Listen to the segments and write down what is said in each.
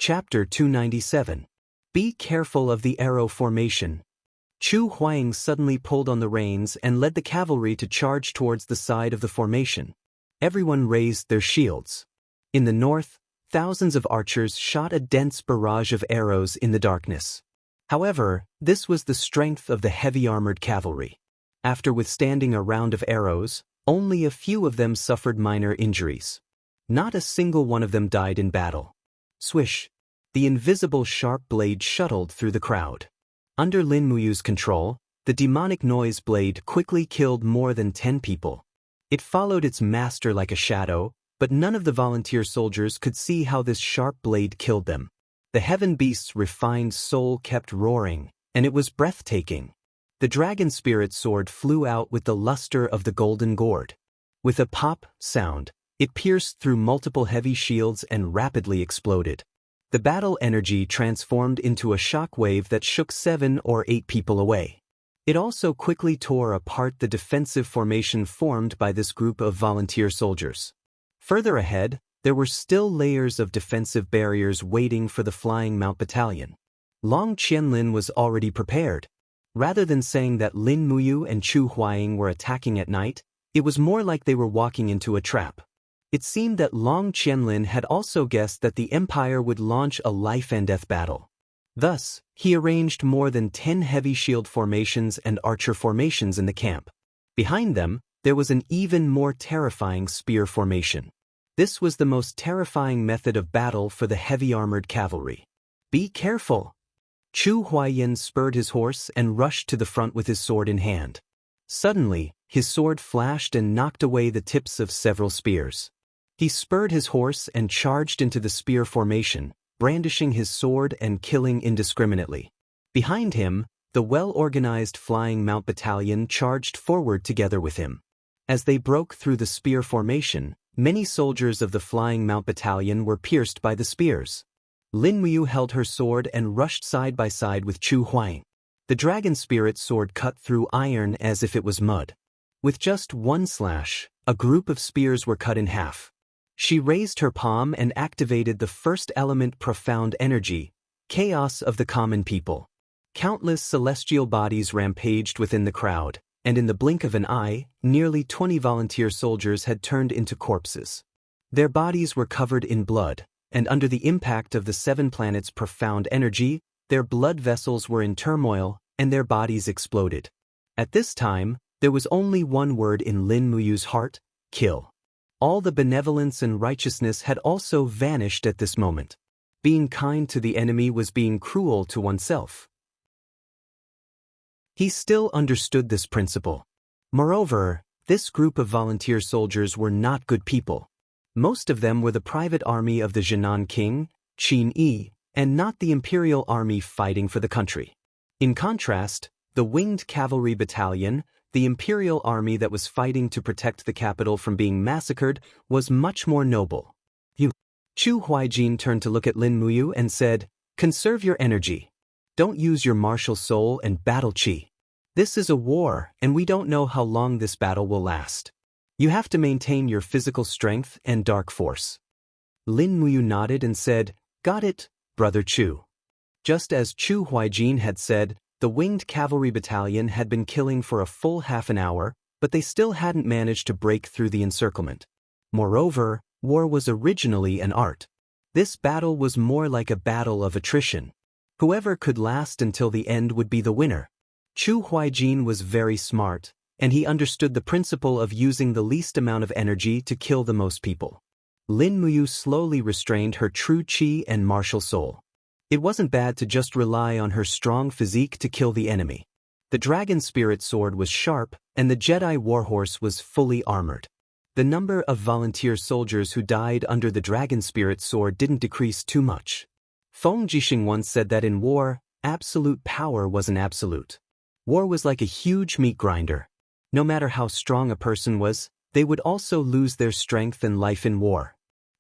Chapter 297. Be careful of the arrow formation. Chu Huaying suddenly pulled on the reins and led the cavalry to charge towards the side of the formation. Everyone raised their shields. In the north, thousands of archers shot a dense barrage of arrows in the darkness. However, this was the strength of the heavy-armored cavalry. After withstanding a round of arrows, only a few of them suffered minor injuries. Not a single one of them died in battle. Swish! The invisible sharp blade shuttled through the crowd. Under Lin Muyu's control, the demonic noise blade quickly killed more than 10 people. It followed its master like a shadow, but none of the volunteer soldiers could see how this sharp blade killed them. The heaven beast's refined soul kept roaring, and it was breathtaking. The dragon spirit sword flew out with the luster of the golden gourd. With a pop sound, it pierced through multiple heavy shields and rapidly exploded. The battle energy transformed into a shock wave that shook 7 or 8 people away. It also quickly tore apart the defensive formation formed by this group of volunteer soldiers. Further ahead, there were still layers of defensive barriers waiting for the Flying Mount Battalion. Long Qianlin was already prepared. Rather than saying that Lin Muyu and Chu Huaying were attacking at night, it was more like they were walking into a trap. It seemed that Long Qianlin had also guessed that the Empire would launch a life-and-death battle. Thus, he arranged more than 10 heavy shield formations and archer formations in the camp. Behind them, there was an even more terrifying spear formation. This was the most terrifying method of battle for the heavy-armored cavalry. Be careful! Chu Huayan spurred his horse and rushed to the front with his sword in hand. Suddenly, his sword flashed and knocked away the tips of several spears. He spurred his horse and charged into the spear formation, brandishing his sword and killing indiscriminately. Behind him, the well-organized Flying Mount Battalion charged forward together with him. As they broke through the spear formation, many soldiers of the Flying Mount Battalion were pierced by the spears. Lin Muyu held her sword and rushed side by side with Chu Huaying. The dragon spirit sword cut through iron as if it was mud. With just one slash, a group of spears were cut in half. She raised her palm and activated the first element profound energy, chaos of the common people. Countless celestial bodies rampaged within the crowd, and in the blink of an eye, nearly 20 volunteer soldiers had turned into corpses. Their bodies were covered in blood, and under the impact of the 7 planets' profound energy, their blood vessels were in turmoil, and their bodies exploded. At this time, there was only one word in Lin Muyu's heart: kill. All the benevolence and righteousness had also vanished at this moment. Being kind to the enemy was being cruel to oneself. He still understood this principle. Moreover, this group of volunteer soldiers were not good people. Most of them were the private army of the Jinan king, Qin Yi, and not the imperial army fighting for the country. In contrast, the winged cavalry battalion, the imperial army that was fighting to protect the capital from being massacred, was much more noble. Chu Huaijin turned to look at Lin Muyu and said, "Conserve your energy. Don't use your martial soul and battle chi. This is a war, and we don't know how long this battle will last. You have to maintain your physical strength and dark force." Lin Muyu nodded and said, "Got it, Brother Chu." Just as Chu Huaijin had said, the winged cavalry battalion had been killing for a full half an hour, but they still hadn't managed to break through the encirclement. Moreover, war was originally an art. This battle was more like a battle of attrition. Whoever could last until the end would be the winner. Chu Huaijin was very smart, and he understood the principle of using the least amount of energy to kill the most people. Lin Muyu slowly restrained her true chi and martial soul. It wasn't bad to just rely on her strong physique to kill the enemy. The dragon spirit sword was sharp, and the Jedi warhorse was fully armored. The number of volunteer soldiers who died under the dragon spirit sword didn't decrease too much. Feng Jixing once said that in war, absolute power wasn't absolute. War was like a huge meat grinder. No matter how strong a person was, they would also lose their strength and life in war.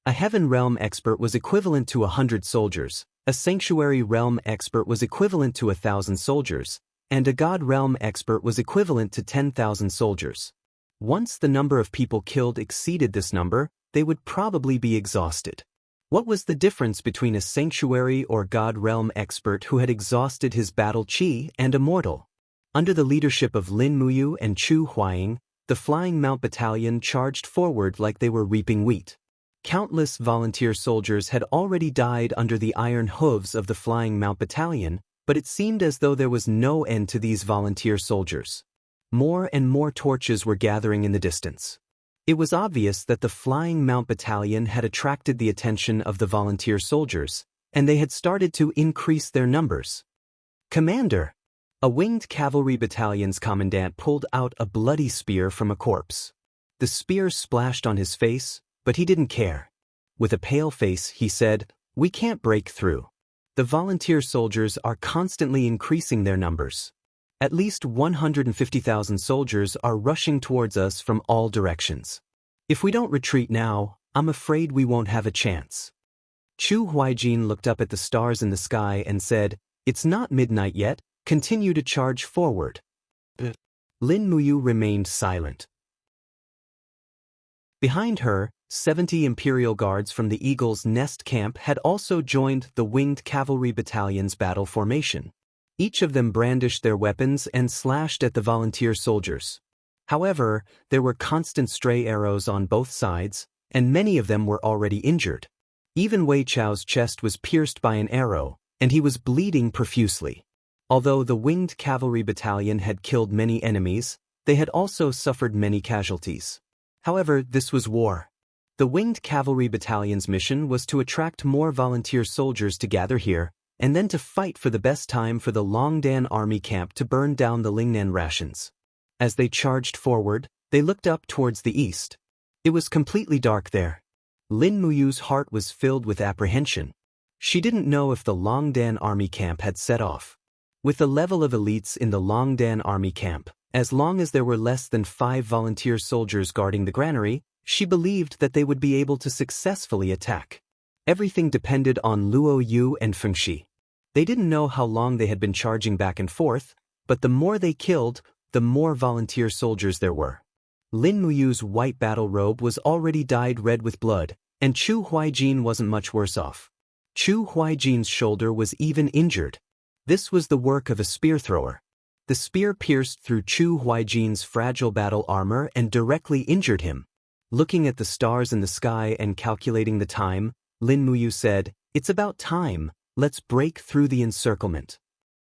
A Heaven Realm expert was equivalent to 100 soldiers. A Sanctuary Realm expert was equivalent to 1,000 soldiers, and a God Realm expert was equivalent to 10,000 soldiers. Once the number of people killed exceeded this number, they would probably be exhausted. What was the difference between a sanctuary or god realm expert who had exhausted his battle chi and a mortal? Under the leadership of Lin Muyu and Chu Huaying, the Flying Mount Battalion charged forward like they were reaping wheat. Countless volunteer soldiers had already died under the iron hooves of the Flying Mount Battalion, but it seemed as though there was no end to these volunteer soldiers. More and more torches were gathering in the distance. It was obvious that the Flying Mount Battalion had attracted the attention of the volunteer soldiers, and they had started to increase their numbers. "Commander!" A winged cavalry battalion's commandant pulled out a bloody spear from a corpse. The spear splashed on his face, but he didn't care. With a pale face, he said, "We can't break through. The volunteer soldiers are constantly increasing their numbers. At least 150,000 soldiers are rushing towards us from all directions. If we don't retreat now, I'm afraid we won't have a chance." Chu Huaijin looked up at the stars in the sky and said, "It's not midnight yet. Continue to charge forward." Lin Muyu remained silent. Behind her, 70 Imperial Guards from the Eagle's Nest camp had also joined the Winged Cavalry Battalion's battle formation. Each of them brandished their weapons and slashed at the volunteer soldiers. However, there were constant stray arrows on both sides, and many of them were already injured. Even Wei Chao's chest was pierced by an arrow, and he was bleeding profusely. Although the Winged Cavalry Battalion had killed many enemies, they had also suffered many casualties. However, this was war. The Winged Cavalry Battalion's mission was to attract more volunteer soldiers to gather here, and then to fight for the best time for the Longdan army camp to burn down the Lingnan rations. As they charged forward, they looked up towards the east. It was completely dark there. Lin Muyu's heart was filled with apprehension. She didn't know if the Longdan army camp had set off. With the level of elites in the Longdan army camp, as long as there were less than 5 volunteer soldiers guarding the granary, she believed that they would be able to successfully attack. Everything depended on Luo Yu and Fengxi. They didn't know how long they had been charging back and forth, but the more they killed, the more volunteer soldiers there were. Lin Muyu's white battle robe was already dyed red with blood, and Chu Huaijin wasn't much worse off. Chu Huaijin's shoulder was even injured. This was the work of a spear thrower. The spear pierced through Chu Huaijin's fragile battle armor and directly injured him. Looking at the stars in the sky and calculating the time, Lin Muyu said, "It's about time, let's break through the encirclement."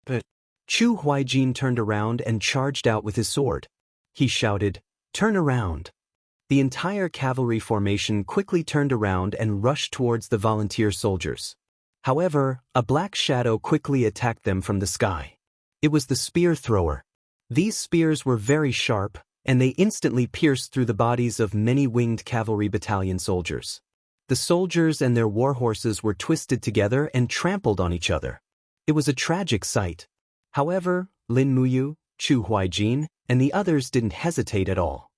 But Chu Huaijin turned around and charged out with his sword. He shouted, "Turn around." The entire cavalry formation quickly turned around and rushed towards the volunteer soldiers. However, a black shadow quickly attacked them from the sky. It was the spear thrower. These spears were very sharp, and they instantly pierced through the bodies of many Winged Cavalry Battalion soldiers. The soldiers and their war horses were twisted together and trampled on each other. It was a tragic sight. However, Lin Muyu, Chu Huaijin, and the others didn't hesitate at all.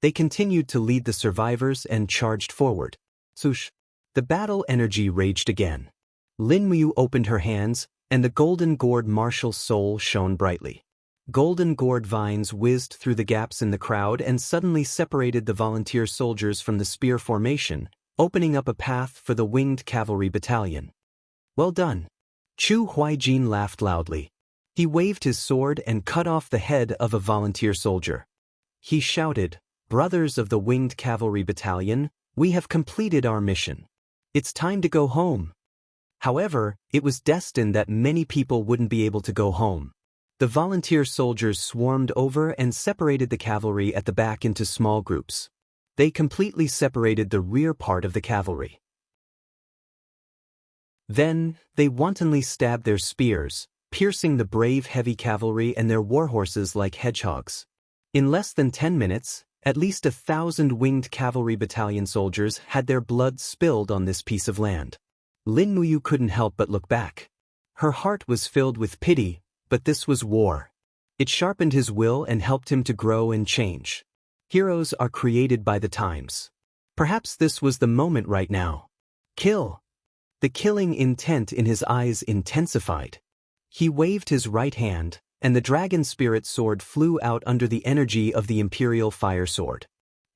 They continued to lead the survivors and charged forward. Swoosh! The battle energy raged again. Lin Muyu opened her hands, and the golden gourd martial soul shone brightly. Golden gourd vines whizzed through the gaps in the crowd and suddenly separated the volunteer soldiers from the spear formation, opening up a path for the Winged Cavalry Battalion. "Well done." Chu Huaijin laughed loudly. He waved his sword and cut off the head of a volunteer soldier. He shouted, "Brothers of the Winged Cavalry Battalion, we have completed our mission. It's time to go home." However, it was destined that many people wouldn't be able to go home. The volunteer soldiers swarmed over and separated the cavalry at the back into small groups. They completely separated the rear part of the cavalry. Then, they wantonly stabbed their spears, piercing the brave heavy cavalry and their war horses like hedgehogs. In less than 10 minutes, at least 1,000 Winged Cavalry Battalion soldiers had their blood spilled on this piece of land. Lin Muyu couldn't help but look back. Her heart was filled with pity, but this was war. It sharpened his will and helped him to grow and change. Heroes are created by the times. Perhaps this was the moment right now. Kill! The killing intent in his eyes intensified. He waved his right hand, and the dragon spirit sword flew out under the energy of the imperial fire sword.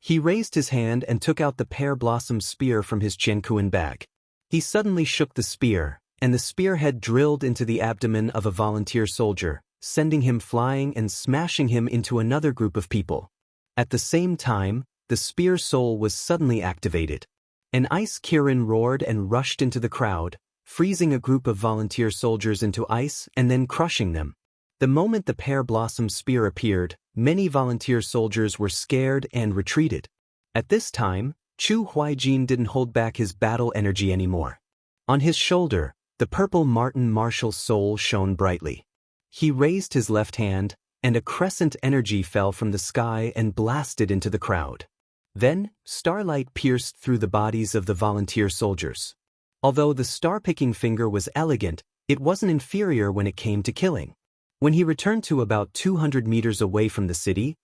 He raised his hand and took out the pear blossom spear from his Jiankuan bag. He suddenly shook the spear, and the spearhead drilled into the abdomen of a volunteer soldier, sending him flying and smashing him into another group of people. At the same time, the spear soul was suddenly activated. An ice Kirin roared and rushed into the crowd, freezing a group of volunteer soldiers into ice and then crushing them. The moment the pear blossom spear appeared, many volunteer soldiers were scared and retreated. At this time, Chu Huaijin didn't hold back his battle energy anymore. On his shoulder, the purple marten martial soul shone brightly. He raised his left hand, and a crescent energy fell from the sky and blasted into the crowd. Then, starlight pierced through the bodies of the volunteer soldiers. Although the star-picking finger was elegant, it wasn't inferior when it came to killing. When he returned to about 200 meters away from the city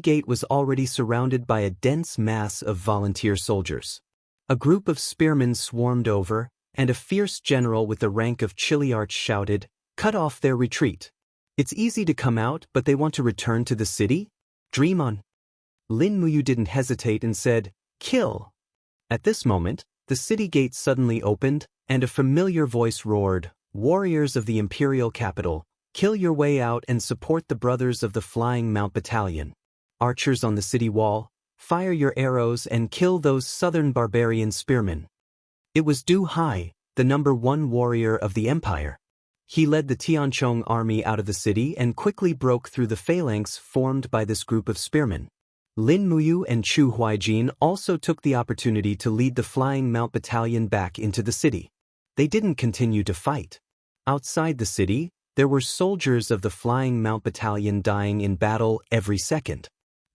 gate was already surrounded by a dense mass of volunteer soldiers. A group of spearmen swarmed over, and a fierce general with the rank of Chiliarch shouted, "Cut off their retreat. It's easy to come out, but they want to return to the city? Dream on." Lin Muyu didn't hesitate and said, "Kill." At this moment, the city gate suddenly opened, and a familiar voice roared, "Warriors of the imperial capital, kill your way out and support the brothers of the Flying Mount Battalion. Archers on the city wall, fire your arrows and kill those southern barbarian spearmen." It was Du Hai, the #1 warrior of the empire. He led the Tianchong army out of the city and quickly broke through the phalanx formed by this group of spearmen. Lin Muyu and Chu Huaijin also took the opportunity to lead the Flying Mount Battalion back into the city. They didn't continue to fight. Outside the city, there were soldiers of the Flying Mount Battalion dying in battle every second.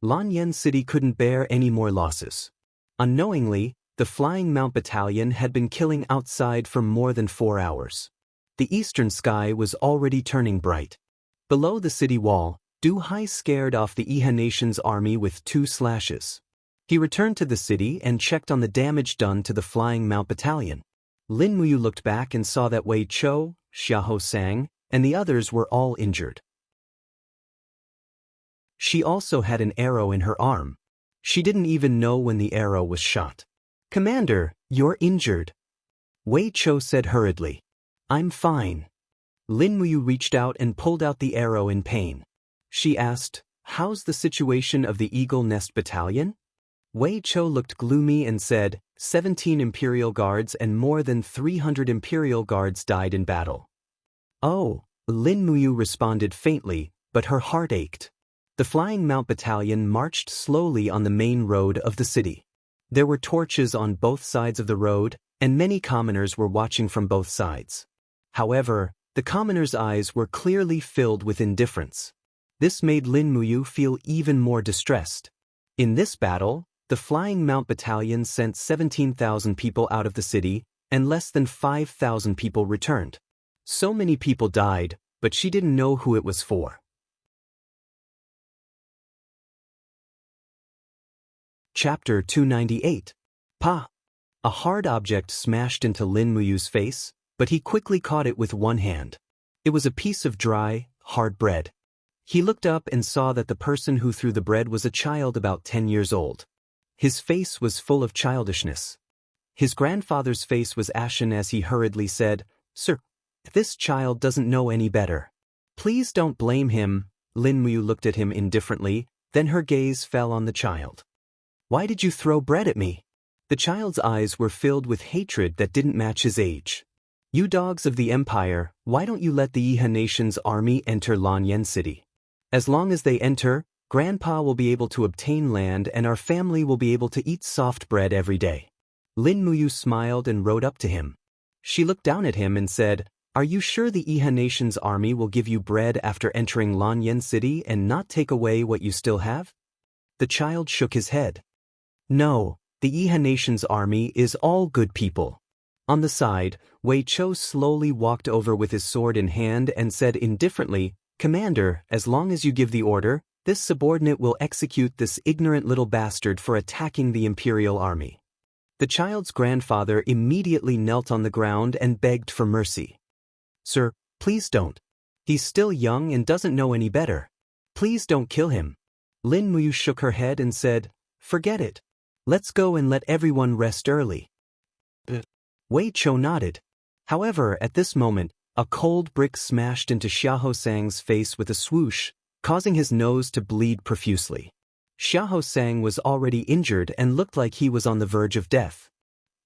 Lanyan City couldn't bear any more losses. Unknowingly, the Flying Mount Battalion had been killing outside for more than 4 hours. The eastern sky was already turning bright. Below the city wall, Du Hai scared off the Iha Nation's army with 2 slashes. He returned to the city and checked on the damage done to the Flying Mount Battalion. Lin Muyu looked back and saw that Wei Chou, Xiahou Sang, and the others were all injured. She also had an arrow in her arm. She didn't even know when the arrow was shot. "Commander, you're injured," Wei Chou said hurriedly. "I'm fine." Lin Muyu reached out and pulled out the arrow in pain. She asked, "How's the situation of the Eagle Nest Battalion?" Wei Chou looked gloomy and said, 17 Imperial Guards and more than 300 Imperial Guards died in battle." "Oh," Lin Muyu responded faintly, but her heart ached. The Flying Mount Battalion marched slowly on the main road of the city. There were torches on both sides of the road, and many commoners were watching from both sides. However, the commoners' eyes were clearly filled with indifference. This made Lin Muyu feel even more distressed. In this battle, the Flying Mount Battalion sent 17,000 people out of the city, and less than 5,000 people returned. So many people died, but she didn't know who it was for. Chapter 298. Pa! A hard object smashed into Lin Muyu's face, but he quickly caught it with one hand. It was a piece of dry, hard bread. He looked up and saw that the person who threw the bread was a child about 10 years old. His face was full of childishness. His grandfather's face was ashen as he hurriedly said, "Sir, this child doesn't know any better. Please don't blame him." Lin Muyu looked at him indifferently, then her gaze fell on the child. "Why did you throw bread at me?" The child's eyes were filled with hatred that didn't match his age. "You dogs of the Empire, why don't you let the Iha Nation's army enter Lanyan City? As long as they enter, Grandpa will be able to obtain land and our family will be able to eat soft bread every day." Lin Muyu smiled and rode up to him. She looked down at him and said, "Are you sure the Iha Nation's army will give you bread after entering Lanyan City and not take away what you still have?" The child shook his head. "No, the Iha Nation's army is all good people." On the side, Wei Chou slowly walked over with his sword in hand and said indifferently, "Commander, as long as you give the order, this subordinate will execute this ignorant little bastard for attacking the Imperial army." The child's grandfather immediately knelt on the ground and begged for mercy. "Sir, please don't. He's still young and doesn't know any better. Please don't kill him." Lin Muyu shook her head and said, "Forget it. Let's go and let everyone rest early." Wei Chou nodded. However, at this moment, a cold brick smashed into Xiahou Sang's face with a swoosh, causing his nose to bleed profusely. Xiahou Sang was already injured and looked like he was on the verge of death.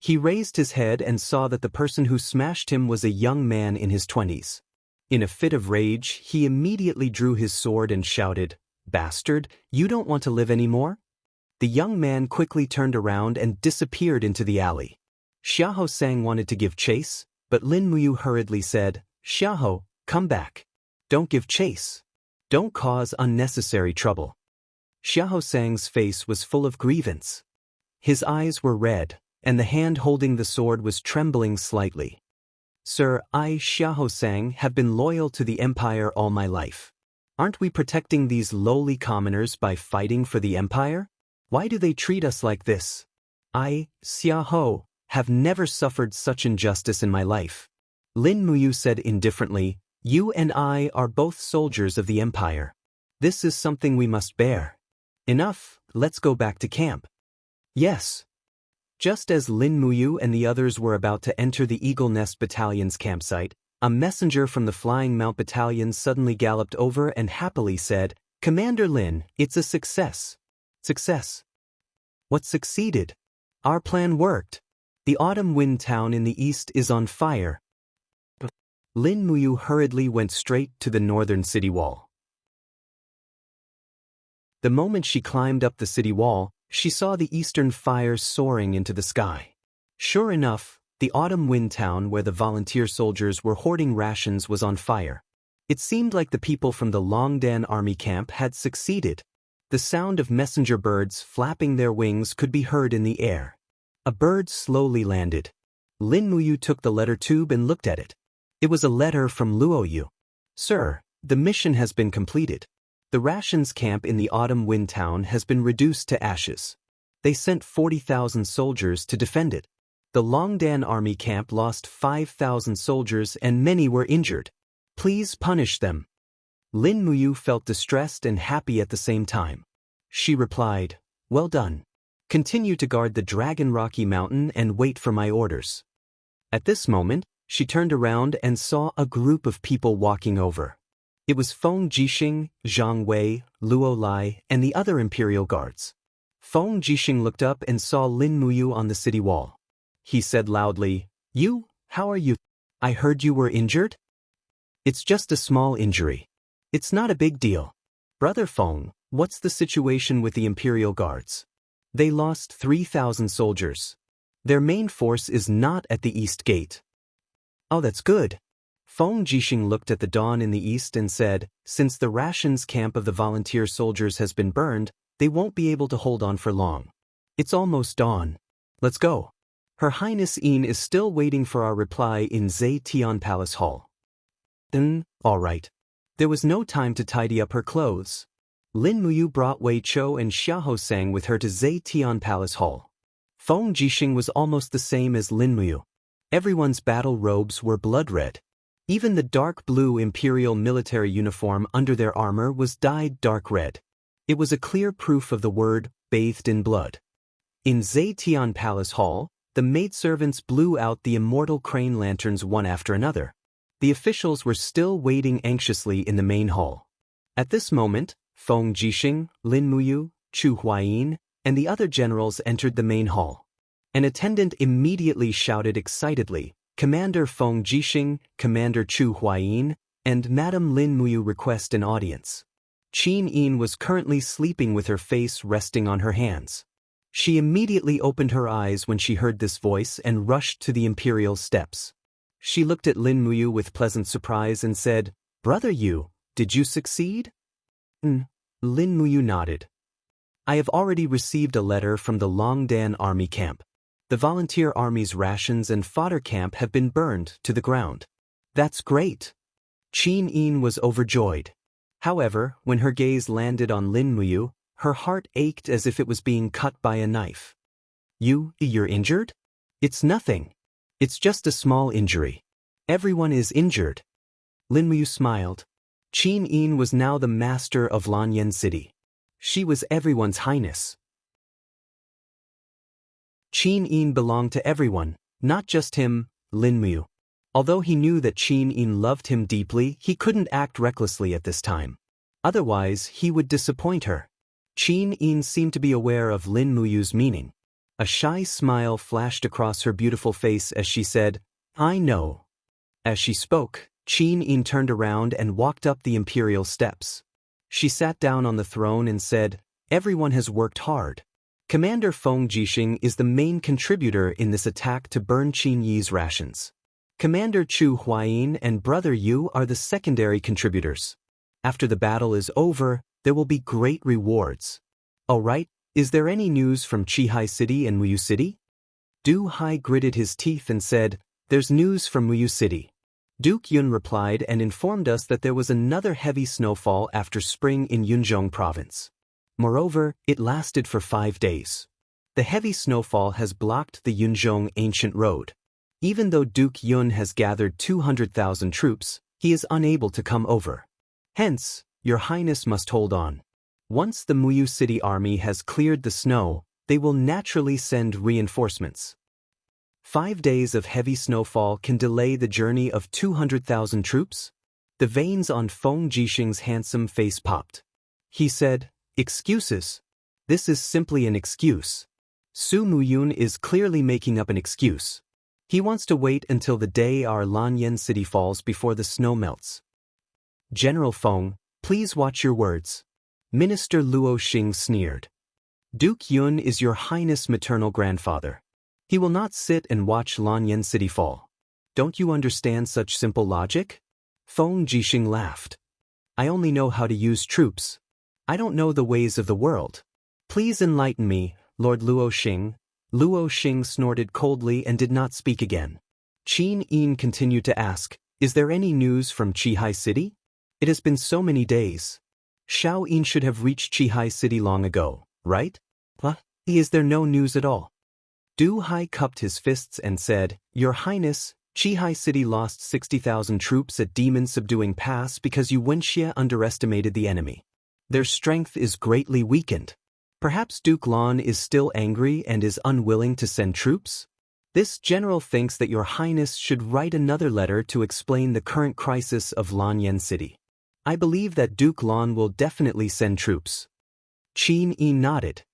He raised his head and saw that the person who smashed him was a young man in his 20s. In a fit of rage, he immediately drew his sword and shouted, "Bastard, you don't want to live anymore?" The young man quickly turned around and disappeared into the alley. Xiahou Sang wanted to give chase, but Lin Muyu hurriedly said, "Xiahou, come back. Don't give chase. Don't cause unnecessary trouble." Xiahou Sang's face was full of grievance. His eyes were red, and the hand holding the sword was trembling slightly. "Sir, I, Xiahou Sang, have been loyal to the Empire all my life. Aren't we protecting these lowly commoners by fighting for the Empire? Why do they treat us like this? I, Xiahou, have never suffered such injustice in my life." Lin Muyu said indifferently, "You and I are both soldiers of the Empire. This is something we must bear. Enough, let's go back to camp." "Yes." Just as Lin Muyu and the others were about to enter the Eagle Nest Battalion's campsite, a messenger from the Flying Mount Battalion suddenly galloped over and happily said, "Commander Lin, it's a success." "Success? What succeeded? Our plan worked. The Autumn Wind Town in the east is on fire." Lin Muyu hurriedly went straight to the northern city wall. The moment she climbed up the city wall, she saw the eastern fire soaring into the sky. Sure enough, the Autumn Wind Town where the volunteer soldiers were hoarding rations was on fire. It seemed like the people from the Longdan army camp had succeeded. The sound of messenger birds flapping their wings could be heard in the air. A bird slowly landed. Lin Muyu took the letter tube and looked at it. It was a letter from Luoyu. "Sir, the mission has been completed. The rations camp in the Autumn Wind Town has been reduced to ashes. They sent 40,000 soldiers to defend it. The Longdan army camp lost 5,000 soldiers and many were injured. Please punish them." Lin Muyu felt distressed and happy at the same time. She replied, "Well done. Continue to guard the Dragon Rocky Mountain and wait for my orders." At this moment, she turned around and saw a group of people walking over. It was Feng Jixing, Zhang Wei, Luo Lai, and the other imperial guards. Feng Jixing looked up and saw Lin Muyu on the city wall. He said loudly, "You, how are you? I heard you were injured?" "It's just a small injury. It's not a big deal." "Brother Feng, what's the situation with the imperial guards?" "They lost 3,000 soldiers. Their main force is not at the east gate." "Oh, that's good." Feng Jixing looked at the dawn in the east and said, "Since the rations camp of the volunteer soldiers has been burned, they won't be able to hold on for long. It's almost dawn. Let's go. Her Highness Yin is still waiting for our reply in Zetian Palace Hall." All right. There was no time to tidy up her clothes. Lin Muyu brought Wei Chou and Xiahou Sang with her to Zetian Palace Hall. Feng Jixing was almost the same as Lin Muyu. Everyone's battle robes were blood red. Even the dark blue imperial military uniform under their armor was dyed dark red. It was a clear proof of the word, bathed in blood. In Zetian Palace Hall, the maidservants blew out the immortal crane lanterns one after another. The officials were still waiting anxiously in the main hall. At this moment, Feng Jixing, Lin Muyu, Chu Huayin, and the other generals entered the main hall. An attendant immediately shouted excitedly, "Commander Feng Jixing, Commander Chu Huayin, and Madame Lin Muyu request an audience." Qin Yin was currently sleeping with her face resting on her hands. She immediately opened her eyes when she heard this voice and rushed to the imperial steps. She looked at Lin Muyu with pleasant surprise and said, "Brother Yu, did you succeed?" Lin Muyu nodded. "I have already received a letter from the Longdan army camp. The volunteer army's rations and fodder camp have been burned to the ground." "That's great." Qin Yin was overjoyed. However, when her gaze landed on Lin Muyu, her heart ached as if it was being cut by a knife. You're injured?" "It's nothing. It's just a small injury. Everyone is injured." Lin Muyu smiled. Qin Yin was now the master of Lanyan City. She was everyone's highness. Qin Yin belonged to everyone, Not just him, Lin Mu. Although he knew that Qin Yin loved him deeply, he couldn't act recklessly at this time. Otherwise, he would disappoint her. Qin Yin seemed to be aware of Lin Muyu's meaning. A shy smile flashed across her beautiful face as she said, "I know." As she spoke, Qin Yin turned around and walked up the imperial steps. She sat down on the throne and said, "Everyone has worked hard. Commander Feng Jixing is the main contributor in this attack to burn Qin Yi's rations. Commander Chu Huayin and Brother Yu are the secondary contributors. After the battle is over, there will be great rewards. All right, is there any news from Qihai City and Muyu City?" Du Hai gritted his teeth and said, "There's news from Muyu City." Duke Yun replied and informed us that there was another heavy snowfall after spring in Yunzhong province. Moreover, it lasted for 5 days. The heavy snowfall has blocked the Yunzhong ancient road. Even though Duke Yun has gathered 200,000 troops, he is unable to come over. Hence, Your Highness must hold on. Once the Muyu City army has cleared the snow, they will naturally send reinforcements. 5 days of heavy snowfall can delay the journey of 200,000 troops? The veins on Feng Jixing's handsome face popped. He said, "Excuses. This is simply an excuse. Su Muyun is clearly making up an excuse. He wants to wait until the day our Lanyan city falls before the snow melts." "General Feng, please watch your words." Minister Luo Xing sneered. "Duke Yun is Your Highness' maternal grandfather. He will not sit and watch Lanyan city fall. Don't you understand such simple logic?" Feng Jixing laughed. "I only know how to use troops. I don't know the ways of the world. Please enlighten me, Lord Luo Xing." Luo Xing snorted coldly and did not speak again. Qin Yin continued to ask, "Is there any news from Qihai City? It has been so many days. Xiao Yin should have reached Qihai City long ago, right? Huh? Is there no news at all?" Du Hai cupped his fists and said, "Your Highness, Qihai City lost 60,000 troops at Demon Subduing Pass because Wuxia underestimated the enemy. Their strength is greatly weakened. Perhaps Duke Lan is still angry and is unwilling to send troops? This general thinks that Your Highness should write another letter to explain the current crisis of Lanyan City. I believe that Duke Lan will definitely send troops." Qin Yi nodded.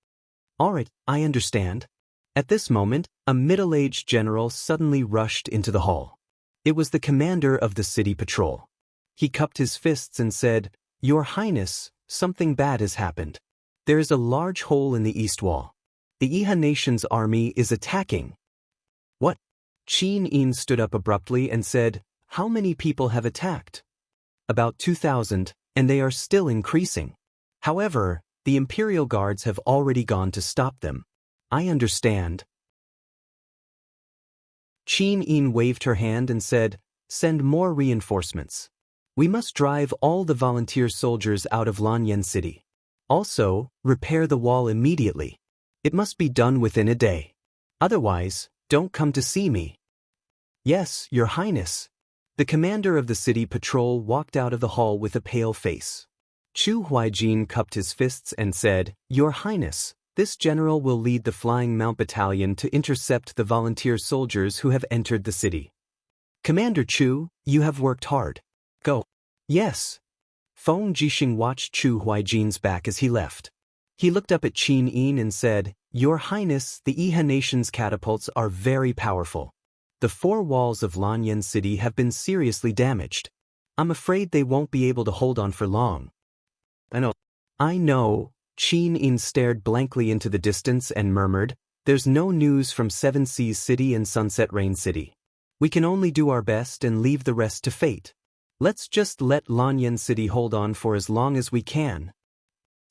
"All right, I understand." At this moment, a middle-aged general suddenly rushed into the hall. It was the commander of the city patrol. He cupped his fists and said, "Your Highness, something bad has happened. There is a large hole in the east wall. The Iha nation's army is attacking." "What?" Qin Yin stood up abruptly and said, "How many people have attacked?" "About 2,000, and they are still increasing. However, the Imperial Guards have already gone to stop them." "I understand." Qin Yin waved her hand and said, "Send more reinforcements. We must drive all the volunteer soldiers out of Lanyan City. Also, repair the wall immediately. It must be done within a day. Otherwise, don't come to see me." "Yes, Your Highness." The commander of the city patrol walked out of the hall with a pale face. Chu Huaijin cupped his fists and said, "Your Highness, this general will lead the Flying Mount Battalion to intercept the volunteer soldiers who have entered the city." "Commander Chu, you have worked hard. Go." "Yes." Feng Jixing watched Chu Huaijin's back as he left. He looked up at Qin Yin and said, "Your Highness, the Iha nation's catapults are very powerful. The 4 walls of Lanyan City have been seriously damaged. I'm afraid they won't be able to hold on for long." I know. Qin Yin stared blankly into the distance and murmured, "There's no news from Seven Seas City and Sunset Rain City. We can only do our best and leave the rest to fate. Let's just let Lanyan City hold on for as long as we can."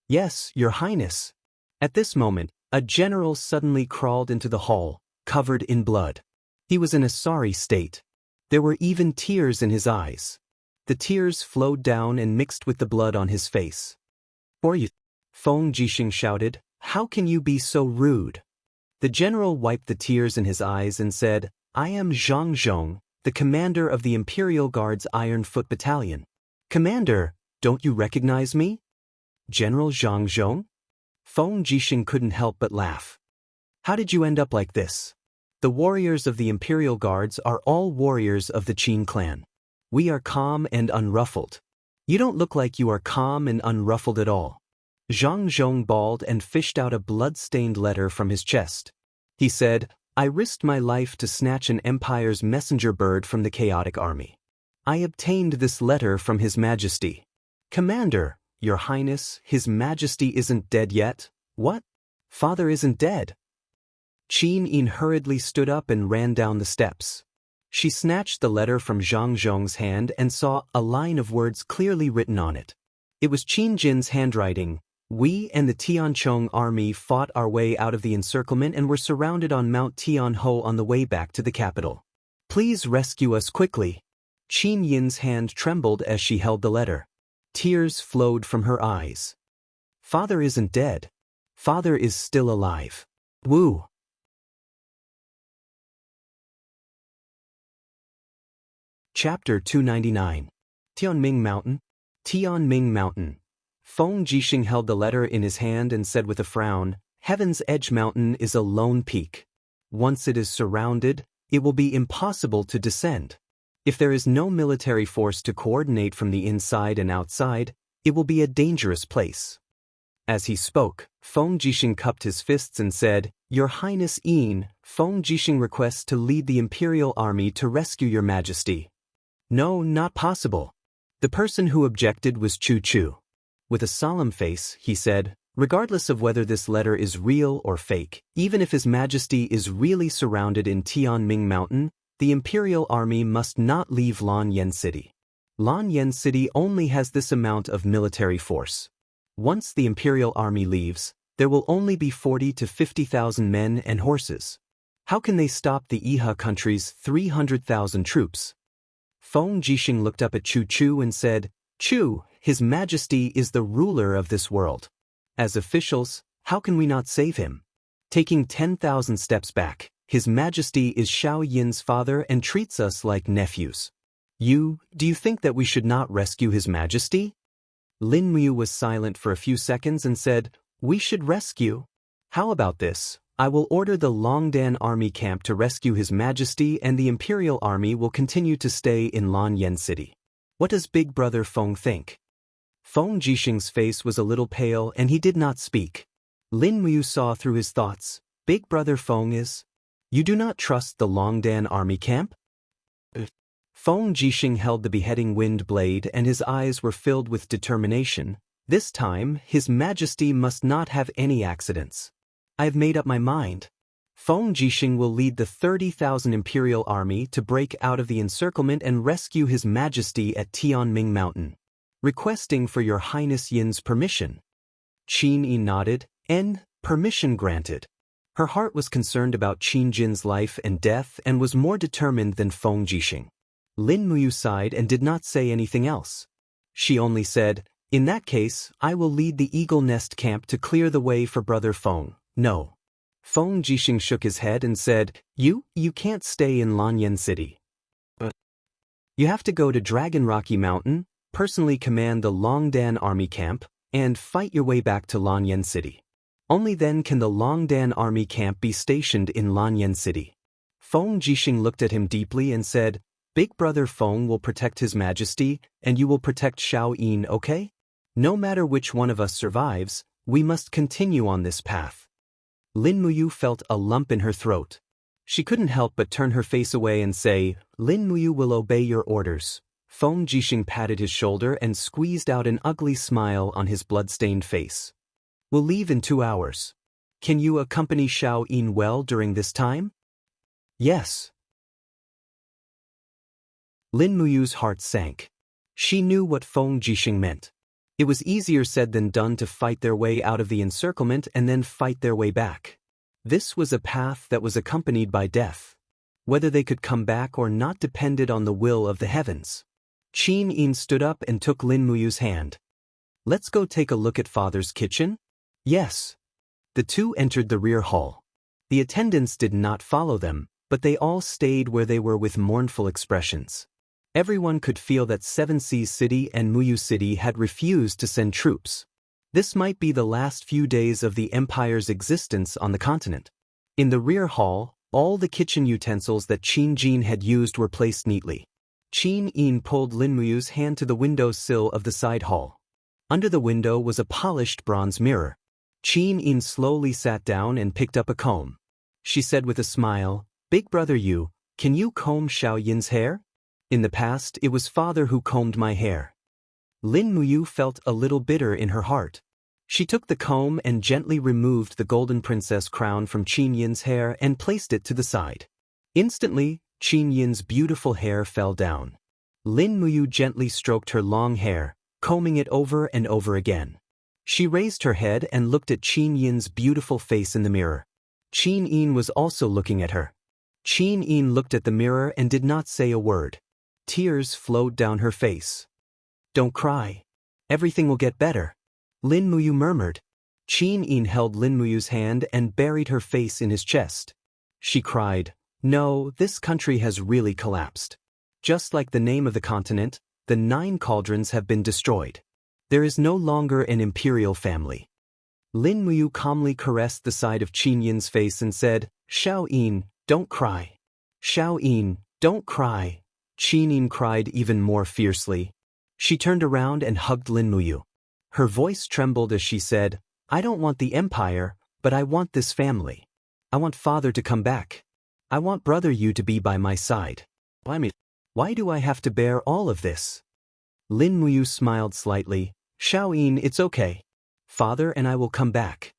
"Yes, Your Highness." At this moment, a general suddenly crawled into the hall, covered in blood. He was in a sorry state. There were even tears in his eyes. The tears flowed down and mixed with the blood on his face. "For you," Feng Jixing shouted, "how can you be so rude?" The general wiped the tears in his eyes and said, "I am Zhang Zhong, the commander of the Imperial Guard's Iron Foot Battalion." "Commander, don't you recognize me?" "General Zhang Zhong?" Feng Jixing couldn't help but laugh. "How did you end up like this?" The warriors of the Imperial Guards are all warriors of the Qin clan. We are calm and unruffled. You don't look like you are calm and unruffled at all. Zhang Zhong bawled and fished out a blood-stained letter from his chest. He said, I risked my life to snatch an empire's messenger bird from the chaotic army. I obtained this letter from His Majesty. Commander, Your Highness, His Majesty isn't dead yet. What? Father isn't dead. Qin Yin hurriedly stood up and ran down the steps. She snatched the letter from Zhang Zhong's hand and saw a line of words clearly written on it. It was Qin Jin's handwriting. We and the Tianchong army fought our way out of the encirclement and were surrounded on Mount Tianho on the way back to the capital. Please rescue us quickly. Qin Yin's hand trembled as she held the letter. Tears flowed from her eyes. Father isn't dead. Father is still alive. Wu. Chapter 299. Tianming Mountain. Tianming Mountain. Feng Jixing held the letter in his hand and said with a frown, Heaven's Edge Mountain is a lone peak. Once it is surrounded, it will be impossible to descend. If there is no military force to coordinate from the inside and outside, it will be a dangerous place. As he spoke, Feng Jixing cupped his fists and said, Your Highness Yin, Feng Jixing requests to lead the Imperial Army to rescue Your Majesty. No, not possible. The person who objected was Chu Chu. With a solemn face, he said, Regardless of whether this letter is real or fake, even if His Majesty is really surrounded in Tianming Mountain, the Imperial Army must not leave Lanyan City. Lanyan City only has this amount of military force. Once the Imperial Army leaves, there will only be 40 to 50,000 men and horses. How can they stop the Iha country's 300,000 troops? Feng Jixing looked up at Chu Chu and said, Chu, His Majesty is the ruler of this world. As officials, how can we not save him? Taking 10,000 steps back, His Majesty is Xiao Yin's father and treats us like nephews. Do you think that we should not rescue His Majesty? Lin Mu was silent for a few seconds and said, We should rescue. How about this? I will order the Longdan army camp to rescue His Majesty and the Imperial Army will continue to stay in Lanyan City. What does Big Brother Feng think? Feng Jixing's face was a little pale and he did not speak. Lin Mu saw through his thoughts. Big Brother Feng is? You do not trust the Longdan army camp? Feng Jixing held the beheading wind blade and his eyes were filled with determination. This time, His Majesty must not have any accidents. I have made up my mind. Feng Jixing will lead the 30,000 Imperial Army to break out of the encirclement and rescue His Majesty at Tianming Mountain. Requesting for Your Highness Yin's permission. Qin Yi nodded, and permission granted. Her heart was concerned about Qin Jin's life and death and was more determined than Feng Jixing. Lin Muyu sighed and did not say anything else. She only said, In that case, I will lead the Eagle Nest camp to clear the way for Brother Feng. No. Feng Jixing shook his head and said, You can't stay in Lanyan City. But you have to go to Dragon Rocky Mountain, personally command the Longdan army camp, and fight your way back to Lanyan City. Only then can the Longdan army camp be stationed in Lanyan City. Feng Jixing looked at him deeply and said, Big Brother Feng will protect His Majesty, and you will protect Xiao Yin, okay? No matter which one of us survives, we must continue on this path. Lin Muyu felt a lump in her throat. She couldn't help but turn her face away and say, Lin Muyu will obey your orders. Feng Jixing patted his shoulder and squeezed out an ugly smile on his blood-stained face. We'll leave in 2 hours. Can you accompany Xiao Yin well during this time? Yes. Lin Muyu's heart sank. She knew what Feng Jixing meant. It was easier said than done to fight their way out of the encirclement and then fight their way back. This was a path that was accompanied by death. Whether they could come back or not depended on the will of the heavens. Qin Yin stood up and took Lin Muyu's hand. Let's go take a look at Father's kitchen? Yes. The two entered the rear hall. The attendants did not follow them, but they all stayed where they were with mournful expressions. Everyone could feel that Seven Seas City and Muyu City had refused to send troops. This might be the last few days of the Empire's existence on the continent. In the rear hall, All the kitchen utensils that Qin Jin had used were placed neatly. Qin Yin pulled Lin Muyu's hand to the window sill of the side hall. Under the window was a polished bronze mirror. Qin Yin slowly sat down and picked up a comb. She said with a smile, "Big brother Yu, can you comb Xiao Yin's hair? In the past, it was father who combed my hair." Lin Muyu felt a little bitter in her heart. She took the comb and gently removed the golden princess crown from Qin Yin's hair and placed it to the side. Instantly, Qin Yin's beautiful hair fell down. Lin Muyu gently stroked her long hair, combing it over and over again. She raised her head and looked at Qin Yin's beautiful face in the mirror. Qin Yin was also looking at her. Qin Yin looked at the mirror and did not say a word. Tears flowed down her face. "Don't cry. Everything will get better," Lin Muyu murmured. Qin Yin held Lin Muyu's hand and buried her face in his chest. She cried, "No, this country has really collapsed. Just like the name of the continent, the 9 cauldrons have been destroyed. There is no longer an imperial family." Lin Muyu calmly caressed the side of Qin Yin's face and said, "Xiao Yin, don't cry. Xiao Yin, don't cry." Qin Yin cried even more fiercely. She turned around and hugged Lin Muyu. Her voice trembled as she said, "I don't want the empire, but I want this family. I want father to come back. I want brother Yu to be by my side. Why do I have to bear all of this?" Lin Muyu smiled slightly. "Xiao Yin, it's okay. Father and I will come back."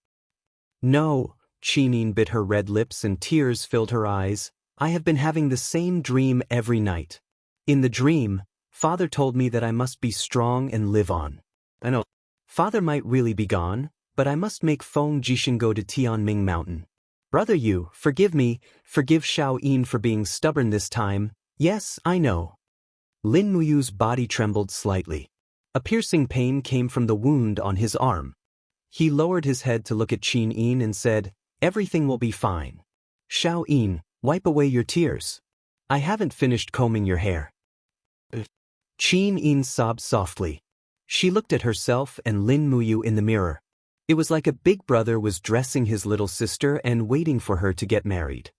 "No," Qin Yin bit her red lips and tears filled her eyes. "I have been having the same dream every night. In the dream, father told me that I must be strong and live on. I know. Father might really be gone, but I must make Feng Jixing go to Tianming Mountain. Brother Yu, forgive me, forgive Xiao Yin for being stubborn this time. Yes, I know." Lin Muyu's body trembled slightly. A piercing pain came from the wound on his arm. He lowered his head to look at Qin Yin and said, "Everything will be fine. Xiao Yin, wipe away your tears. I haven't finished combing your hair." Qin Yin sobbed softly. She looked at herself and Lin Muyu in the mirror. It was like a big brother was dressing his little sister and waiting for her to get married.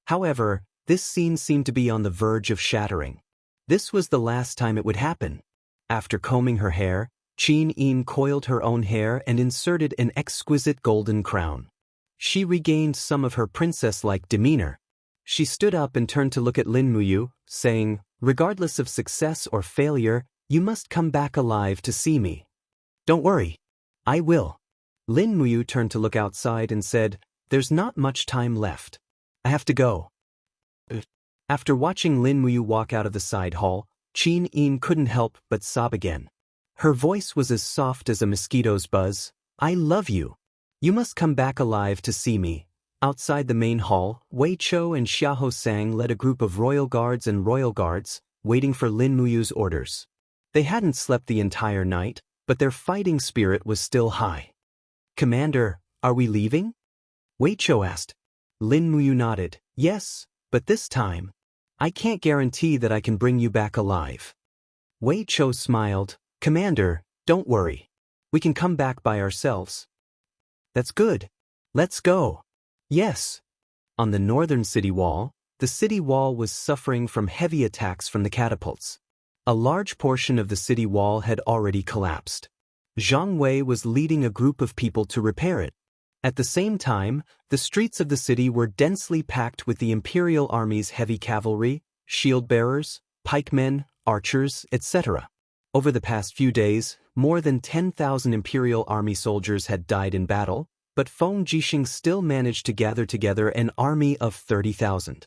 However, this scene seemed to be on the verge of shattering. This was the last time it would happen. After combing her hair, Qin Yin coiled her own hair and inserted an exquisite golden crown. She regained some of her princess-like demeanor. She stood up and turned to look at Lin Muyu, saying, "Regardless of success or failure, you must come back alive to see me." "Don't worry. I will." Lin Muyu turned to look outside and said, "There's not much time left. I have to go." After watching Lin Muyu walk out of the side hall, Qin Yin couldn't help but sob again. Her voice was as soft as a mosquito's buzz. "I love you. You must come back alive to see me." Outside the main hall, Wei Chou and Xiahou Sang led a group of royal guards and royal guards, waiting for Lin Muyu's orders. They hadn't slept the entire night, but their fighting spirit was still high. "Commander, are we leaving?" Wei Chou asked. Lin Muyu nodded. "Yes, but this time, I can't guarantee that I can bring you back alive." Wei Chou smiled. "Commander, don't worry. We can come back by ourselves." "That's good. Let's go." "Yes." On the northern city wall, the city wall was suffering from heavy attacks from the catapults. A large portion of the city wall had already collapsed. Zhang Wei was leading a group of people to repair it. At the same time, the streets of the city were densely packed with the imperial army's heavy cavalry, shield-bearers, pikemen, archers, etc. Over the past few days, more than 10,000 imperial army soldiers had died in battle, but Feng Jixing still managed to gather together an army of 30,000.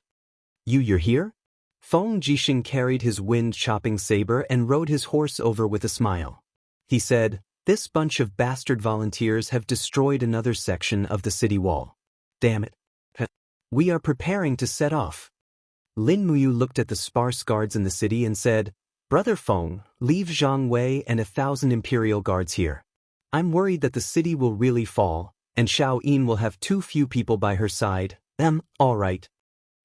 "You're here?" Feng Jixing carried his wind-chopping saber and rode his horse over with a smile. He said, "This bunch of bastard volunteers have destroyed another section of the city wall. Damn it. We are preparing to set off." Lin Muyu looked at the sparse guards in the city and said, "Brother Feng, leave Zhang Wei and 1,000 imperial guards here. I'm worried that the city will really fall, and Xiao Yin will have too few people by her side." All right."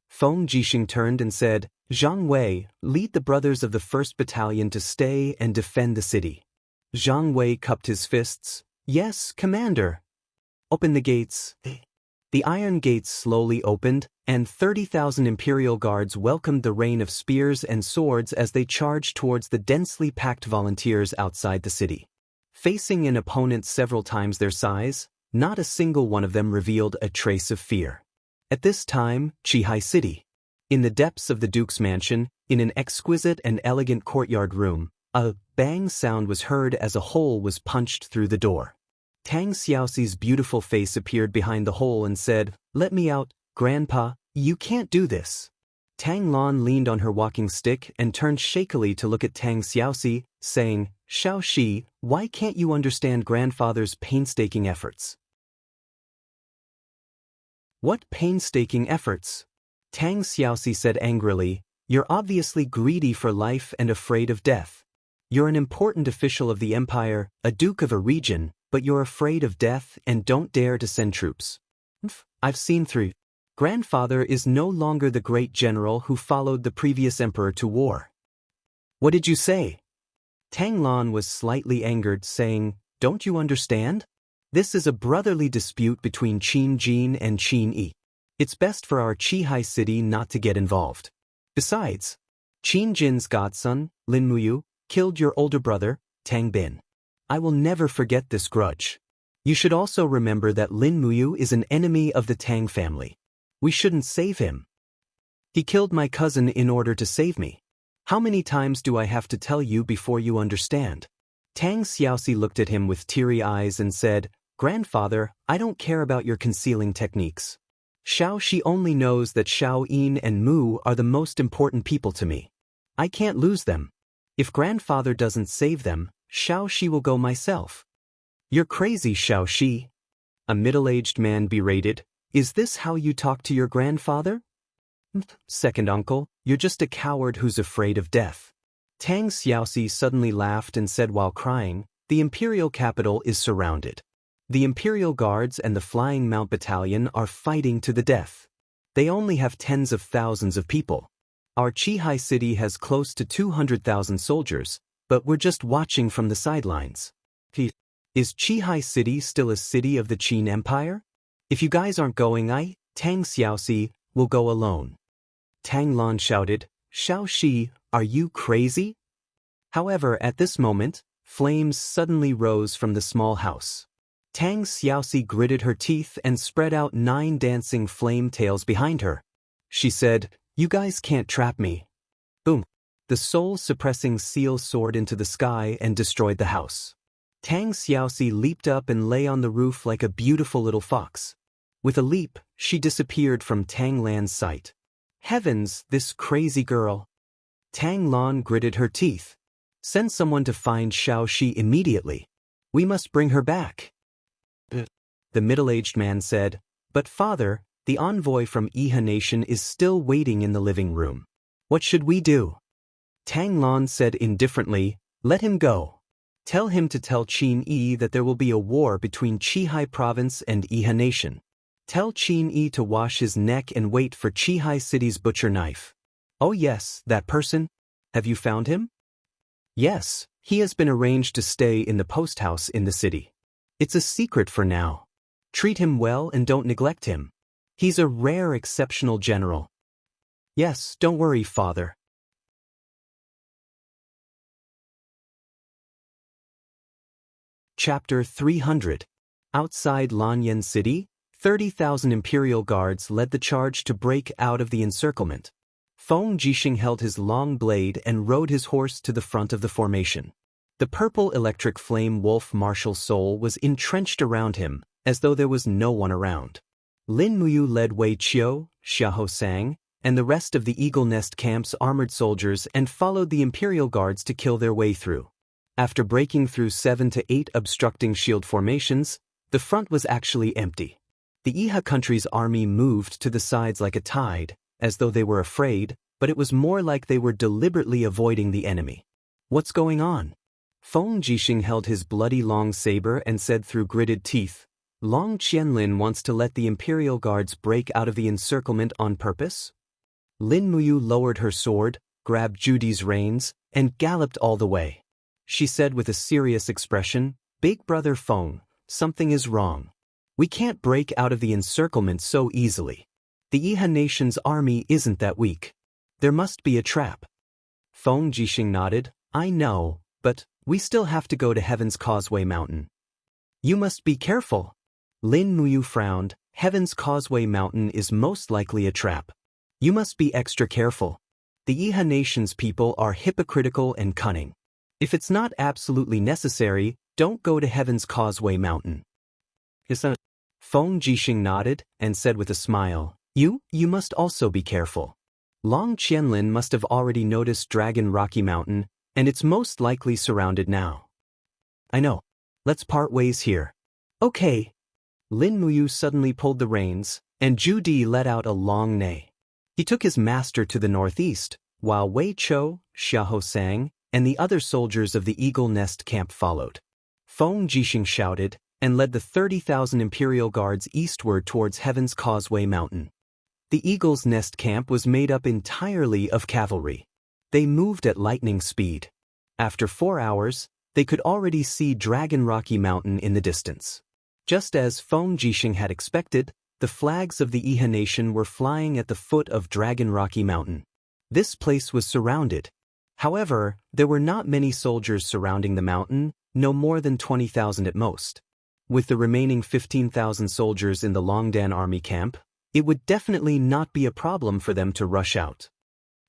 Feng Jixing turned and said, "Zhang Wei, lead the brothers of the 1st Battalion to stay and defend the city." Zhang Wei cupped his fists. "Yes, Commander." "Open the gates." The The iron gates slowly opened, and 30,000 Imperial guards welcomed the rain of spears and swords as they charged towards the densely packed volunteers outside the city. Facing an opponent several times their size, not a single one of them revealed a trace of fear. At this time, Qihai City. In the depths of the Duke's mansion, in an exquisite and elegant courtyard room, a bang sound was heard as a hole was punched through the door. Tang Xiaoxi's beautiful face appeared behind the hole and said, "Let me out, Grandpa, you can't do this." Tang Lan leaned on her walking stick and turned shakily to look at Tang Xiaoxi, saying, "Xiaoxi, why can't you understand grandfather's painstaking efforts?" "What painstaking efforts?" Tang Xiaoxi said angrily, "You're obviously greedy for life and afraid of death. You're an important official of the empire, a duke of a region, but you're afraid of death and don't dare to send troops. I've seen through. Grandfather is no longer the great general who followed the previous emperor to war." "What did you say?" Tang Lan was slightly angered, saying, "Don't you understand? This is a brotherly dispute between Qin Jin and Qin Yi. It's best for our Qihai city not to get involved. Besides, Qin Jin's godson, Lin Muyu, killed your older brother, Tang Bin. I will never forget this grudge. You should also remember that Lin Muyu is an enemy of the Tang family. We shouldn't save him. He killed my cousin in order to save me. How many times do I have to tell you before you understand?" Tang Xiaoxi looked at him with teary eyes and said, "Grandfather, I don't care about your concealing techniques. Xiaoxi only knows that Xiao Yin and Mu are the most important people to me. I can't lose them. If grandfather doesn't save them, Xiaoxi will go myself." "You're crazy, Xiaoxi," a middle-aged man berated. "Is this how you talk to your grandfather?" "Second uncle, you're just a coward who's afraid of death." Tang Xiaoxi suddenly laughed and said while crying, "The imperial capital is surrounded. The imperial guards and the Flying Mount Battalion are fighting to the death. They only have tens of thousands of people. Our Qihai city has close to 200,000 soldiers, but we're just watching from the sidelines. Is Qihai City still a city of the Qin Empire? If you guys aren't going, Tang Xiaoxi, will go alone." Tang Lan shouted, "Xiaoxi, are you crazy?" However, at this moment, flames suddenly rose from the small house. Tang Xiaoxi gritted her teeth and spread out 9 dancing flame tails behind her. She said, "You guys can't trap me." Boom. The soul-suppressing seal soared into the sky and destroyed the house. Tang Xiaoxi leaped up and lay on the roof like a beautiful little fox. With a leap, she disappeared from Tang Lan's sight. Heavens, this crazy girl. Tang Lan gritted her teeth. "Send someone to find Xiaoxi immediately. We must bring her back." The middle-aged man said, "But father, the envoy from Iha Nation is still waiting in the living room. What should we do?" Tang Lan said indifferently, "Let him go. Tell him to tell Qin Yi that there will be a war between Qihai Province and Iha Nation. Tell Qin Yi to wash his neck and wait for Qihai City's butcher knife." "Oh yes, that person? Have you found him?" "Yes, he has been arranged to stay in the post house in the city. It's a secret for now. Treat him well and don't neglect him. He's a rare exceptional general." "Yes, don't worry, father." Chapter 300. Outside Lanyan City, 30,000 imperial guards led the charge to break out of the encirclement. Feng Jixing held his long blade and rode his horse to the front of the formation. The purple electric flame wolf martial soul was entrenched around him, as though there was no one around. Lin Muyu led Wei Qiu, Xiahou Sang, and the rest of the Eagle Nest camp's armored soldiers and followed the imperial guards to kill their way through. After breaking through 7 to 8 obstructing shield formations, the front was actually empty. The Iha country's army moved to the sides like a tide, as though they were afraid, but it was more like they were deliberately avoiding the enemy. "What's going on?" Feng Jixing held his bloody long saber and said through gritted teeth, "Long Qianlin wants to let the imperial guards break out of the encirclement on purpose?" Lin Muyu lowered her sword, grabbed Judy's reins, and galloped all the way. She said with a serious expression, "Big brother Feng, something is wrong. We can't break out of the encirclement so easily. The Yihan nation's army isn't that weak. There must be a trap. Feng Jixing nodded. I know, but we still have to go to Heaven's Causeway Mountain. You must be careful. Lin Muyu frowned. Heaven's Causeway Mountain is most likely a trap. You must be extra careful. The Yihan nation's people are hypocritical and cunning. If it's not absolutely necessary, don't go to Heaven's Causeway Mountain. Feng Jixing nodded and said with a smile, You must also be careful. Long Qianlin must have already noticed Dragon Rocky Mountain, and it's most likely surrounded now. I know. Let's part ways here. Okay. Lin Muyu suddenly pulled the reins, and Zhu Di let out a long neigh. He took his master to the northeast, while Wei Chou, Xiahou Sang, and the other soldiers of the Eagle Nest camp followed. Feng Jixing shouted, and led the 30,000 Imperial Guards eastward towards Heaven's Causeway Mountain. The Eagle's Nest camp was made up entirely of cavalry. They moved at lightning speed. After 4 hours, they could already see Dragon Rocky Mountain in the distance. Just as Feng Jixing had expected, the flags of the Yihan nation were flying at the foot of Dragon Rocky Mountain. This place was surrounded. However, there were not many soldiers surrounding the mountain, no more than 20,000 at most. With the remaining 15,000 soldiers in the Longdan army camp, it would definitely not be a problem for them to rush out.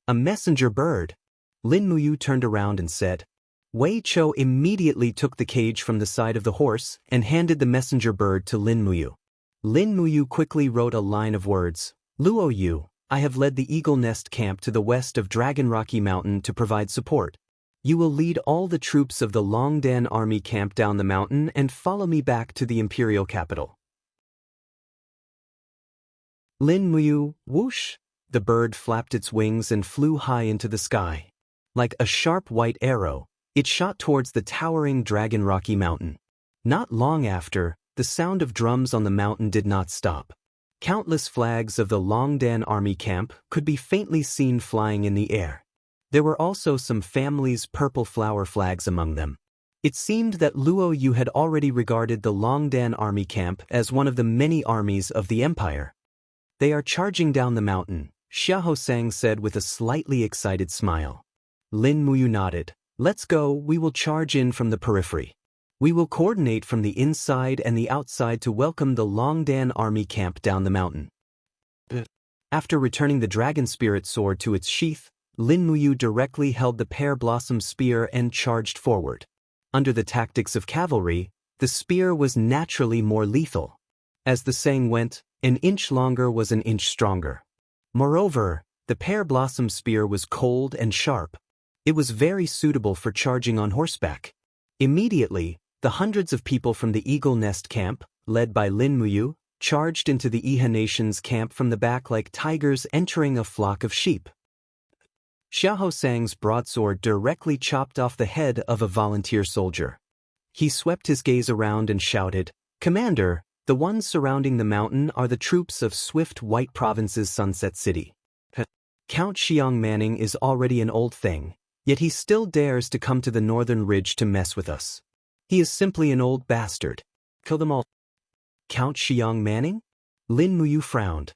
A messenger bird. Lin Muyu turned around and said. Wei Chou immediately took the cage from the side of the horse and handed the messenger bird to Lin Muyu. Lin Muyu quickly wrote a line of words. Luo Yu, I have led the Eagle Nest camp to the west of Dragon Rocky Mountain to provide support. You will lead all the troops of the Longdan army camp down the mountain and follow me back to the imperial capital. Lin Muyu, whoosh! The bird flapped its wings and flew high into the sky. Like a sharp white arrow, it shot towards the towering Dragon Rocky Mountain. Not long after, the sound of drums on the mountain did not stop. Countless flags of the Longdan army camp could be faintly seen flying in the air. There were also some families' purple flower flags among them. It seemed that Luo Yu had already regarded the Longdan army camp as one of the many armies of the empire. They are charging down the mountain, Xiahou Sang said with a slightly excited smile. Lin Muyu nodded. Let's go, we will charge in from the periphery. We will coordinate from the inside and the outside to welcome the Longdan army camp down the mountain. After returning the dragon spirit sword to its sheath, Lin Muyu directly held the pear blossom spear and charged forward. Under the tactics of cavalry, the spear was naturally more lethal. As the saying went, an inch longer was an inch stronger. Moreover, the pear blossom spear was cold and sharp. It was very suitable for charging on horseback. Immediately, the hundreds of people from the Eagle Nest camp, led by Lin Muyu, charged into the Yihan nation's camp from the back like tigers entering a flock of sheep. Xiahou Sang's broadsword directly chopped off the head of a volunteer soldier. He swept his gaze around and shouted, Commander, the ones surrounding the mountain are the troops of Swift White Province's Sunset City. Count Xiang Manning is already an old thing, yet he still dares to come to the northern ridge to mess with us. He is simply an old bastard. Kill them all. Count Xiang Manning? Lin Muyu frowned.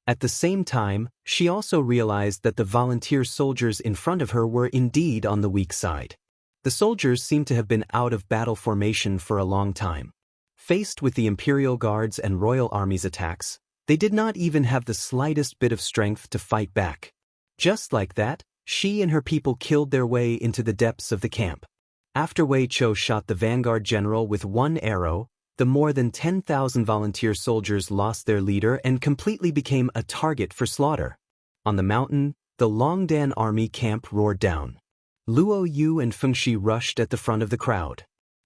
At the same time, she also realized that the volunteer soldiers in front of her were indeed on the weak side. The soldiers seemed to have been out of battle formation for a long time. Faced with the Imperial Guards and Royal Army's attacks, they did not even have the slightest bit of strength to fight back. Just like that, she and her people killed their way into the depths of the camp. After Wei Chou shot the vanguard general with one arrow, the more than 10,000 volunteer soldiers lost their leader and completely became a target for slaughter. On the mountain, the Longdan army camp roared down. Luo Yu and Fengxi rushed at the front of the crowd.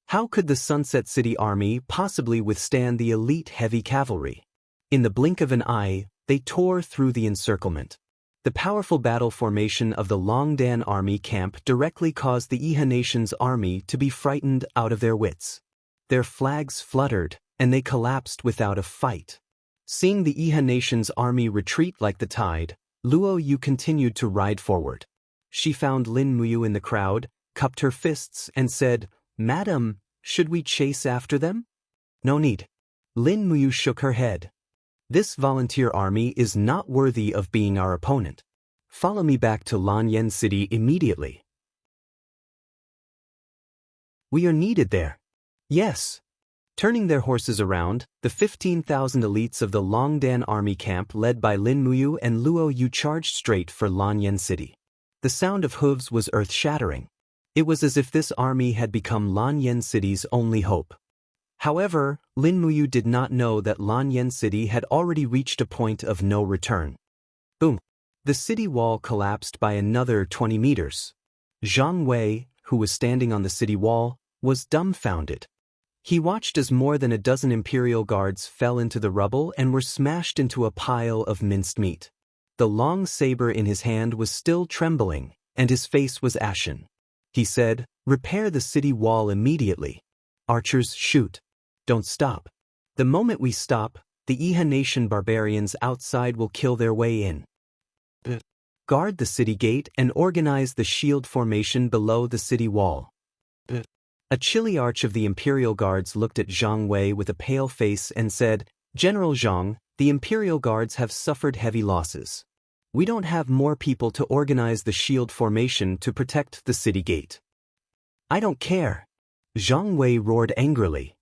How could the Sunset City army possibly withstand the elite heavy cavalry? In the blink of an eye, they tore through the encirclement. The powerful battle formation of the Longdan army camp directly caused the Yihan nation's army to be frightened out of their wits. Their flags fluttered, and they collapsed without a fight. Seeing the Yihan nation's army retreat like the tide, Luo Yu continued to ride forward. She found Lin Muyu in the crowd, cupped her fists, and said, Madam, should we chase after them? No need. Lin Muyu shook her head. This volunteer army is not worthy of being our opponent. Follow me back to Lanyan City immediately. We are needed there. Yes. Turning their horses around, the 15,000 elites of the Longdan army camp led by Lin Muyu and Luo Yu charged straight for Lanyan City. The sound of hooves was earth-shattering. It was as if this army had become Lanyan City's only hope. However, Lin Muyu did not know that Lanyan City had already reached a point of no return. Boom! The city wall collapsed by another 20 meters. Zhang Wei, who was standing on the city wall, was dumbfounded. He watched as more than a dozen Imperial guards fell into the rubble and were smashed into a pile of minced meat. The long saber in his hand was still trembling, and his face was ashen. He said, "Repair the city wall immediately. Archers, shoot. Don't stop. The moment we stop, the Iha Nation barbarians outside will kill their way in. Guard the city gate and organize the shield formation below the city wall." A chilly arch of the Imperial Guards looked at Zhang Wei with a pale face and said, "General Zhang, the Imperial Guards have suffered heavy losses. We don't have more people to organize the shield formation to protect the city gate." "I don't care." Zhang Wei roared angrily.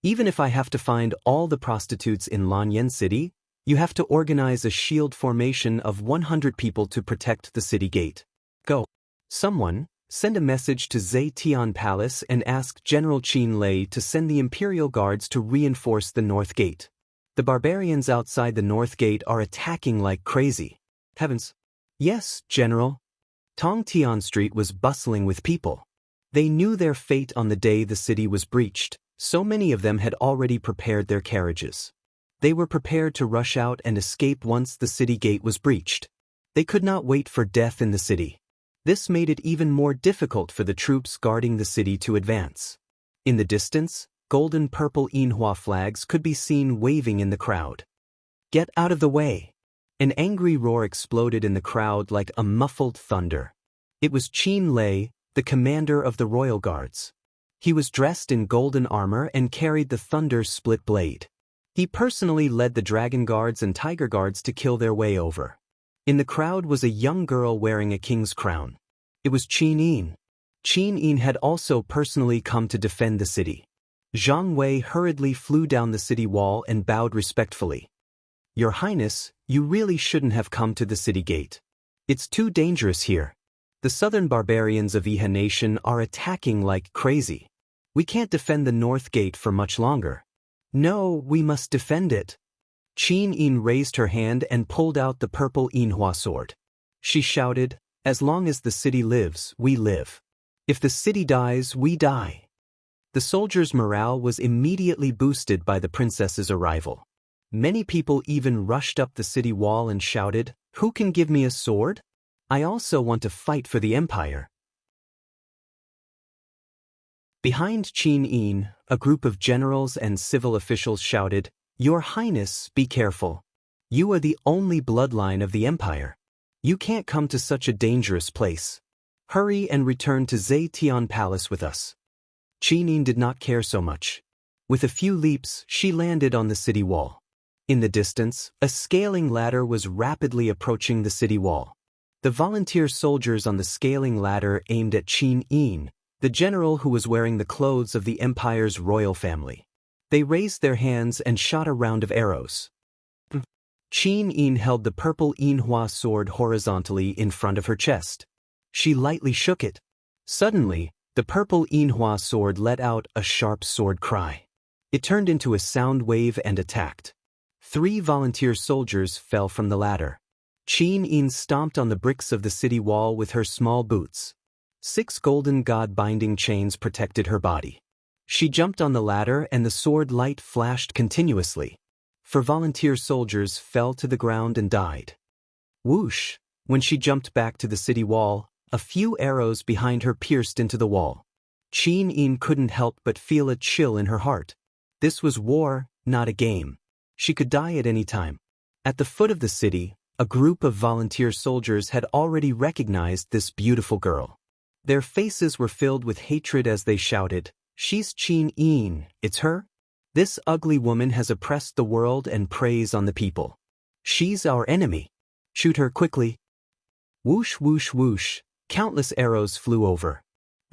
"Even if I have to find all the prostitutes in Lanyan City, you have to organize a shield formation of 100 people to protect the city gate. Go. Someone, send a message to Zetian Palace and ask General Qin Lei to send the Imperial Guards to reinforce the North Gate. The barbarians outside the North Gate are attacking like crazy." "Heavens." "Yes, General." Tongtian Street was bustling with people. They knew their fate on the day the city was breached. So many of them had already prepared their carriages. They were prepared to rush out and escape once the city gate was breached. They could not wait for death in the city. This made it even more difficult for the troops guarding the city to advance. In the distance, golden-purple Yinhua flags could be seen waving in the crowd. "Get out of the way!" An angry roar exploded in the crowd like a muffled thunder. It was Qin Lei, the commander of the Royal Guards. He was dressed in golden armor and carried the thunder-split blade. He personally led the Dragon Guards and Tiger Guards to kill their way over. In the crowd was a young girl wearing a king's crown. It was Qin Yin. Qin Yin had also personally come to defend the city. Zhang Wei hurriedly flew down the city wall and bowed respectfully. "Your Highness, you really shouldn't have come to the city gate. It's too dangerous here. The southern barbarians of Iha Nation are attacking like crazy. We can't defend the North Gate for much longer." "No, we must defend it." Qin Yin raised her hand and pulled out the purple Yinhua sword. She shouted, "As long as the city lives, we live. If the city dies, we die." The soldiers' morale was immediately boosted by the princess's arrival. Many people even rushed up the city wall and shouted, "Who can give me a sword? I also want to fight for the empire." Behind Qin Yin, a group of generals and civil officials shouted, "Your Highness, be careful. You are the only bloodline of the empire. You can't come to such a dangerous place. Hurry and return to Zetian Palace with us." Qin Yin did not care so much. With a few leaps, she landed on the city wall. In the distance, a scaling ladder was rapidly approaching the city wall. The volunteer soldiers on the scaling ladder aimed at Qin Yin, the general who was wearing the clothes of the empire's royal family. They raised their hands and shot a round of arrows. Qin Yin held the purple Yinhua sword horizontally in front of her chest. She lightly shook it. Suddenly, the purple Yinhua sword let out a sharp sword cry. It turned into a sound wave and attacked. 3 volunteer soldiers fell from the ladder. Qin Yin stomped on the bricks of the city wall with her small boots. 6 golden god-binding chains protected her body. She jumped on the ladder and the sword light flashed continuously. 4 volunteer soldiers fell to the ground and died. Whoosh! When she jumped back to the city wall, a few arrows behind her pierced into the wall. Qin Yin couldn't help but feel a chill in her heart. This was war, not a game. She could die at any time. At the foot of the city, a group of volunteer soldiers had already recognized this beautiful girl. Their faces were filled with hatred as they shouted, "She's Qin Yin, it's her?" This ugly woman has oppressed the world and preys on the people. She's our enemy. Shoot her quickly. Whoosh whoosh whoosh, countless arrows flew over.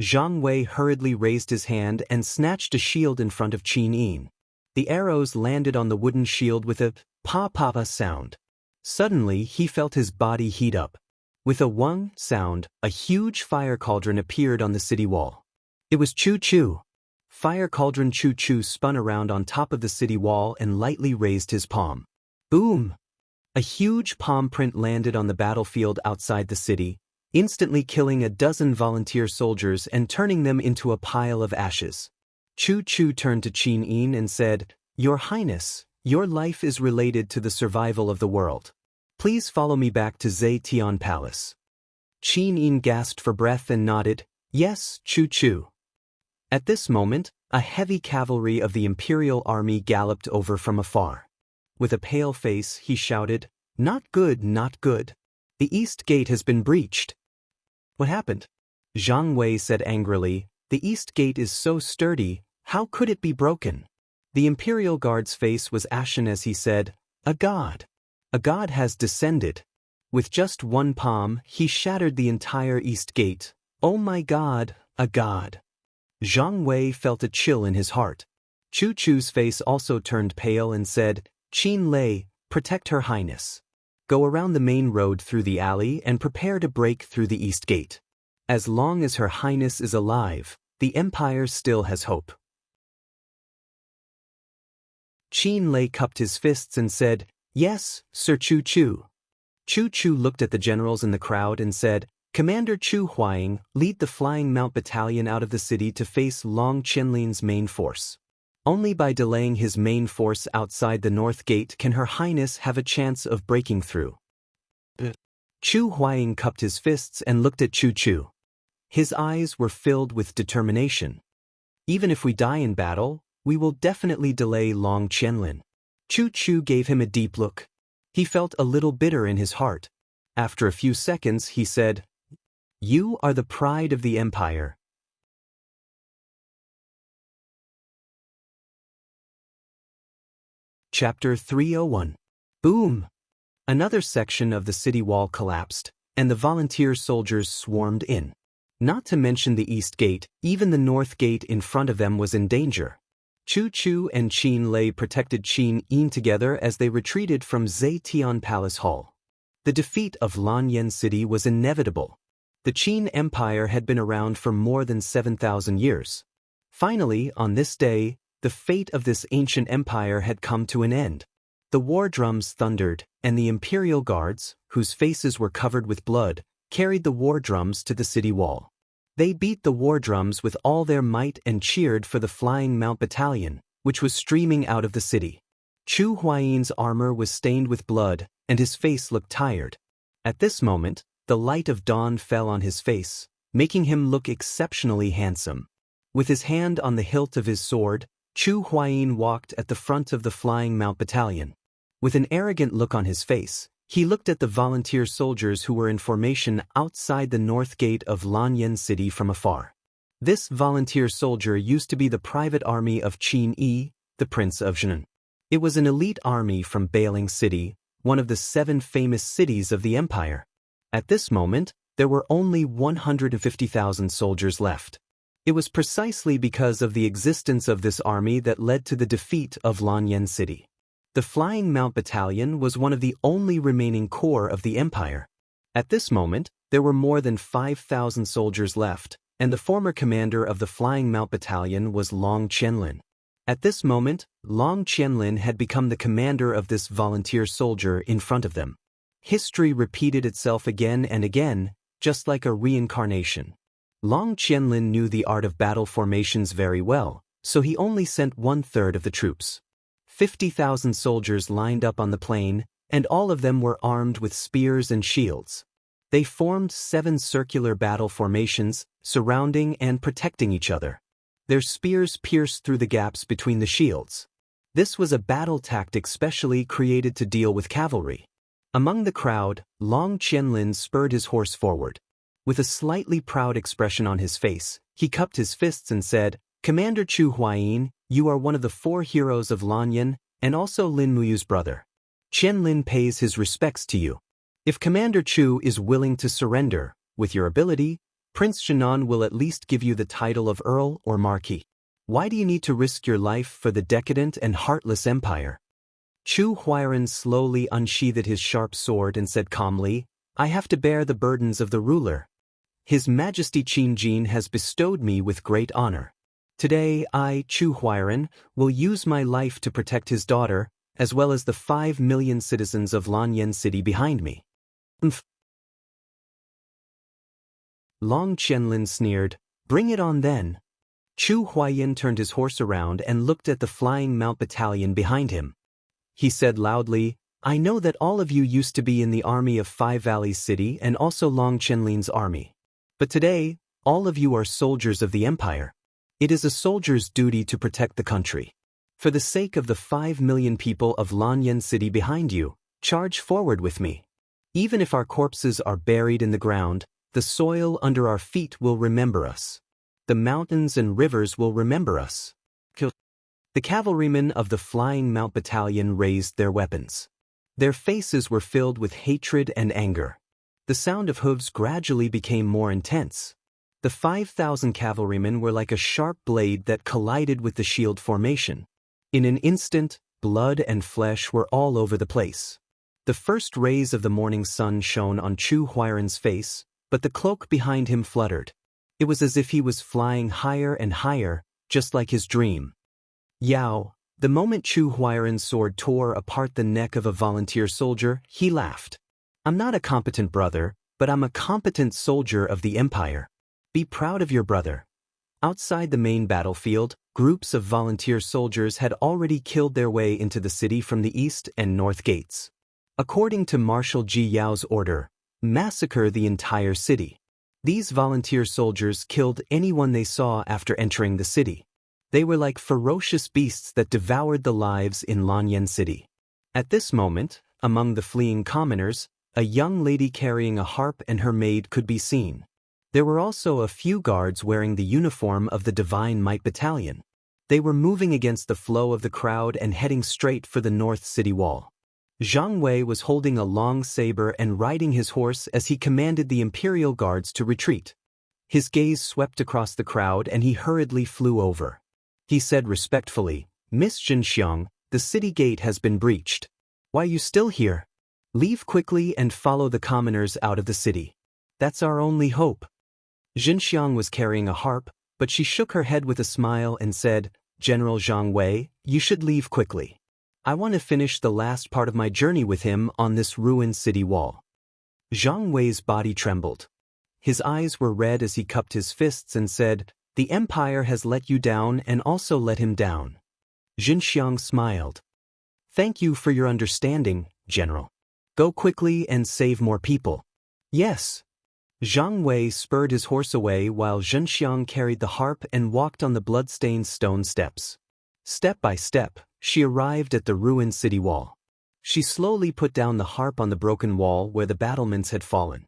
Zhang Wei hurriedly raised his hand and snatched a shield in front of Qin Yin. The arrows landed on the wooden shield with a pa-pa-pa sound. Suddenly he felt his body heat up. With a wang sound, a huge fire cauldron appeared on the city wall. It was Chu-Chu. Fire cauldron Chu-Chu spun around on top of the city wall and lightly raised his palm. Boom! A huge palm print landed on the battlefield outside the city, instantly killing a dozen volunteer soldiers and turning them into a pile of ashes. Chu-Chu turned to Qin Yin and said, "Your Highness, your life is related to the survival of the world. Please follow me back to Zetian Palace." Qin Yin gasped for breath and nodded, "Yes, Chu-Chu." At this moment, a heavy cavalry of the imperial army galloped over from afar. With a pale face, he shouted, "Not good, not good. The east gate has been breached." "What happened?" Zhang Wei said angrily, "The east gate is so sturdy, how could it be broken?" The imperial guard's face was ashen as he said, "A god. A god has descended." With just one palm, he shattered the entire east gate. "Oh my god, a god." Zhang Wei felt a chill in his heart. Chu-Chu's face also turned pale and said, "Qin Lei, protect Her Highness. Go around the main road through the alley and prepare to break through the east gate. As long as Her Highness is alive, the Empire still has hope." Qin Lei cupped his fists and said, "Yes, Sir Chu-Chu." Chu-Chu looked at the generals in the crowd and said, "Commander Chu Huaying, lead the Flying Mount Battalion out of the city to face Long Qianlin's main force. Only by delaying his main force outside the North Gate can Her Highness have a chance of breaking through." Chu Huaying cupped his fists and looked at Chu-Chu. His eyes were filled with determination. "Even if we die in battle, we will definitely delay Long Qianlin." Chu-Chu gave him a deep look. He felt a little bitter in his heart. After a few seconds, he said, "You are the pride of the Empire." Chapter 301. Boom! Another section of the city wall collapsed, and the volunteer soldiers swarmed in. Not to mention the east gate, even the north gate in front of them was in danger. Chu-Chu and Qin Lei protected Qin Yin together as they retreated from Zetian Palace Hall. The defeat of Lanyan City was inevitable. The Qin Empire had been around for more than 7,000 years. Finally, on this day, the fate of this ancient empire had come to an end. The war drums thundered, and the imperial guards, whose faces were covered with blood, carried the war drums to the city wall. They beat the war drums with all their might and cheered for the Flying Mount Battalion, which was streaming out of the city. Chu Huayin's armor was stained with blood, and his face looked tired. At this moment, the light of dawn fell on his face, making him look exceptionally handsome. With his hand on the hilt of his sword, Chu Huayin walked at the front of the Flying Mount Battalion. With an arrogant look on his face, he looked at the volunteer soldiers who were in formation outside the north gate of Lanyan City from afar. This volunteer soldier used to be the private army of Qin Yi, the Prince of Zhenan. It was an elite army from Bailing City, one of the 7 famous cities of the empire. At this moment, there were only 150,000 soldiers left. It was precisely because of the existence of this army that led to the defeat of Lanyan City. The Flying Mount Battalion was one of the only remaining corps of the empire. At this moment, there were more than 5,000 soldiers left, and the former commander of the Flying Mount Battalion was Long Qianlin. At this moment, Long Qianlin had become the commander of this volunteer soldier in front of them. History repeated itself again and again, just like a reincarnation. Long Qianlin knew the art of battle formations very well, so he only sent 1/3 of the troops. 50,000 soldiers lined up on the plain, and all of them were armed with spears and shields. They formed 7 circular battle formations, surrounding and protecting each other. Their spears pierced through the gaps between the shields. This was a battle tactic specially created to deal with cavalry. Among the crowd, Long Qianlin spurred his horse forward. With a slightly proud expression on his face, he cupped his fists and said, "Commander Chu Huayin, You are one of the 4 heroes of Lanyan, and also Lin Muyu's brother. Qian Lin pays his respects to you. If Commander Chu is willing to surrender, with your ability, Prince Shinan will at least give you the title of Earl or Marquis. Why do you need to risk your life for the decadent and heartless empire? Chu Huairan slowly unsheathed his sharp sword and said calmly, I have to bear the burdens of the ruler. His Majesty Qin Jin has bestowed me with great honor. Today I, Chu Huairan, will use my life to protect his daughter, as well as the 5 million citizens of Lanyan City behind me. Long Qianlin sneered, bring it on then. Chu Huaiyan turned his horse around and looked at the flying mount battalion behind him. He said loudly, I know that all of you used to be in the army of 5 Valleys City and also Long Qianlin's army. But today, all of you are soldiers of the empire. It is a soldier's duty to protect the country. For the sake of the 5 million people of Lanyan City behind you, charge forward with me. Even if our corpses are buried in the ground, the soil under our feet will remember us. The mountains and rivers will remember us. The cavalrymen of the Flying Mount Battalion raised their weapons. Their faces were filled with hatred and anger. The sound of hooves gradually became more intense. The 5,000 cavalrymen were like a sharp blade that collided with the shield formation. In an instant, blood and flesh were all over the place. The first rays of the morning sun shone on Chu Huairan's face, but the cloak behind him fluttered. It was as if he was flying higher and higher, just like his dream. Yao, the moment Chu Huairan's sword tore apart the neck of a volunteer soldier, he laughed. I'm not a competent brother, but I'm a competent soldier of the empire. Be proud of your brother. Outside the main battlefield, groups of volunteer soldiers had already killed their way into the city from the east and north gates. According to Marshal Ji Yao's order, massacre the entire city. These volunteer soldiers killed anyone they saw after entering the city. They were like ferocious beasts that devoured the lives in Lanyan City. At this moment, among the fleeing commoners, a young lady carrying a harp and her maid could be seen. There were also a few guards wearing the uniform of the Divine Might Battalion. They were moving against the flow of the crowd and heading straight for the north city wall. Zhang Wei was holding a long saber and riding his horse as he commanded the imperial guards to retreat. His gaze swept across the crowd and he hurriedly flew over. He said respectfully, Miss Xianxia, the city gate has been breached. Why are you still here? Leave quickly and follow the commoners out of the city. That's our only hope. Xianxia was carrying a harp, but she shook her head with a smile and said, General Zhang Wei, you should leave quickly. I want to finish the last part of my journey with him on this ruined city wall. Zhang Wei's body trembled. His eyes were red as he cupped his fists and said, The empire has let you down and also let him down. Xianxia smiled. Thank you for your understanding, General. Go quickly and save more people. Yes. Zhang Wei spurred his horse away while Xianxia carried the harp and walked on the blood-stained stone steps. Step by step, she arrived at the ruined city wall. She slowly put down the harp on the broken wall where the battlements had fallen.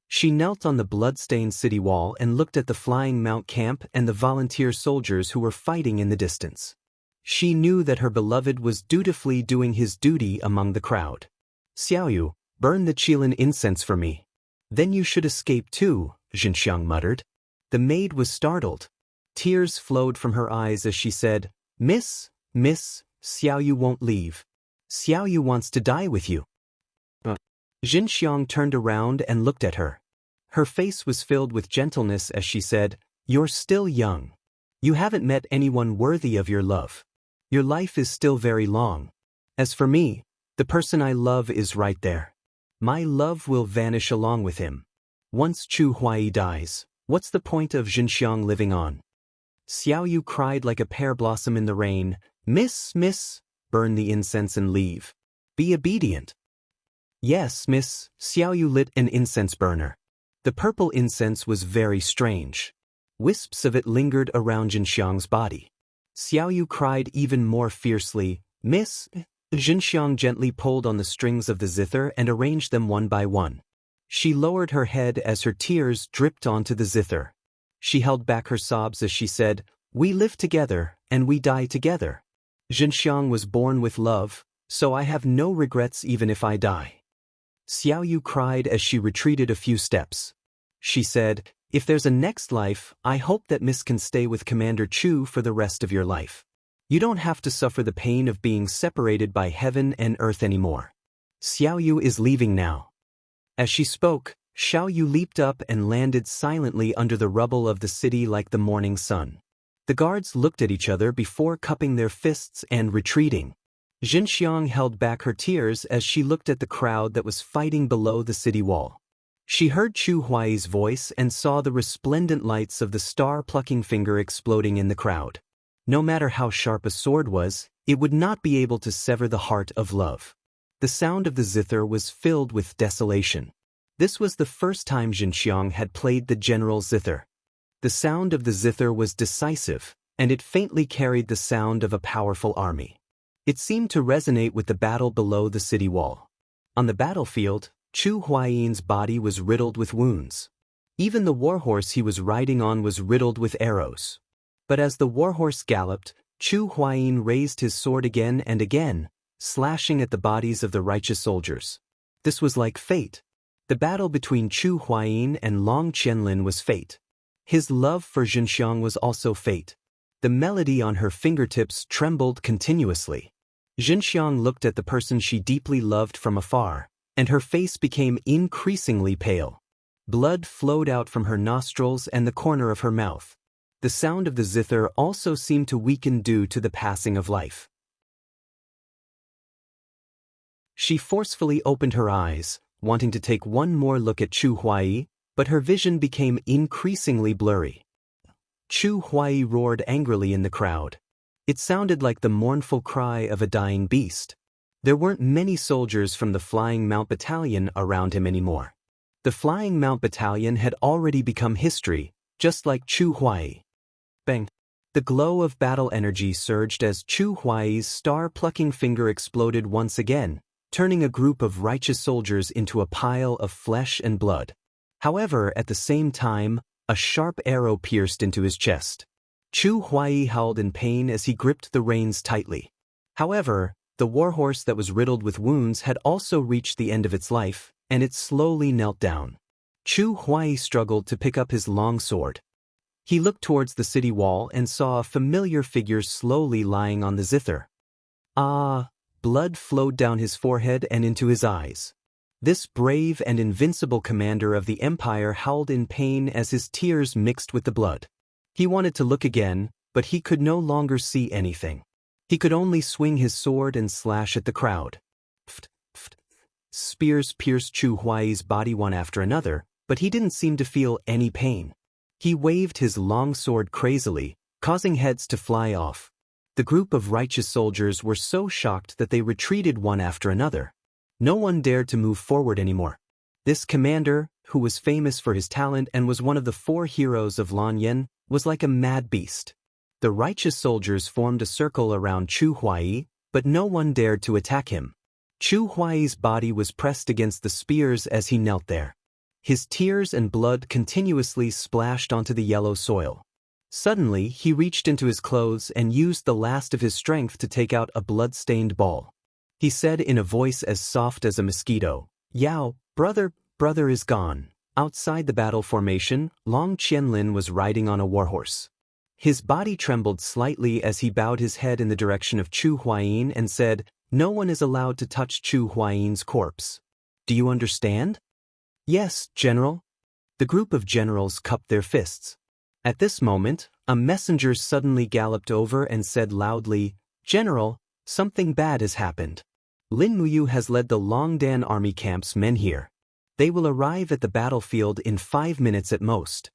She knelt on the blood-stained city wall and looked at the flying mount camp and the volunteer soldiers who were fighting in the distance. She knew that her beloved was dutifully doing his duty among the crowd. Xiaoyu, burn the Qilin incense for me. Then you should escape too, Xianxia muttered. The maid was startled. Tears flowed from her eyes as she said, Miss, Xiaoyu won't leave. Xiaoyu wants to die with you. Xianxia turned around and looked at her. Her face was filled with gentleness as she said, You're still young. You haven't met anyone worthy of your love. Your life is still very long. As for me, the person I love is right there. My love will vanish along with him. Once Chu Huai dies, what's the point of Xianxia living on? Xiaoyu cried like a pear blossom in the rain, Miss, burn the incense and leave. Be obedient. Yes, Miss, Xiaoyu lit an incense burner. The purple incense was very strange. Wisps of it lingered around Xianxia's body. Xiaoyu cried even more fiercely, Miss. Xianxia gently pulled on the strings of the zither and arranged them one by one. She lowered her head as her tears dripped onto the zither. She held back her sobs as she said, "We live together, and we die together. Xianxia was born with love, so I have no regrets even if I die." Xiaoyu cried as she retreated a few steps. She said, "If there's a next life, I hope that Miss can stay with Commander Chu for the rest of your life. You don't have to suffer the pain of being separated by heaven and earth anymore. Xiaoyu is leaving now." As she spoke, Xiaoyu leaped up and landed silently under the rubble of the city like the morning sun. The guards looked at each other before cupping their fists and retreating. Xianxia held back her tears as she looked at the crowd that was fighting below the city wall. She heard Chu Huai's voice and saw the resplendent lights of the star-plucking finger exploding in the crowd. No matter how sharp a sword was, it would not be able to sever the heart of love. The sound of the zither was filled with desolation. This was the first time Xianxia had played the general zither. The sound of the zither was decisive, and it faintly carried the sound of a powerful army. It seemed to resonate with the battle below the city wall. On the battlefield, Chu Huayi's body was riddled with wounds. Even the warhorse he was riding on was riddled with arrows. But as the warhorse galloped, Chu Huayin raised his sword again and again, slashing at the bodies of the righteous soldiers. This was like fate. The battle between Chu Huayin and Long Qianlin was fate. His love for Xianxia was also fate. The melody on her fingertips trembled continuously. Xianxia looked at the person she deeply loved from afar, and her face became increasingly pale. Blood flowed out from her nostrils and the corner of her mouth. The sound of the zither also seemed to weaken due to the passing of life. She forcefully opened her eyes, wanting to take one more look at Chu Huai, but her vision became increasingly blurry. Chu Huai roared angrily in the crowd. It sounded like the mournful cry of a dying beast. There weren't many soldiers from the Flying Mount Battalion around him anymore. The Flying Mount Battalion had already become history, just like Chu Huai. Bang! The glow of battle energy surged as Chu Huai's star-plucking finger exploded once again, turning a group of righteous soldiers into a pile of flesh and blood. However, at the same time, a sharp arrow pierced into his chest. Chu Huai howled in pain as he gripped the reins tightly. However, the warhorse that was riddled with wounds had also reached the end of its life, and it slowly knelt down. Chu Huai struggled to pick up his long sword. He looked towards the city wall and saw a familiar figure slowly lying on the zither. Blood flowed down his forehead and into his eyes. This brave and invincible commander of the empire howled in pain as his tears mixed with the blood. He wanted to look again, but he could no longer see anything. He could only swing his sword and slash at the crowd. Spears pierced Chu Huai's body one after another, but he didn't seem to feel any pain. He waved his long sword crazily, causing heads to fly off. The group of righteous soldiers were so shocked that they retreated one after another. No one dared to move forward anymore. This commander, who was famous for his talent and was one of the 4 heroes of Lanyan, was like a mad beast. The righteous soldiers formed a circle around Chu Huai, but no one dared to attack him. Chu Huai's body was pressed against the spears as he knelt there. His tears and blood continuously splashed onto the yellow soil. Suddenly, he reached into his clothes and used the last of his strength to take out a blood-stained ball. He said in a voice as soft as a mosquito, "Yao, brother is gone." Outside the battle formation, Long Qianlin was riding on a warhorse. His body trembled slightly as he bowed his head in the direction of Chu Huayin and said, "No one is allowed to touch Chu Huayin's corpse. Do you understand?" "Yes, General." The group of generals cupped their fists. At this moment, a messenger suddenly galloped over and said loudly, "General, something bad has happened. Lin Muyu has led the Longdan army camp's men here. They will arrive at the battlefield in 5 minutes at most."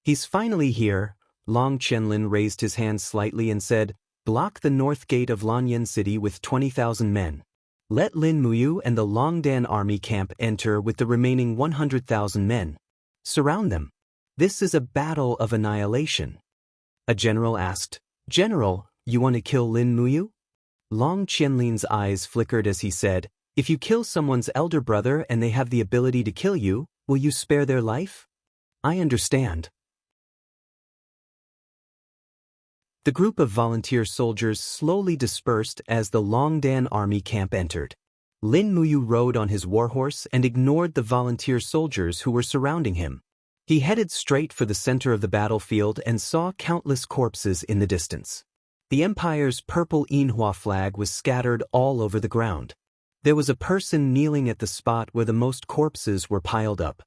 "He's finally here." Long Qianlin raised his hand slightly and said, "Block the north gate of Lanyan City with 20,000 men. Let Lin Muyu and the Longdan army camp enter with the remaining 100,000 men. Surround them. This is a battle of annihilation." A general asked, "General, you want to kill Lin Muyu?" Long Qianlin's eyes flickered as he said, "If you kill someone's elder brother and they have the ability to kill you, will you spare their life?" "I understand." The group of volunteer soldiers slowly dispersed as the Longdan army camp entered. Lin Muyu rode on his warhorse and ignored the volunteer soldiers who were surrounding him. He headed straight for the center of the battlefield and saw countless corpses in the distance. The Empire's purple Yinhua flag was scattered all over the ground. There was a person kneeling at the spot where the most corpses were piled up.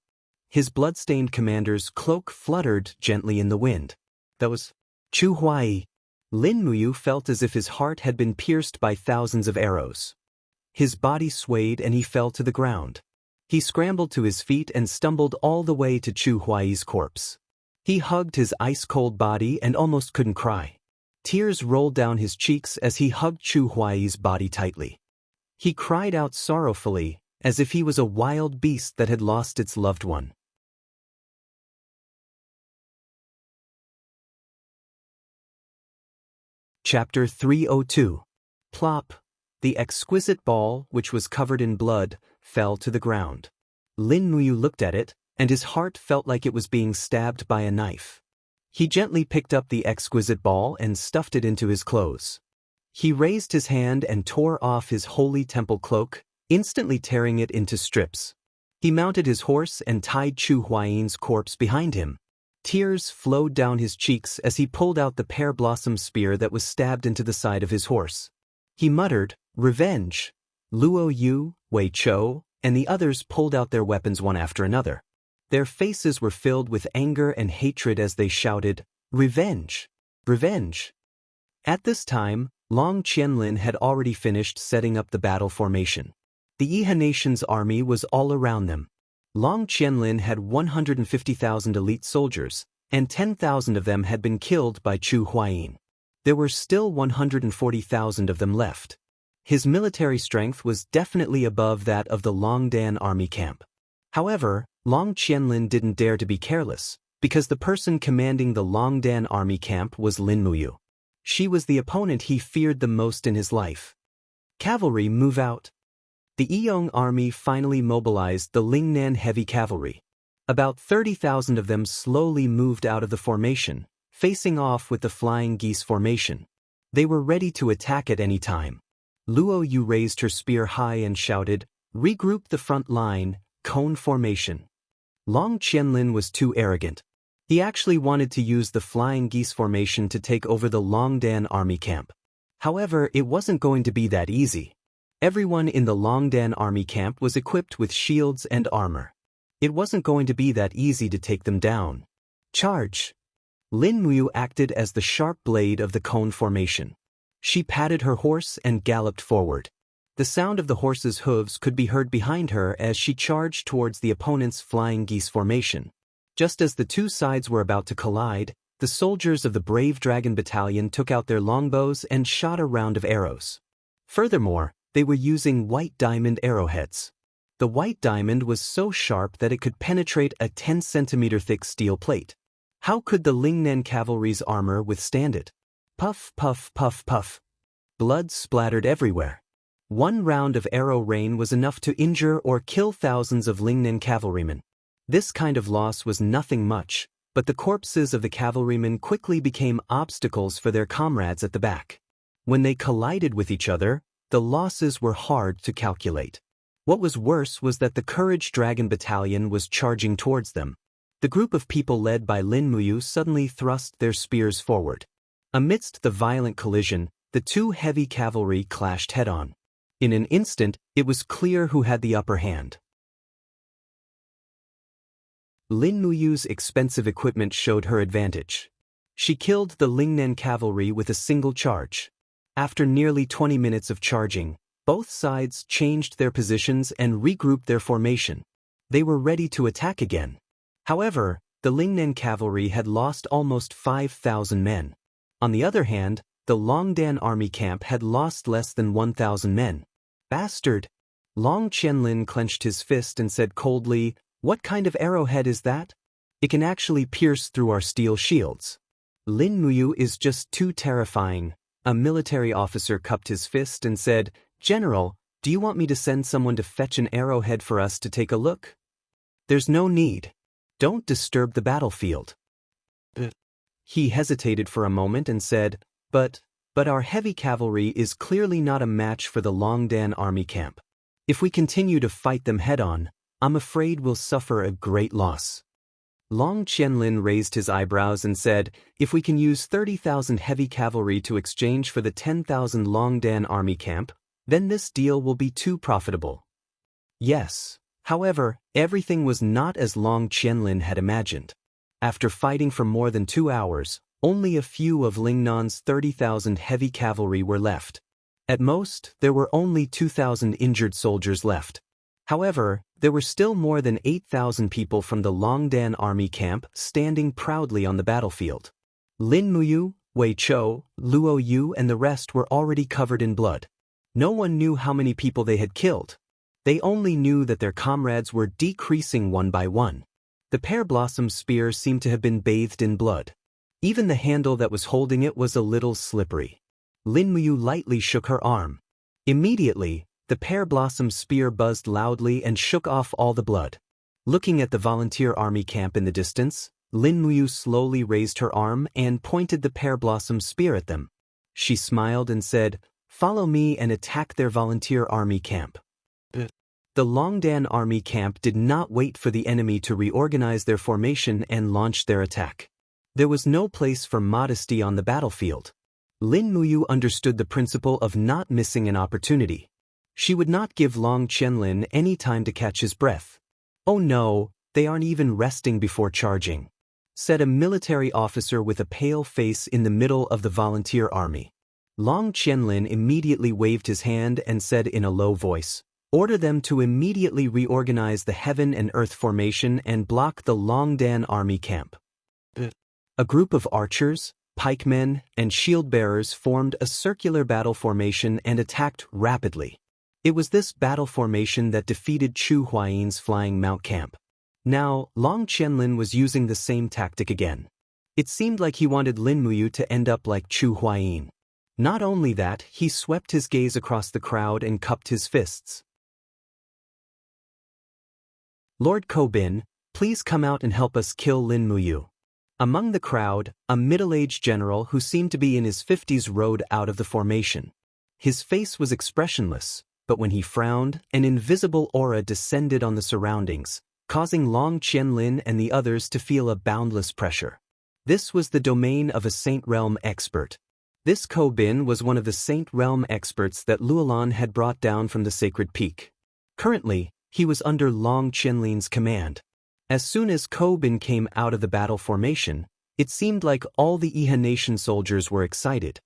His blood-stained commander's cloak fluttered gently in the wind. That was Chu Huai. Lin Muyu felt as if his heart had been pierced by thousands of arrows. His body swayed and he fell to the ground. He scrambled to his feet and stumbled all the way to Chu Huai's corpse. He hugged his ice-cold body and almost couldn't cry. Tears rolled down his cheeks as he hugged Chu Huai's body tightly. He cried out sorrowfully, as if he was a wild beast that had lost its loved one. Chapter 302. Plop. The exquisite ball, which was covered in blood, fell to the ground. Lin Muyu looked at it, and his heart felt like it was being stabbed by a knife. He gently picked up the exquisite ball and stuffed it into his clothes. He raised his hand and tore off his holy temple cloak, instantly tearing it into strips. He mounted his horse and tied Chu Huayi's corpse behind him. Tears flowed down his cheeks as he pulled out the pear-blossom spear that was stabbed into the side of his horse. He muttered, "Revenge!" Luo Yu, Wei Chou, and the others pulled out their weapons one after another. Their faces were filled with anger and hatred as they shouted, "Revenge! Revenge!" At this time, Long Qianlin had already finished setting up the battle formation. The Yihe nation's army was all around them. Long Qianlin had 150,000 elite soldiers, and 10,000 of them had been killed by Chu Huayin. There were still 140,000 of them left. His military strength was definitely above that of the Longdan army camp. However, Long Qianlin didn't dare to be careless, because the person commanding the Longdan army camp was Lin Muyu. She was the opponent he feared the most in his life. Cavalry, move out. The Yiyong army finally mobilized the Lingnan heavy cavalry. About 30,000 of them slowly moved out of the formation, facing off with the Flying Geese formation. They were ready to attack at any time. Luo Yu raised her spear high and shouted, "Regroup the front line, cone formation." Long Qianlin was too arrogant. He actually wanted to use the Flying Geese formation to take over the Longdan army camp. However, it wasn't going to be that easy. Everyone in the Longdan army camp was equipped with shields and armor. It wasn't going to be that easy to take them down. Charge! Lin Muyu acted as the sharp blade of the cone formation. She patted her horse and galloped forward. The sound of the horse's hooves could be heard behind her as she charged towards the opponent's Flying Geese formation. Just as the two sides were about to collide, the soldiers of the Brave Dragon Battalion took out their longbows and shot a round of arrows. Furthermore, they were using white diamond arrowheads. The white diamond was so sharp that it could penetrate a 10-centimeter thick steel plate. How could the Lingnan cavalry's armor withstand it? Puff, puff, puff, puff. Blood splattered everywhere. One round of arrow rain was enough to injure or kill thousands of Lingnan cavalrymen. This kind of loss was nothing much, but the corpses of the cavalrymen quickly became obstacles for their comrades at the back. When they collided with each other, the losses were hard to calculate. What was worse was that the Courage Dragon Battalion was charging towards them. The group of people led by Lin Muyu suddenly thrust their spears forward. Amidst the violent collision, the two heavy cavalry clashed head-on. In an instant, it was clear who had the upper hand. Lin Muyu's expensive equipment showed her advantage. She killed the Lingnan cavalry with a single charge. After nearly 20 minutes of charging, both sides changed their positions and regrouped their formation. They were ready to attack again. However, the Lingnan cavalry had lost almost 5,000 men. On the other hand, the Longdan army camp had lost less than 1,000 men. Bastard! Long Qianlin clenched his fist and said coldly, "What kind of arrowhead is that? It can actually pierce through our steel shields." Lin Muyu is just too terrifying. A military officer cupped his fist and said, "General, do you want me to send someone to fetch an arrowhead for us to take a look?" "There's no need. Don't disturb the battlefield." He hesitated for a moment and said, But our heavy cavalry is clearly not a match for the Longdan army camp. If we continue to fight them head-on, I'm afraid we'll suffer a great loss. Long Qianlin raised his eyebrows and said, if we can use 30,000 heavy cavalry to exchange for the 10,000 Longdan army camp, then this deal will be too profitable. Yes. However, everything was not as Long Qianlin had imagined. After fighting for more than 2 hours, only a few of Lingnan's 30,000 heavy cavalry were left. At most, there were only 2,000 injured soldiers left. However, there were still more than 8,000 people from the Longdan army camp standing proudly on the battlefield. Lin Muyu, Wei Chou, Luo Yu and the rest were already covered in blood. No one knew how many people they had killed. They only knew that their comrades were decreasing one by one. The pear blossom spear seemed to have been bathed in blood. Even the handle that was holding it was a little slippery. Lin Muyu lightly shook her arm. Immediately, the pear blossom spear buzzed loudly and shook off all the blood. Looking at the volunteer army camp in the distance, Lin Muyu slowly raised her arm and pointed the pear blossom spear at them. She smiled and said, "Follow me and attack their volunteer army camp." The Longdan army camp did not wait for the enemy to reorganize their formation and launch their attack. There was no place for modesty on the battlefield. Lin Muyu understood the principle of not missing an opportunity. She would not give Long Qianlin any time to catch his breath. "Oh no, they aren't even resting before charging," said a military officer with a pale face in the middle of the volunteer army. Long Qianlin immediately waved his hand and said in a low voice, "Order them to immediately reorganize the heaven and earth formation and block the Longdan army camp." A group of archers, pikemen, and shield-bearers formed a circular battle formation and attacked rapidly. It was this battle formation that defeated Chu Huayi's flying mount camp. Now, Long Qianlin was using the same tactic again. It seemed like he wanted Lin Muyu to end up like Chu Huayin. Not only that, he swept his gaze across the crowd and cupped his fists. "Lord Kobin, please come out and help us kill Lin Muyu." Among the crowd, a middle-aged general who seemed to be in his 50s rode out of the formation. His face was expressionless, but when he frowned, an invisible aura descended on the surroundings, causing Long Qianlin and the others to feel a boundless pressure. This was the domain of a Saint Realm expert. This Kobin was one of the Saint Realm experts that Luolan had brought down from the Sacred Peak. Currently, he was under Long Qianlin's command. As soon as Kobin came out of the battle formation, it seemed like all the Iha Nation soldiers were excited.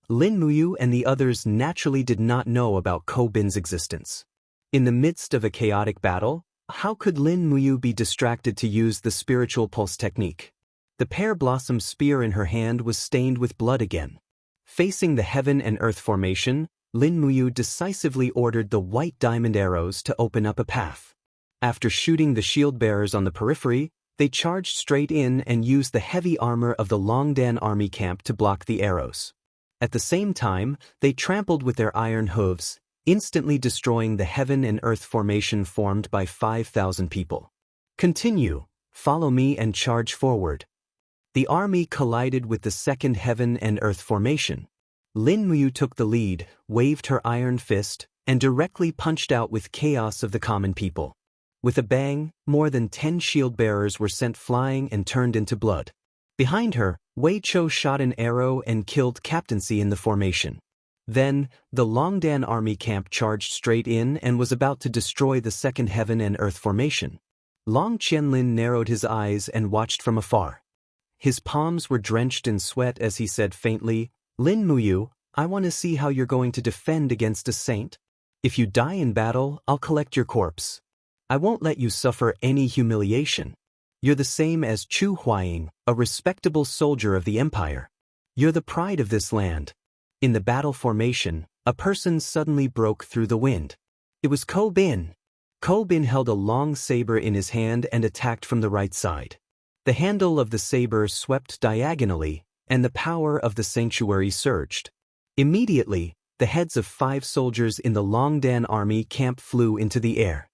Lin Muyu and the others naturally did not know about Kobin's existence. In the midst of a chaotic battle, how could Lin Muyu be distracted to use the spiritual pulse technique? The pear blossom spear in her hand was stained with blood again. Facing the heaven and earth formation, Lin Muyu decisively ordered the white diamond arrows to open up a path. After shooting the shield-bearers on the periphery, they charged straight in and used the heavy armor of the Longdan army camp to block the arrows. At the same time, they trampled with their iron hooves, instantly destroying the heaven and earth formation formed by 5,000 people. "Continue, follow me and charge forward." The army collided with the second heaven and earth formation. Lin Muyu took the lead, waved her iron fist, and directly punched out with chaos of the common people. With a bang, more than 10 shield-bearers were sent flying and turned into blood. Behind her, Wei Chou shot an arrow and killed captaincy in the formation. Then, the Longdan army camp charged straight in and was about to destroy the second heaven and earth formation. Long Qianlin narrowed his eyes and watched from afar. His palms were drenched in sweat as he said faintly, "Lin Muyu, I want to see how you're going to defend against a saint. If you die in battle, I'll collect your corpse. I won't let you suffer any humiliation. You're the same as Chu Huayin, a respectable soldier of the empire. You're the pride of this land." In the battle formation, a person suddenly broke through the wind. It was Kobin. Kobin held a long saber in his hand and attacked from the right side. The handle of the saber swept diagonally, and the power of the sanctuary surged. Immediately, the heads of 5 soldiers in the Longdan army camp flew into the air.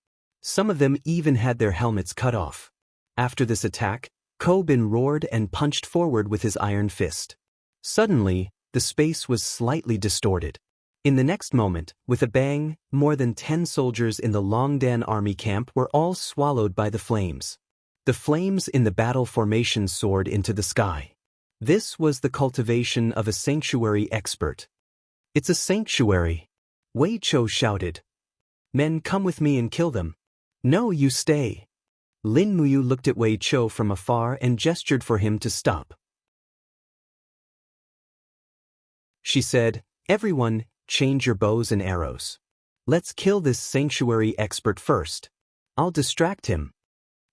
Some of them even had their helmets cut off. After this attack, Kobin roared and punched forward with his iron fist. Suddenly, the space was slightly distorted. In the next moment, with a bang, more than 10 soldiers in the Longdan army camp were all swallowed by the flames. The flames in the battle formation soared into the sky. This was the cultivation of a sanctuary expert. "It's a sanctuary," Wei Chou shouted. "Men, come with me and kill them." "No, you stay." Lin Muyu looked at Wei Chou from afar and gestured for him to stop. She said, "Everyone, change your bows and arrows. Let's kill this sanctuary expert first. I'll distract him."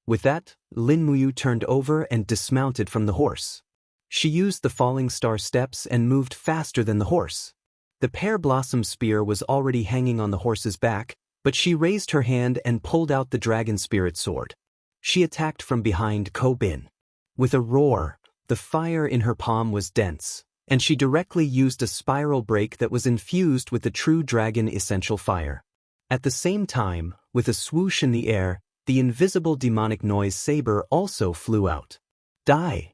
With that, Lin Muyu turned over and dismounted from the horse. She used the falling star steps and moved faster than the horse. The pear blossom spear was already hanging on the horse's back, but she raised her hand and pulled out the dragon spirit sword. She attacked from behind Ko Bin. With a roar, the fire in her palm was dense, and she directly used a spiral break that was infused with the true dragon essential fire. At the same time, with a swoosh in the air, the invisible demonic noise saber also flew out. "Die!"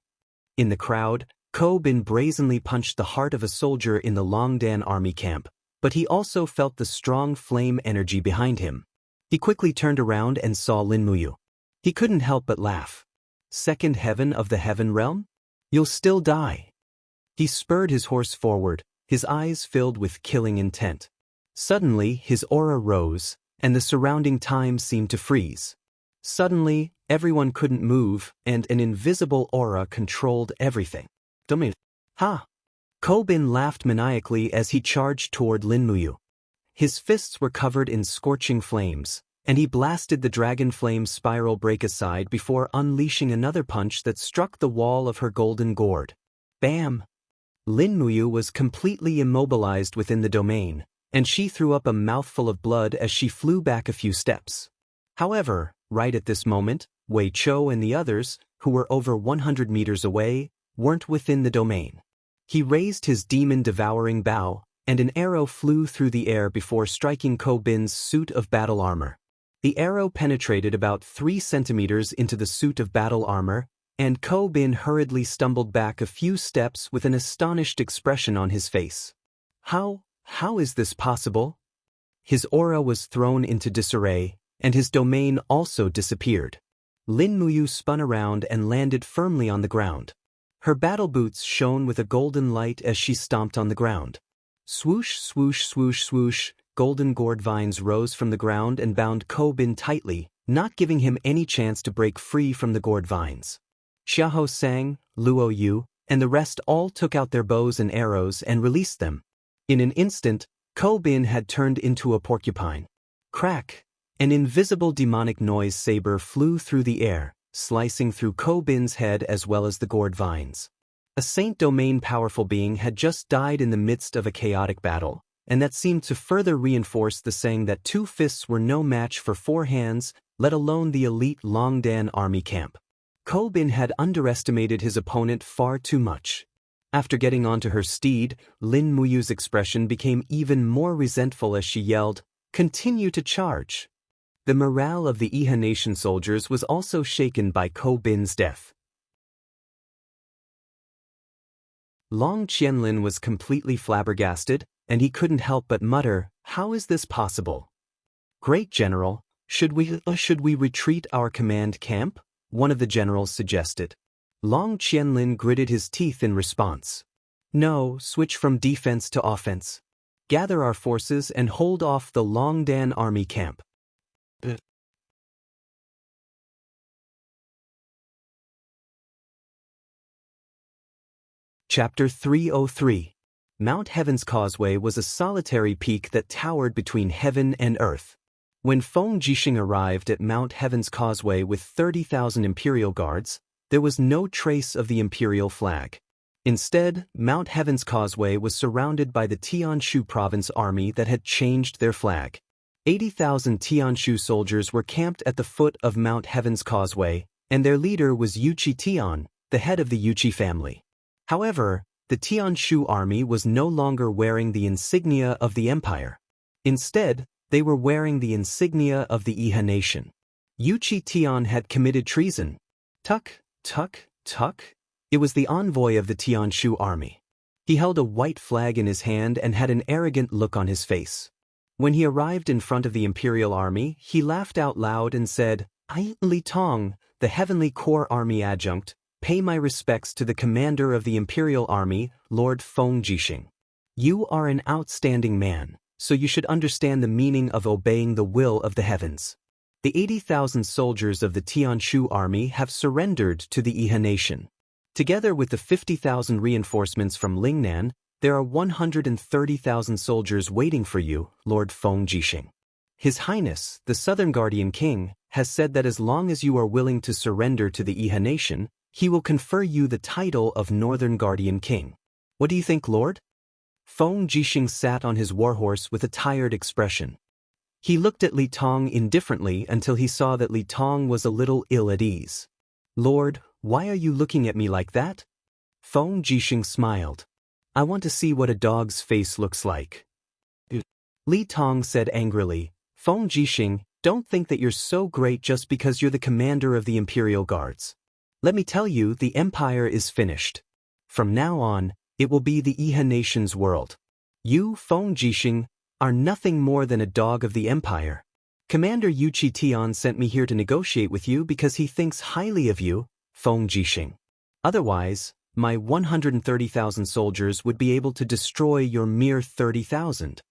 In the crowd, Ko Bin brazenly punched the heart of a soldier in the Longdan army camp, but he also felt the strong flame energy behind him. He quickly turned around and saw Lin Muyu. He couldn't help but laugh. "Second heaven of the heaven realm? You'll still die." He spurred his horse forward, his eyes filled with killing intent. Suddenly, his aura rose, and the surrounding time seemed to freeze. Suddenly, everyone couldn't move, and an invisible aura controlled everything. "Ha!" Ko Bin laughed maniacally as he charged toward Lin Muyu. His fists were covered in scorching flames, and he blasted the dragon flame spiral break aside before unleashing another punch that struck the wall of her golden gourd. Bam! Lin Muyu was completely immobilized within the domain, and she threw up a mouthful of blood as she flew back a few steps. However, right at this moment, Wei Chou and the others, who were over 100 meters away, weren't within the domain. He raised his demon-devouring bow, and an arrow flew through the air before striking Ko Bin's suit of battle armor. The arrow penetrated about 3 centimeters into the suit of battle armor, and Ko Bin hurriedly stumbled back a few steps with an astonished expression on his face. How is this possible?" His aura was thrown into disarray, and his domain also disappeared. Lin Muyu spun around and landed firmly on the ground. Her battle boots shone with a golden light as she stomped on the ground. Swoosh, swoosh, swoosh, swoosh, golden gourd vines rose from the ground and bound Ko Bin tightly, not giving him any chance to break free from the gourd vines. Xiahou Sang, Luo Yu, and the rest all took out their bows and arrows and released them. In an instant, Ko Bin had turned into a porcupine. Crack! An invisible demonic noise saber flew through the air, slicing through Ko Bin's head as well as the gourd vines. A Saint Domain powerful being had just died in the midst of a chaotic battle, and that seemed to further reinforce the saying that 2 fists were no match for 4 hands, let alone the elite Longdan army camp. Ko Bin had underestimated his opponent far too much. After getting onto her steed, Lin Muyu's expression became even more resentful as she yelled, "Continue to charge!" The morale of the Iha Nation soldiers was also shaken by Ko Bin's death. Long Qianlin was completely flabbergasted, and he couldn't help but mutter, "How is this possible?" "Great General, should we retreat our command camp?" one of the generals suggested. Long Qianlin gritted his teeth in response. "No, switch from defense to offense. Gather our forces and hold off the Longdan army camp." Chapter 303. Mount Heaven's Causeway was a solitary peak that towered between heaven and earth. When Feng Jixing arrived at Mount Heaven's Causeway with 30,000 Imperial Guards, there was no trace of the Imperial flag. Instead, Mount Heaven's Causeway was surrounded by the Tianshu Province army that had changed their flag. 80,000 Tianshu soldiers were camped at the foot of Mount Heaven's Causeway, and their leader was Yuqi Tian, the head of the Yuqi family. However, the Tianshu army was no longer wearing the insignia of the empire. Instead, they were wearing the insignia of the Iha nation. Yuqi Tian had committed treason. Tuck, tuck, tuck. It was the envoy of the Tianshu army. He held a white flag in his hand and had an arrogant look on his face. When he arrived in front of the imperial army, he laughed out loud and said, "I, Li Tong, the Heavenly Corps Army Adjunct, pay my respects to the commander of the imperial army, Lord Feng Jixing. You are an outstanding man, so you should understand the meaning of obeying the will of the heavens. The 80,000 soldiers of the Tianshu army have surrendered to the Iha nation. Together with the 50,000 reinforcements from Lingnan, there are 130,000 soldiers waiting for you, Lord Feng Jixing. His Highness, the Southern Guardian King, has said that as long as you are willing to surrender to the Iha nation, he will confer you the title of Northern Guardian King. What do you think, Lord?" Feng Jixing sat on his warhorse with a tired expression. He looked at Li Tong indifferently until he saw that Li Tong was a little ill at ease. "Lord, why are you looking at me like that?" Feng Jixing smiled. "I want to see what a dog's face looks like." Li Tong said angrily, "Feng Jixing, don't think that you're so great just because you're the commander of the Imperial Guards. Let me tell you, the Empire is finished. From now on, it will be the Iha nation's world. You, Feng Jixing, are nothing more than a dog of the Empire. Commander Yu Tian sent me here to negotiate with you because he thinks highly of you, Feng Jixing. Otherwise, my 130,000 soldiers would be able to destroy your mere 30,000.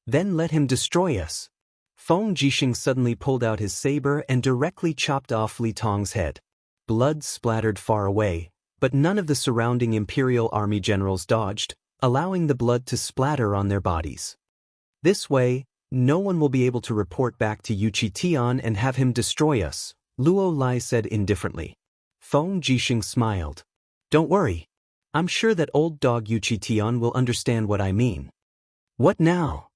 Then let him destroy us." Feng Jixing suddenly pulled out his saber and directly chopped off Li Tong's head. Blood splattered far away, but none of the surrounding Imperial Army generals dodged, allowing the blood to splatter on their bodies. "This way, no one will be able to report back to Yu Tian and have him destroy us," Luo Lai said indifferently. Feng Jixing smiled. "Don't worry. I'm sure that old dog Yu Tian will understand what I mean." "What now?"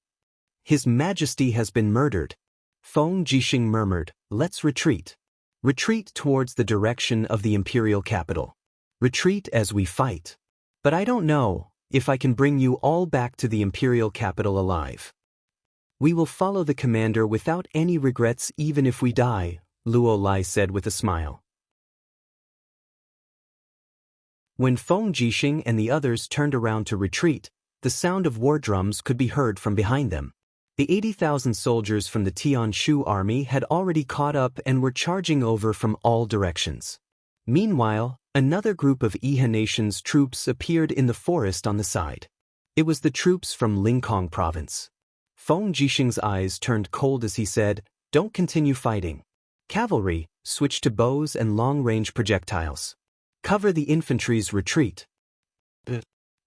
"His Majesty has been murdered." Feng Jixing murmured, "Let's retreat. Retreat towards the direction of the imperial capital. Retreat as we fight. But I don't know if I can bring you all back to the imperial capital alive." "We will follow the commander without any regrets even if we die," Luo Lai said with a smile. When Feng Jixing and the others turned around to retreat, the sound of war drums could be heard from behind them. The 80,000 soldiers from the Tianshu army had already caught up and were charging over from all directions. Meanwhile, another group of Iha nation's troops appeared in the forest on the side. It was the troops from Lingkong province. Feng Jixing's eyes turned cold as he said, "Don't continue fighting. Cavalry, switch to bows and long-range projectiles. Cover the infantry's retreat."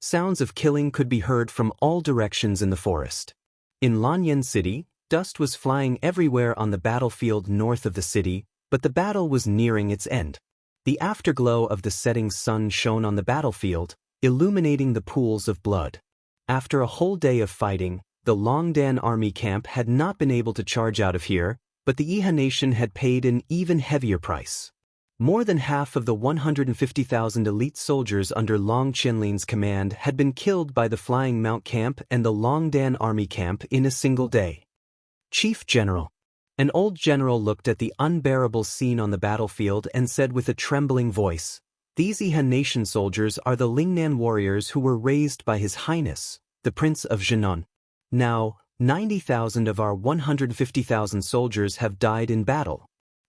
Sounds of killing could be heard from all directions in the forest. In Lanyan City, dust was flying everywhere on the battlefield north of the city, but the battle was nearing its end. The afterglow of the setting sun shone on the battlefield, illuminating the pools of blood. After a whole day of fighting, the Longdan army camp had not been able to charge out of here, but the Iha nation had paid an even heavier price. More than half of the 150,000 elite soldiers under Long Qianlin's command had been killed by the Flying Mount camp and the Longdan army camp in a single day. "Chief General." An old general looked at the unbearable scene on the battlefield and said with a trembling voice, "These Iha nation soldiers are the Lingnan warriors who were raised by His Highness, the Prince of Jinan. Now, 90,000 of our 150,000 soldiers have died in battle.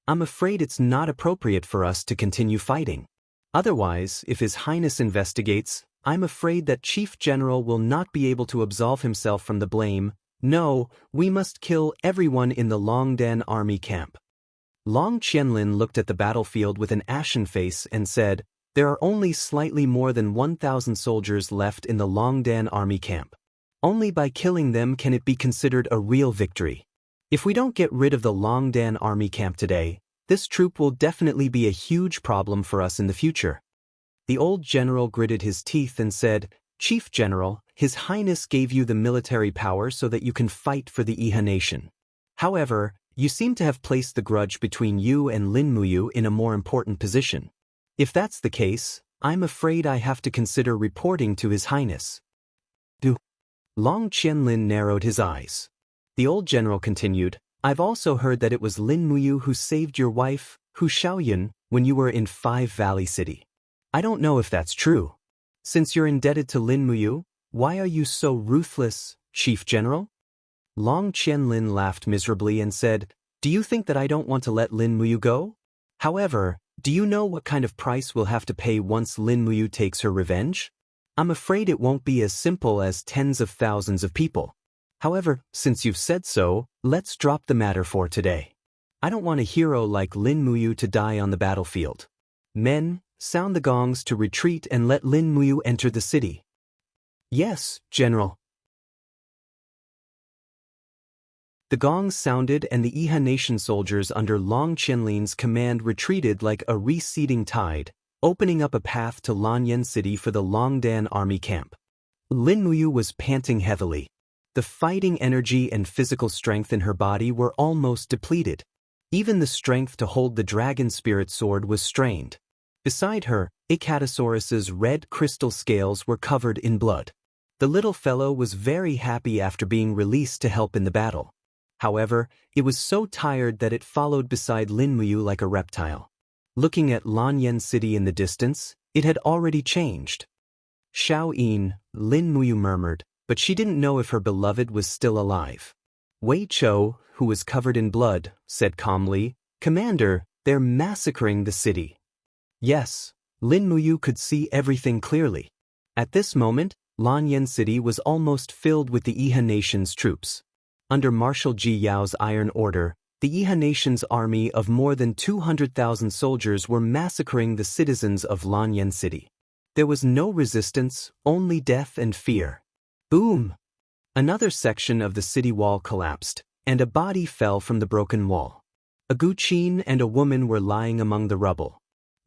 I'm afraid it's not appropriate for us to continue fighting. Otherwise, if His Highness investigates, I'm afraid that Chief General will not be able to absolve himself from the blame. No, we must kill everyone in the Longdan army camp." Long Qianlin looked at the battlefield with an ashen face and said, "There are only slightly more than 1,000 soldiers left in the Longdan army camp. Only by killing them can it be considered a real victory. If we don't get rid of the Longdan army camp today, this troop will definitely be a huge problem for us in the future." The old general gritted his teeth and said, "Chief General, His Highness gave you the military power so that you can fight for the Iha nation. However, you seem to have placed the grudge between you and Lin Muyu in a more important position. If that's the case, I'm afraid I have to consider reporting to His Highness." Long Qianlin narrowed his eyes. The old general continued, "I've also heard that it was Lin Muyu who saved your wife, Hu Xiaoyun, when you were in Five Valley City. I don't know if that's true. Since you're indebted to Lin Muyu, why are you so ruthless, Chief General? Long Qianlin laughed miserably and said, "Do you think that I don't want to let Lin Muyu go? However, do you know what kind of price we'll have to pay once Lin Muyu takes her revenge? I'm afraid it won't be as simple as tens of thousands of people. However, since you've said so, let's drop the matter for today. I don't want a hero like Lin Muyu to die on the battlefield. Men, sound the gongs to retreat and let Lin Muyu enter the city." "Yes, General." The gongs sounded and the Iha nation soldiers under Long Qianlin's command retreated like a receding tide, opening up a path to Lanyan City for the Longdan army camp. Lin Muyu was panting heavily. The fighting energy and physical strength in her body were almost depleted. Even the strength to hold the dragon spirit sword was strained. Beside her, Icatosaurus's red crystal scales were covered in blood. The little fellow was very happy after being released to help in the battle. However, it was so tired that it followed beside Lin Muyu like a reptile. Looking at Lanyan City in the distance, it had already changed. "Xiao Yin," Lin Muyu murmured, but she didn't know if her beloved was still alive. Wei Chou, who was covered in blood, said calmly, "Commander, they're massacring the city." Yes, Lin Muyu could see everything clearly. At this moment, Lanyan City was almost filled with the Iha nation's troops. Under Marshal Ji Yao's Iron Order, the Iha nation's army of more than 200,000 soldiers were massacring the citizens of Lanyan City. There was no resistance, only death and fear. Boom! Another section of the city wall collapsed, and a body fell from the broken wall. A Guqin and a woman were lying among the rubble.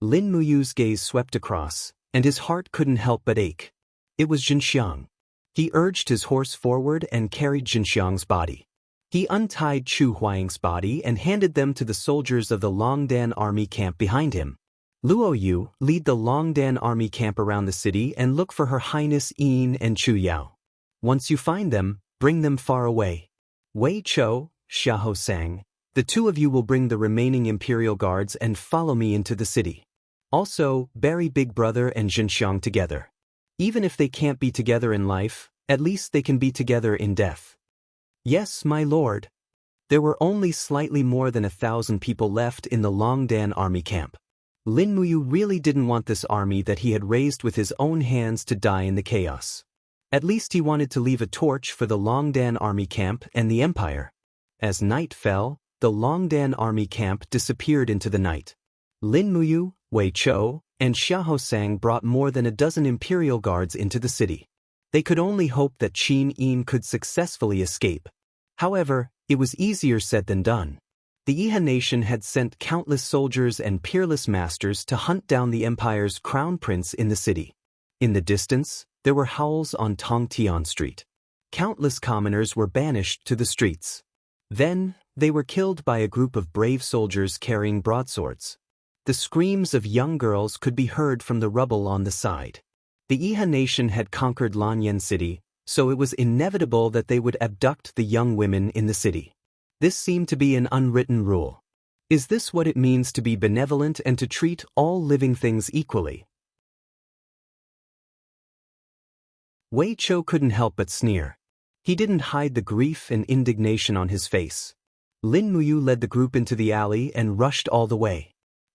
Lin Muyu's gaze swept across, and his heart couldn't help but ache. It was Xianxia. He urged his horse forward and carried Xianxia's body. He untied Chu Huaying's body and handed them to the soldiers of the Longdan army camp behind him. "Luo Yu, lead the Longdan army camp around the city and look for Her Highness Yin and Chu Yao. Once you find them, bring them far away. Wei Chou, Xiahou sang, the two of you will bring the remaining imperial guards and follow me into the city. Also, bury Big Brother and Xianxiang together. Even if they can't be together in life, at least they can be together in death." "Yes, my lord." There were only slightly more than 1,000 people left in the Longdan army camp. Lin Muyu really didn't want this army that he had raised with his own hands to die in the chaos. At least he wanted to leave a torch for the Longdan army camp and the empire. As night fell, the Longdan army camp disappeared into the night. Lin Muyu, Wei Chou, and Xiahou Sang brought more than a dozen imperial guards into the city. They could only hope that Qin Yin could successfully escape. However, it was easier said than done. The Iha nation had sent countless soldiers and peerless masters to hunt down the empire's crown prince in the city. In the distance, there were howls on Tongtian Street. Countless commoners were banished to the streets. Then, they were killed by a group of brave soldiers carrying broadswords. The screams of young girls could be heard from the rubble on the side. The Iha nation had conquered Lanyan City, so it was inevitable that they would abduct the young women in the city. This seemed to be an unwritten rule. Is this what it means to be benevolent and to treat all living things equally? Wei Chou couldn't help but sneer. He didn't hide the grief and indignation on his face. Lin Muyu led the group into the alley and rushed all the way.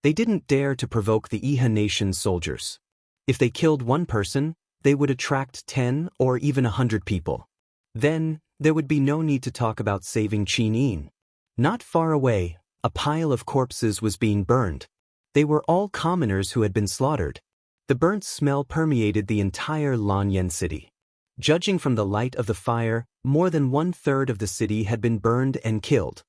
They didn't dare to provoke the Iha nation's soldiers. If they killed one person, they would attract 10 or even 100 people. Then, there would be no need to talk about saving Qin Yin. Not far away, a pile of corpses was being burned. They were all commoners who had been slaughtered. The burnt smell permeated the entire Lanyan city. Judging from the light of the fire, more than 1/3 of the city had been burned and killed.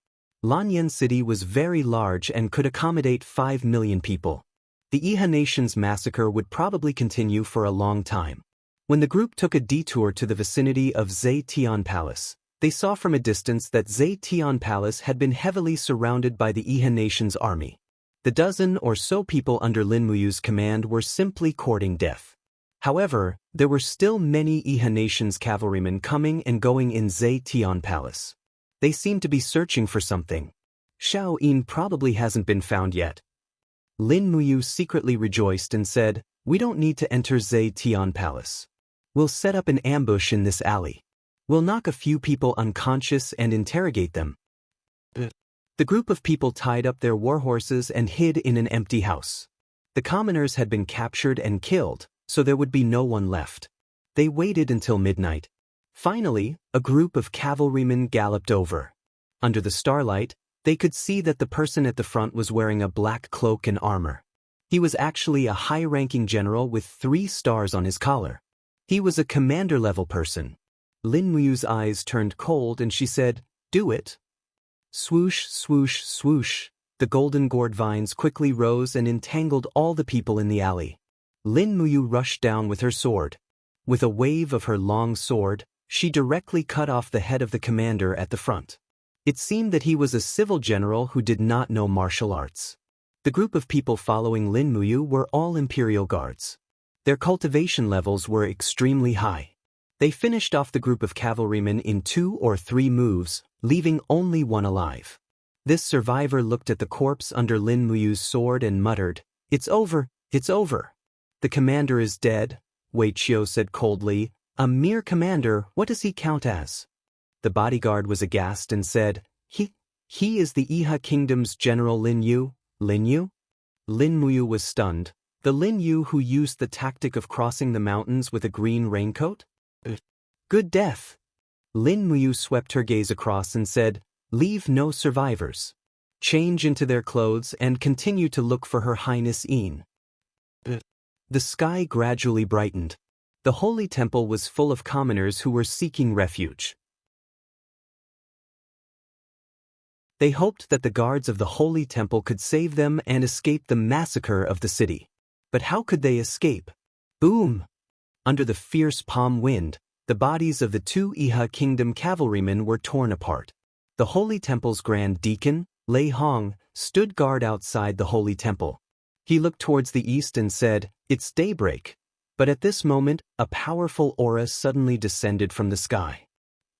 Lanyan City was very large and could accommodate 5 million people. The Iha nation's massacre would probably continue for a long time. When the group took a detour to the vicinity of Zetian Palace, they saw from a distance that Zetian Palace had been heavily surrounded by the Iha nation's army. The dozen or so people under Lin Muyu's command were simply courting death. However, there were still many Iha nation's cavalrymen coming and going in Zetian Palace. They seemed to be searching for something. Xiao Yin probably hasn't been found yet. Lin Muyu secretly rejoiced and said, We don't need to enter Zhe Tian Palace. We'll set up an ambush in this alley. We'll knock a few people unconscious and interrogate them. The group of people tied up their warhorses and hid in an empty house. The commoners had been captured and killed, so there would be no one left. They waited until midnight. Finally, a group of cavalrymen galloped over. Under the starlight, they could see that the person at the front was wearing a black cloak and armor. He was actually a high-ranking general with 3 stars on his collar. He was a commander-level person. Lin Muyu's eyes turned cold and she said, "Do it." Swoosh, swoosh, swoosh. The golden gourd vines quickly rose and entangled all the people in the alley. Lin Muyu rushed down with her sword. With a wave of her long sword, she directly cut off the head of the commander at the front. It seemed that he was a civil general who did not know martial arts. The group of people following Lin Muyu were all imperial guards. Their cultivation levels were extremely high. They finished off the group of cavalrymen in 2 or 3 moves, leaving only one alive. This survivor looked at the corpse under Lin Muyu's sword and muttered, "It's over, it's over." "The commander is dead," Wei Qiu said coldly. "A mere commander, what does he count as?" The bodyguard was aghast and said, He is the Iha Kingdom's General Lin Yu." "Lin Yu?" Lin Muyu was stunned. "The Lin Yu who used the tactic of crossing the mountains with a green raincoat?" "Good death." Lin Muyu swept her gaze across and said, "Leave no survivors. Change into their clothes and continue to look for Her Highness Yin." The sky gradually brightened. The holy temple was full of commoners who were seeking refuge. They hoped that the guards of the holy temple could save them and escape the massacre of the city. But how could they escape? Boom! Under the fierce palm wind, the bodies of the 2 Iha Kingdom cavalrymen were torn apart. The holy temple's grand deacon, Lei Hong, stood guard outside the holy temple. He looked towards the east and said, "It's daybreak." But at this moment, a powerful aura suddenly descended from the sky.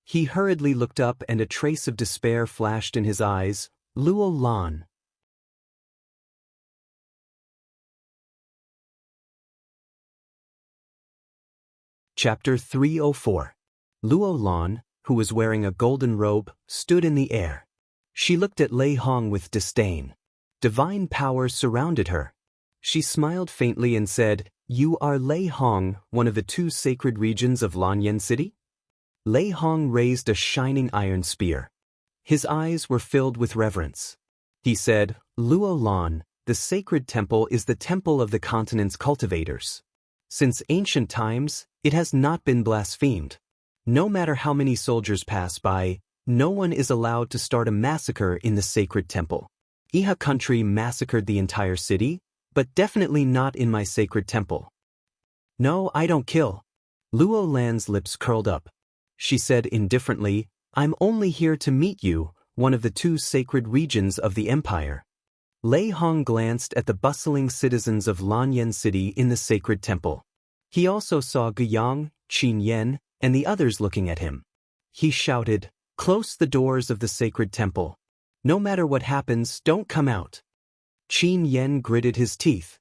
He hurriedly looked up and a trace of despair flashed in his eyes. Luo Lan. Chapter 304. Luo Lan, who was wearing a golden robe, stood in the air. She looked at Lei Hong with disdain. Divine power surrounded her. She smiled faintly and said, "You are Lei Hong, one of the 2 sacred regions of Lanyan City?" Lei Hong raised a shining iron spear. His eyes were filled with reverence. He said, "Luo Lan, the sacred temple is the temple of the continent's cultivators. Since ancient times, it has not been blasphemed. No matter how many soldiers pass by, no one is allowed to start a massacre in the sacred temple. Iha country massacred the entire city, but definitely not in my sacred temple." "No, I don't kill." Luo Lan's lips curled up. She said indifferently, "I'm only here to meet you, one of the 2 sacred regions of the empire." Lei Hong glanced at the bustling citizens of Lanyan City in the sacred temple. He also saw Guyang, Qin Yan, and the others looking at him. He shouted, "Close the doors of the sacred temple. No matter what happens, don't come out." Qin Yan gritted his teeth.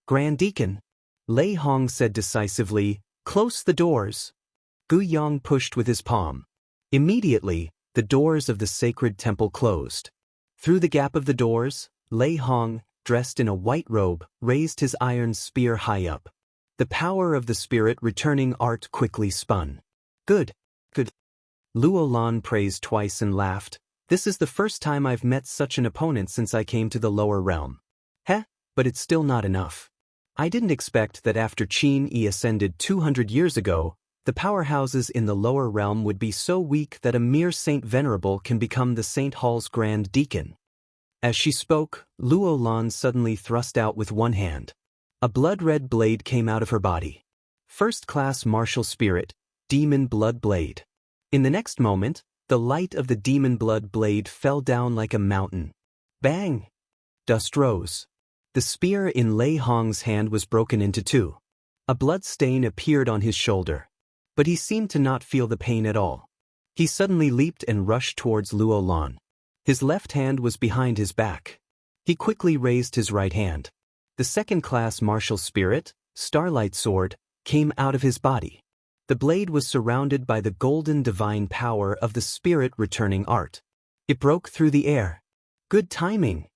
"Grand Deacon," Lei Hong said decisively, "close the doors." Guyang pushed with his palm. Immediately, the doors of the sacred temple closed. Through the gap of the doors, Lei Hong, dressed in a white robe, raised his iron spear high up. The power of the spirit returning art quickly spun. Good. Luo Lan praised twice and laughed. "This is the first time I've met such an opponent since I came to the lower realm." But it's still not enough. I didn't expect that after Qin Yi ascended 200 years ago, the powerhouses in the lower realm would be so weak that a mere Saint Venerable can become the Saint Hall's Grand Deacon. As she spoke, Luo Lan suddenly thrust out with one hand. A blood-red blade came out of her body. First-class martial spirit, demon blood blade. In the next moment, the light of the demon blood blade fell down like a mountain. Bang! Dust rose. The spear in Lei Hong's hand was broken into 2. A blood stain appeared on his shoulder. But he seemed to not feel the pain at all. He suddenly leaped and rushed towards Luo Lan. His left hand was behind his back. He quickly raised his right hand. The second-class martial spirit, Starlight Sword, came out of his body. The blade was surrounded by the golden divine power of the spirit returning art. It broke through the air. Good timing!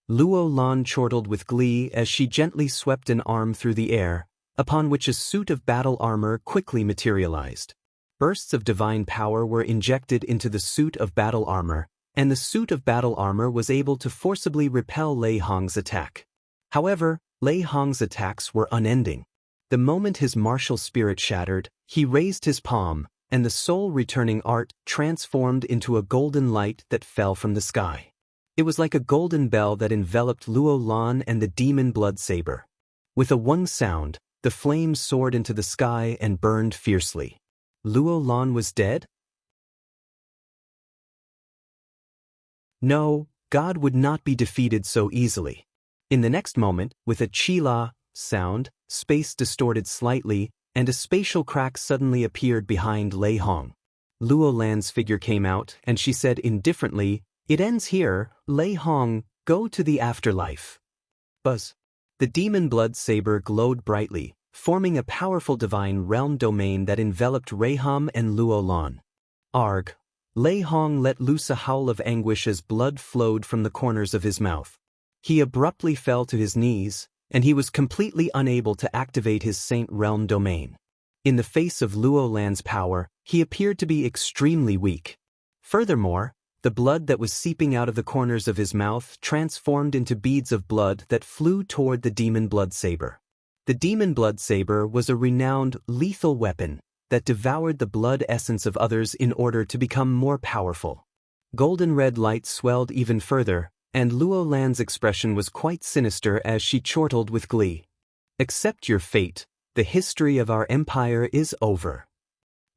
Luo Lan chortled with glee as she gently swept an arm through the air, upon which a suit of battle armor quickly materialized. Bursts of divine power were injected into the suit of battle armor, and the suit of battle armor was able to forcibly repel Lei Hong's attack. However, Lei Hong's attacks were unending. The moment his martial spirit shattered, he raised his palm, and the soul-returning art transformed into a golden light that fell from the sky. It was like a golden bell that enveloped Luo Lan and the demon blood saber. With a one sound, the flames soared into the sky and burned fiercely. Luo Lan was dead? No, God would not be defeated so easily. In the next moment, with a chila sound, space distorted slightly, and a spatial crack suddenly appeared behind Lei Hong. Luo Lan's figure came out, and she said indifferently, "It ends here, Lei Hong, go to the afterlife." Buzz. The demon blood saber glowed brightly, forming a powerful divine realm domain that enveloped Reiham and Luo Lan. Arg. Lei Hong let loose a howl of anguish as blood flowed from the corners of his mouth. He abruptly fell to his knees, and he was completely unable to activate his Saint Realm domain. In the face of Luo Lan's power, he appeared to be extremely weak. Furthermore, the blood that was seeping out of the corners of his mouth transformed into beads of blood that flew toward the demon blood saber. The demon blood saber was a renowned, lethal weapon that devoured the blood essence of others in order to become more powerful. Golden red light swelled even further, and Luo Lan's expression was quite sinister as she chortled with glee. "Accept your fate, the history of our empire is over."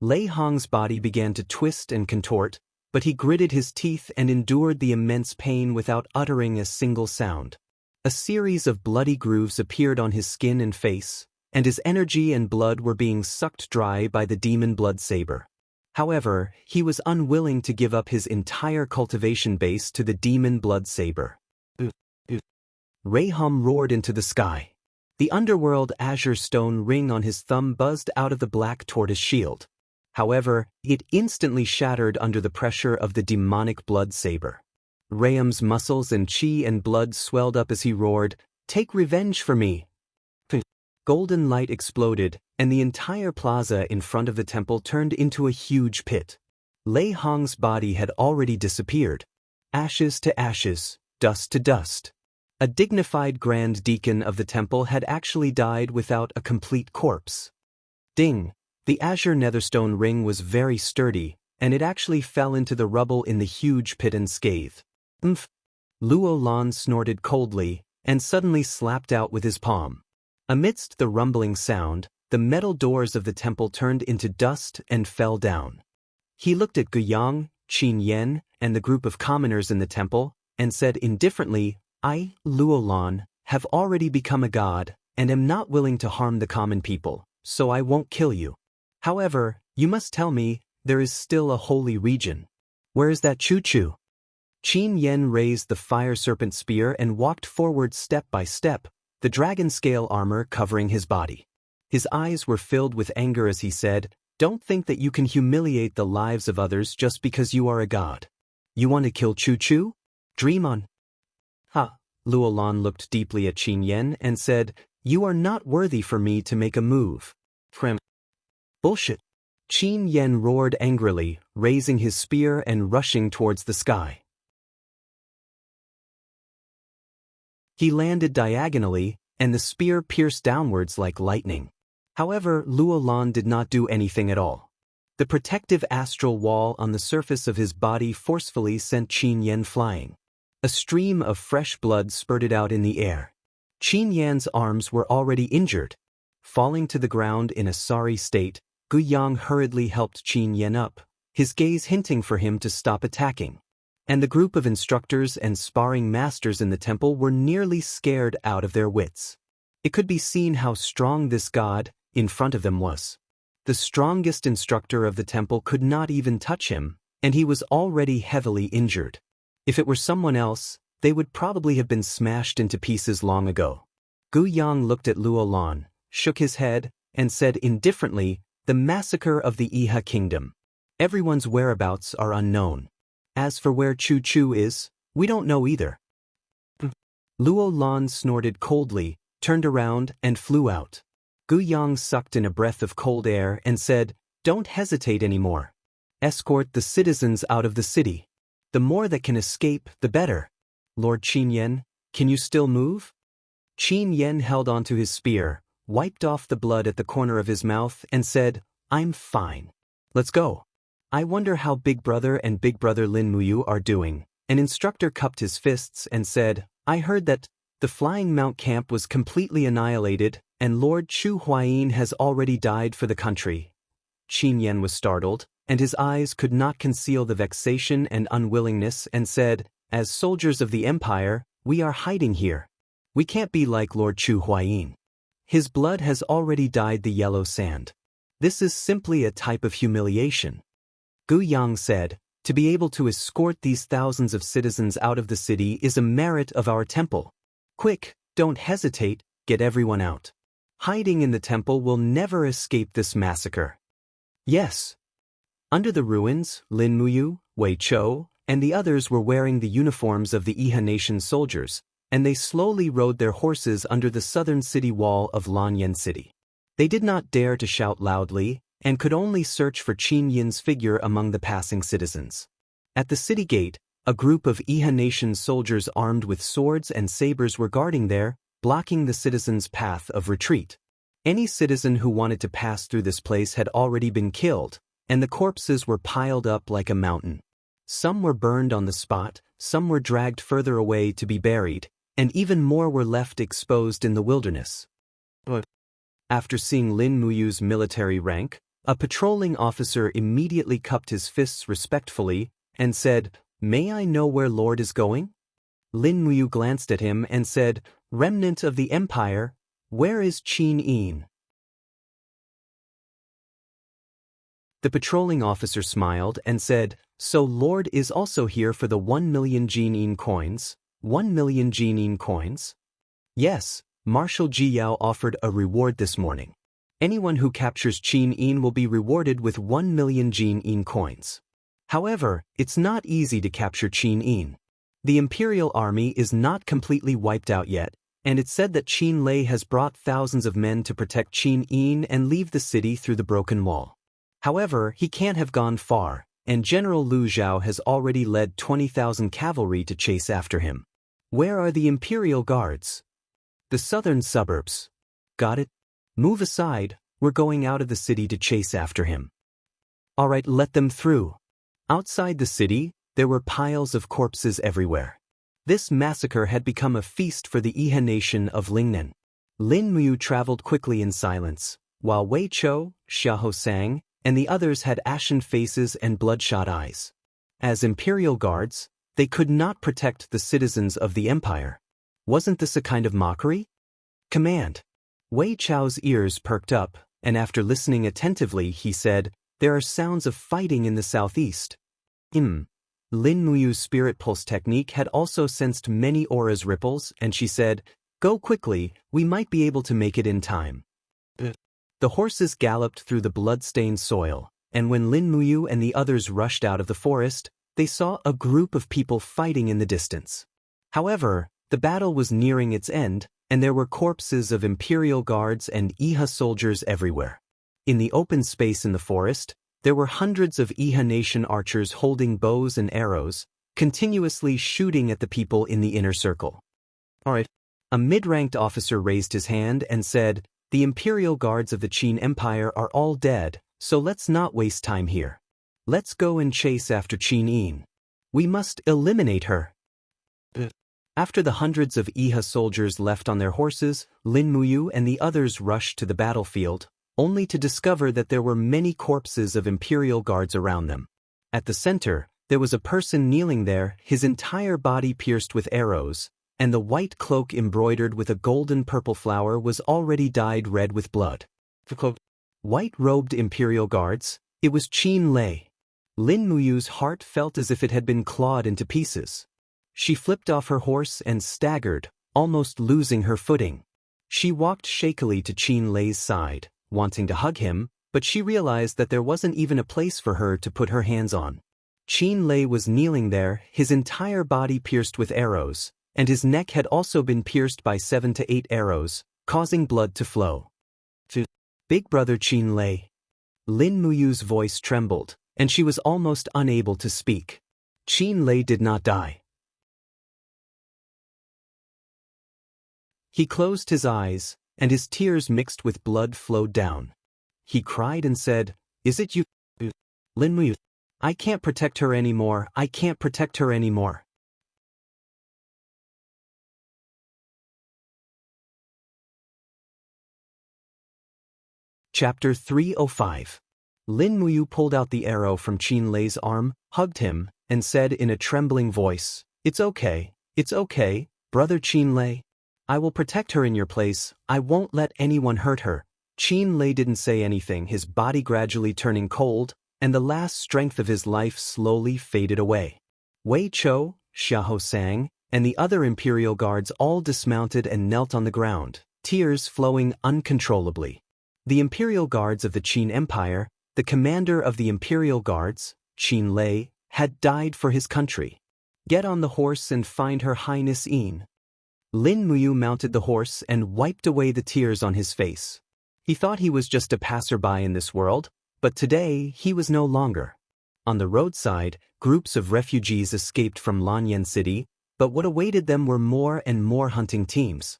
Lei Hong's body began to twist and contort, but he gritted his teeth and endured the immense pain without uttering a single sound. A series of bloody grooves appeared on his skin and face, and his energy and blood were being sucked dry by the demon blood saber. However, he was unwilling to give up his entire cultivation base to the demon blood saber. Reiham roared into the sky. The underworld azure stone ring on his thumb buzzed out of the black tortoise shield. However, it instantly shattered under the pressure of the demonic blood saber. Reiham's muscles and chi and blood swelled up as he roared, "Take revenge for me!" Golden light exploded, and the entire plaza in front of the temple turned into a huge pit. Lei Hong's body had already disappeared. Ashes to ashes, dust to dust. A dignified grand deacon of the temple had actually died without a complete corpse. Ding! The azure netherstone ring was very sturdy, and it actually fell into the rubble in the huge pit unscathed. "Umph!" Luo Lan snorted coldly, and suddenly slapped out with his palm. Amidst the rumbling sound, the metal doors of the temple turned into dust and fell down. He looked at Guiyang, Qin Yan, and the group of commoners in the temple, and said indifferently, "I, Luo Lan, have already become a god, and am not willing to harm the common people, so I won't kill you. However, you must tell me, there is still a holy region. Where is that Chu-Chu?" Qin Yan raised the fire serpent spear and walked forward step by step, the dragon scale armor covering his body. His eyes were filled with anger as he said, "Don't think that you can humiliate the lives of others just because you are a god. You want to kill Chu-Chu? Dream on." "Ha!" Luo Lan looked deeply at Qin Yan and said, "You are not worthy for me to make a move." "Bullshit!" Qin Yan roared angrily, raising his spear and rushing towards the sky. He landed diagonally, and the spear pierced downwards like lightning. However, Luo Lan did not do anything at all. The protective astral wall on the surface of his body forcefully sent Qin Yan flying. A stream of fresh blood spurted out in the air. Qin Yan's arms were already injured. Falling to the ground in a sorry state, Guiyang hurriedly helped Qin Yan up, his gaze hinting for him to stop attacking. And the group of instructors and sparring masters in the temple were nearly scared out of their wits. It could be seen how strong this god, in front of them, was. The strongest instructor of the temple could not even touch him, and he was already heavily injured. If it were someone else, they would probably have been smashed into pieces long ago. Guiyang looked at Luo Lan, shook his head, and said indifferently, "The massacre of the Iha kingdom. Everyone's whereabouts are unknown. As for where Chu Chu is, we don't know either." Luo Lan snorted coldly, turned around, and flew out. Gu Yang sucked in a breath of cold air and said, "Don't hesitate anymore. Escort the citizens out of the city. The more that can escape, the better. Lord Qin Yen, can you still move?" Qin Yen held onto his spear, wiped off the blood at the corner of his mouth, and said, "I'm fine. Let's go." "I wonder how Big Brother and Big Brother Lin Muyu are doing." An instructor cupped his fists and said, "I heard that the Flying Mount camp was completely annihilated, and Lord Chu Huayin has already died for the country." Qin Yen was startled, and his eyes could not conceal the vexation and unwillingness, and said, "As soldiers of the Empire, we are hiding here. We can't be like Lord Chu Huayin. His blood has already dyed the yellow sand. This is simply a type of humiliation." Gu Yang said, "To be able to escort these thousands of citizens out of the city is a merit of our temple. Quick, don't hesitate, get everyone out. Hiding in the temple will never escape this massacre." "Yes." Under the ruins, Lin Muyu, Wei Chou, and the others were wearing the uniforms of the Iha nation soldiers, and they slowly rode their horses under the southern city wall of Lanyan City. They did not dare to shout loudly, and could only search for Qin Yin's figure among the passing citizens. At the city gate, a group of Iha nation soldiers armed with swords and sabers were guarding there, blocking the citizens' path of retreat. Any citizen who wanted to pass through this place had already been killed, and the corpses were piled up like a mountain. Some were burned on the spot, some were dragged further away to be buried, and even more were left exposed in the wilderness. After seeing Lin Muyu's military rank, a patrolling officer immediately cupped his fists respectfully and said, "May I know where Lord is going?" Lin Muyu glanced at him and said, "Remnant of the Empire, where is Qin Yin?" The patrolling officer smiled and said, "So Lord is also here for the 1,000,000 Jin coins? 1,000,000 Jin coins?" "Yes, Marshal Ji Yao offered a reward this morning. Anyone who captures Qin Yin will be rewarded with 1,000,000 Jin coins. However, it's not easy to capture Qin Yin. The Imperial Army is not completely wiped out yet, and it's said that Qin Lei has brought thousands of men to protect Qin Yin and leave the city through the broken wall. However, he can't have gone far, and General Lu Zhao has already led 20,000 cavalry to chase after him. Where are the Imperial Guards?" "The southern suburbs." "Got it. Move aside, we're going out of the city to chase after him." "All right, let them through." Outside the city, there were piles of corpses everywhere. This massacre had become a feast for the Iha nation of Lingnan. Lin Muyu traveled quickly in silence, while Wei Chou, Xiahou Sang, and the others had ashen faces and bloodshot eyes. As Imperial Guards, they could not protect the citizens of the Empire. Wasn't this a kind of mockery? "Command." Wei Chou's ears perked up, and after listening attentively he said, "There are sounds of fighting in the southeast." Lin Muyu's spirit pulse technique had also sensed many auras ripples, and she said, "Go quickly, we might be able to make it in time." The horses galloped through the blood-stained soil, and when Lin Muyu and the others rushed out of the forest, they saw a group of people fighting in the distance. However, the battle was nearing its end, and there were corpses of Imperial Guards and Iha soldiers everywhere. In the open space in the forest, there were hundreds of Iha nation archers holding bows and arrows, continuously shooting at the people in the inner circle. "All right." A mid-ranked officer raised his hand and said, "The Imperial Guards of the Qin Empire are all dead, so let's not waste time here. Let's go and chase after Qin Yin. We must eliminate her." After the hundreds of Iha soldiers left on their horses, Lin Muyu and the others rushed to the battlefield, only to discover that there were many corpses of Imperial Guards around them. At the center, there was a person kneeling there, his entire body pierced with arrows, and the white cloak embroidered with a golden purple flower was already dyed red with blood. White-robed Imperial Guards, it was Qin Lei. Lin Muyu's heart felt as if it had been clawed into pieces. She flipped off her horse and staggered, almost losing her footing. She walked shakily to Qin Lei's side, wanting to hug him, but she realized that there wasn't even a place for her to put her hands on. Qin Lei was kneeling there, his entire body pierced with arrows, and his neck had also been pierced by 7 to 8 arrows, causing blood to flow. Big brother Qin Lei. Lin Muyu's voice trembled, and she was almost unable to speak. Qin Lei did not die. He closed his eyes, and his tears mixed with blood flowed down. He cried and said, "Is it you, Lin Muyu? I can't protect her anymore, I can't protect her anymore." Chapter 305. Lin Muyu pulled out the arrow from Qin Lei's arm, hugged him, and said in a trembling voice, it's okay, brother Qin Lei. I will protect her in your place, I won't let anyone hurt her." Qin Lei didn't say anything, his body gradually turning cold, and the last strength of his life slowly faded away. Wei Chou, Xianxia, and the other imperial guards all dismounted and knelt on the ground, tears flowing uncontrollably. The imperial guards of the Qin Empire, the commander of the imperial guards, Qin Lei, had died for his country. "Get on the horse and find Her Highness Yin." Lin Muyu mounted the horse and wiped away the tears on his face. He thought he was just a passerby in this world, but today he was no longer. On the roadside, groups of refugees escaped from Lanyan City, but what awaited them were more and more hunting teams.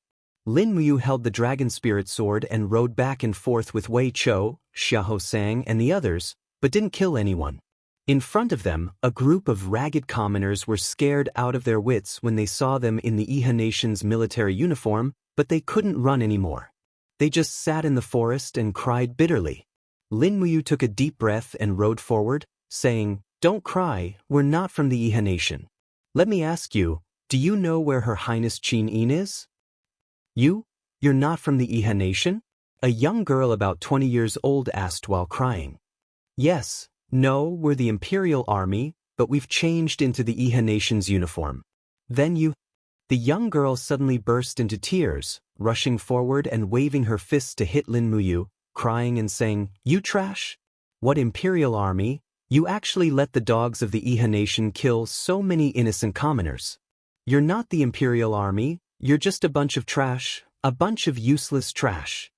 Lin Muyu held the dragon spirit sword and rode back and forth with Wei Chou, Xiaohosang and the others, but didn't kill anyone. In front of them, a group of ragged commoners were scared out of their wits when they saw them in the Iha nation's military uniform, but they couldn't run anymore. They just sat in the forest and cried bitterly. Lin Muyu took a deep breath and rode forward, saying, "Don't cry, we're not from the Iha nation. Let me ask you, do you know where Her Highness Qin Yin is?" You're not from the Iha nation?" A young girl about 20 years old asked while crying. "Yes, no, we're the Imperial Army, but we've changed into the Iha nation's uniform." "Then you—" The young girl suddenly burst into tears, rushing forward and waving her fists to hit Lin Muyu, crying and saying, "You trash! What Imperial Army? You actually let the dogs of the Iha nation kill so many innocent commoners. You're not the Imperial Army, you're just a bunch of trash, a bunch of useless trash."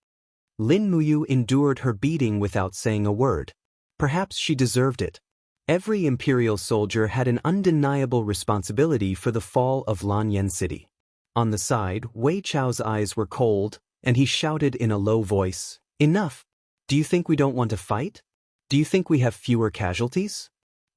Lin Muyu endured her beating without saying a word. Perhaps she deserved it. Every imperial soldier had an undeniable responsibility for the fall of Lanyan City. On the side, Wei Chou's eyes were cold, and he shouted in a low voice, "Enough! Do you think we don't want to fight? Do you think we have fewer casualties?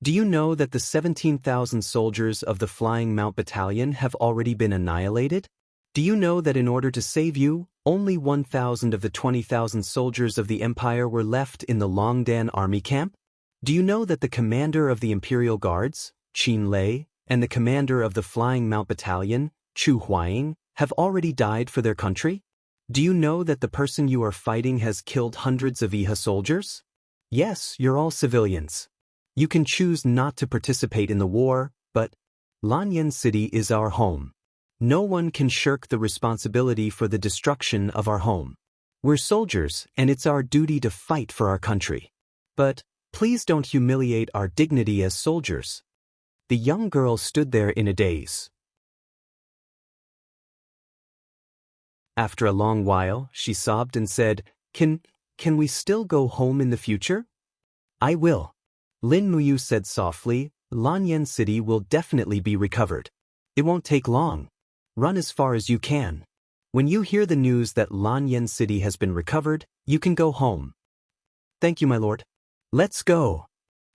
Do you know that the 17,000 soldiers of the Flying Mount Battalion have already been annihilated? Do you know that in order to save you, only 1,000 of the 20,000 soldiers of the Empire were left in the Longdan army camp? Do you know that the commander of the Imperial Guards, Qin Lei, and the commander of the Flying Mount Battalion, Chu Huaying, have already died for their country? Do you know that the person you are fighting has killed hundreds of Iha soldiers? Yes, you're all civilians. You can choose not to participate in the war, but Lanyan City is our home. No one can shirk the responsibility for the destruction of our home. We're soldiers, and it's our duty to fight for our country. But please don't humiliate our dignity as soldiers." The young girl stood there in a daze. After a long while, she sobbed and said, Can we still go home in the future?" "I will." Lin Muyu said softly, "Lanyan City will definitely be recovered. It won't take long. Run as far as you can. When you hear the news that Lanyan City has been recovered, you can go home." "Thank you, my lord." "Let's go."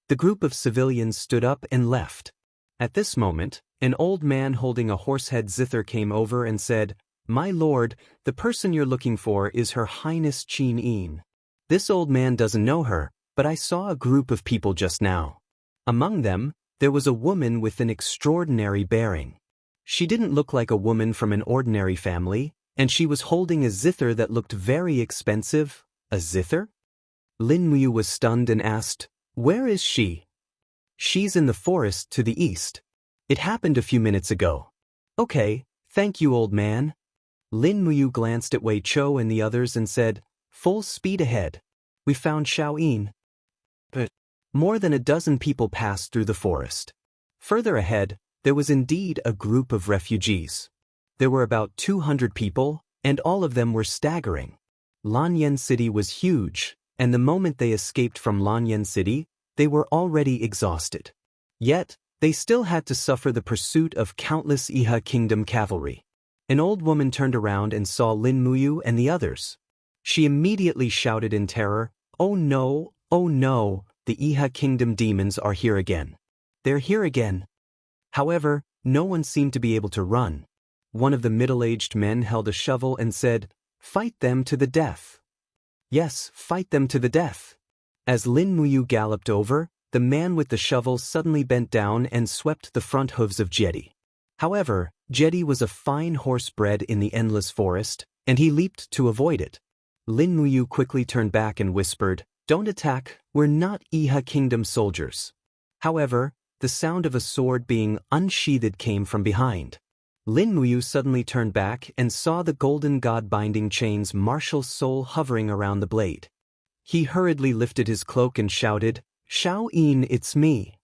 The group of civilians stood up and left. At this moment, an old man holding a horsehead zither came over and said, "My lord, the person you're looking for is Her Highness Qin Yin. This old man doesn't know her, but I saw a group of people just now. Among them, there was a woman with an extraordinary bearing. She didn't look like a woman from an ordinary family, and she was holding a zither that looked very expensive." "A zither?" Lin Muyu was stunned and asked, "Where is she?" "She's in the forest to the east. It happened a few minutes ago." "Okay, thank you, old man." Lin Muyu glanced at Wei Chou and the others and said, "Full speed ahead. We found Xiaoyin." But more than a dozen people passed through the forest. Further ahead, there was indeed a group of refugees. There were about 200 people, and all of them were staggering. Lanyan City was huge, and the moment they escaped from Lanyan City, they were already exhausted. Yet, they still had to suffer the pursuit of countless Iha Kingdom cavalry. An old woman turned around and saw Lin Muyu and the others. She immediately shouted in terror, "Oh no, oh no, the Iha Kingdom demons are here again. They're here again." However, no one seemed to be able to run. One of the middle-aged men held a shovel and said, "Fight them to the death." Yes, fight them to the death. As Lin Muyu galloped over, the man with the shovel suddenly bent down and swept the front hooves of Jedi. However, Jedi was a fine horse bred in the endless forest, and he leaped to avoid it. Lin Muyu quickly turned back and whispered, "Don't attack, we're not Iha Kingdom soldiers." However, the sound of a sword being unsheathed came from behind. Lin Muyu suddenly turned back and saw the golden god-binding chain's martial soul hovering around the blade. He hurriedly lifted his cloak and shouted, "Xiaoyin, it's me."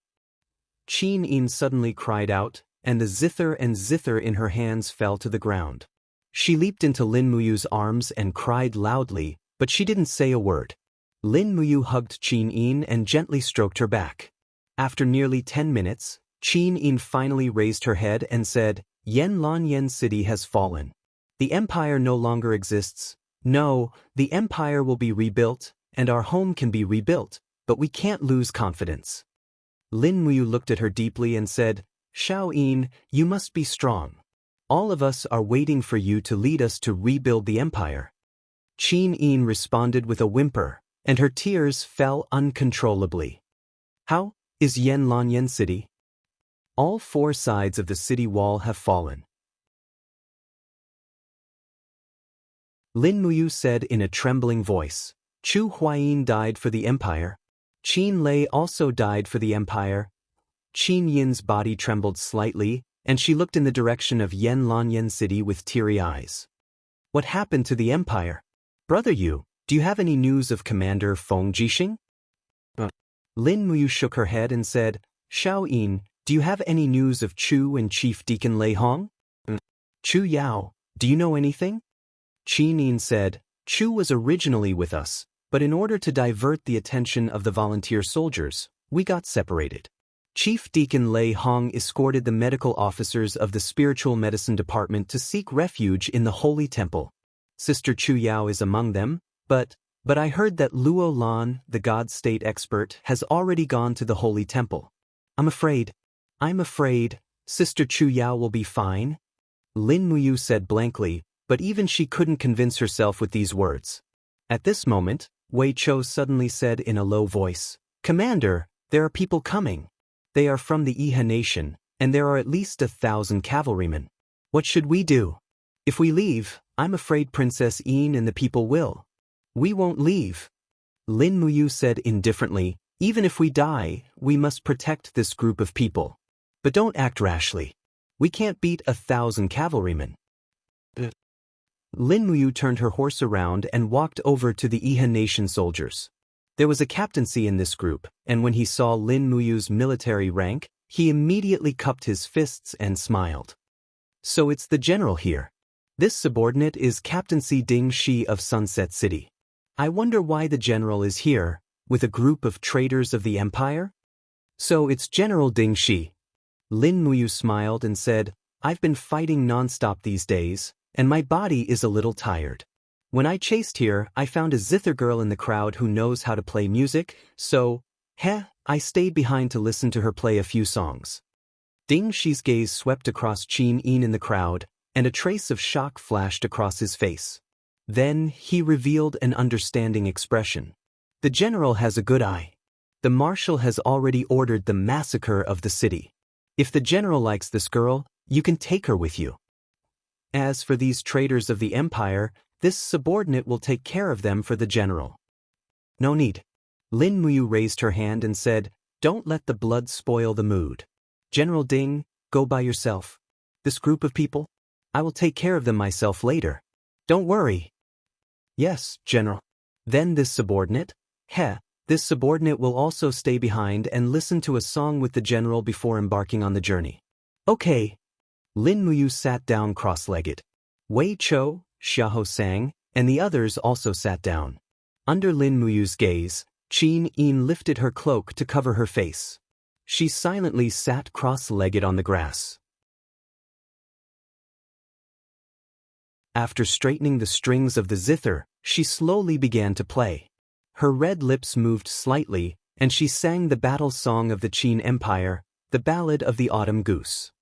Qin suddenly cried out, and the zither in her hands fell to the ground. She leaped into Lin Muyu's arms and cried loudly, but she didn't say a word. Lin Muyu hugged Qin and gently stroked her back. After nearly 10 minutes, Qin finally raised her head and said, "Yanlan City has fallen. The empire no longer exists. No, the empire will be rebuilt, and our home can be rebuilt, but we can't lose confidence." Lin Muyu looked at her deeply and said, "Xiaoyin, you must be strong. All of us are waiting for you to lead us to rebuild the empire." Qin responded with a whimper, and her tears fell uncontrollably. "How is Yanlan City?" "All 4 sides of the city wall have fallen," Lin Muyu said in a trembling voice. "Chu Huayin died for the empire. Qin Lei also died for the empire." Qin Yin's body trembled slightly, and she looked in the direction of Yanlan City with teary eyes. "What happened to the empire? Brother Yu, do you have any news of Commander Feng Jixing?" Lin Muyu shook her head and said, "Xiaoyin, do you have any news of Chu and Chief Deacon Lei Hong?" "Chu Yao, do you know anything?" Qin said, "Chu was originally with us, but in order to divert the attention of the volunteer soldiers, we got separated. Chief Deacon Lei Hong escorted the medical officers of the Spiritual Medicine Department to seek refuge in the Holy Temple. Sister Chu Yao is among them, but I heard that Luo Lan, the God State expert, has already gone to the Holy Temple. I'm afraid Sister Chu Yao will be fine," Lin Muyu said blankly, but even she couldn't convince herself with these words. At this moment, Wei Chou suddenly said in a low voice, "Commander, there are people coming. They are from the Iha nation, and there are at least 1,000 cavalrymen. What should we do? If we leave, I'm afraid Princess Yin and the people will." "We won't leave," Lin Muyu said indifferently. "Even if we die, we must protect this group of people. But don't act rashly. We can't beat 1,000 cavalrymen." Lin Muyu turned her horse around and walked over to the Iha nation soldiers. There was a captaincy in this group, and when he saw Lin Muyu's military rank, he immediately cupped his fists and smiled. "So it's the general here. This subordinate is Captaincy Ding Shi of Sunset City. I wonder why the general is here, with a group of traitors of the empire?" "So it's General Ding Shi." Lin Muyu smiled and said, "I've been fighting non-stop these days, and my body is a little tired. When I chased here, I found a zither girl in the crowd who knows how to play music, so, I stayed behind to listen to her play a few songs." Ding Shi's gaze swept across Qin in the crowd, and a trace of shock flashed across his face. Then, he revealed an understanding expression. "The general has a good eye. The marshal has already ordered the massacre of the city. If the general likes this girl, you can take her with you. As for these traitors of the empire, this subordinate will take care of them for the general." "No need." Lin Muyu raised her hand and said, "Don't let the blood spoil the mood. General Ding, go by yourself. This group of people, I will take care of them myself later. Don't worry. Yes, General. Then this subordinate? This subordinate will also stay behind and listen to a song with the general before embarking on the journey. Okay. Lin Muyu sat down cross-legged. Wei Chou, Xiahou sang, and the others also sat down. Under Lin Muyu's gaze, Qin Yin lifted her cloak to cover her face. She silently sat cross-legged on the grass. After straightening the strings of the zither, she slowly began to play. Her red lips moved slightly, and she sang the battle song of the Qin Empire, the Ballad of the Autumn Goose.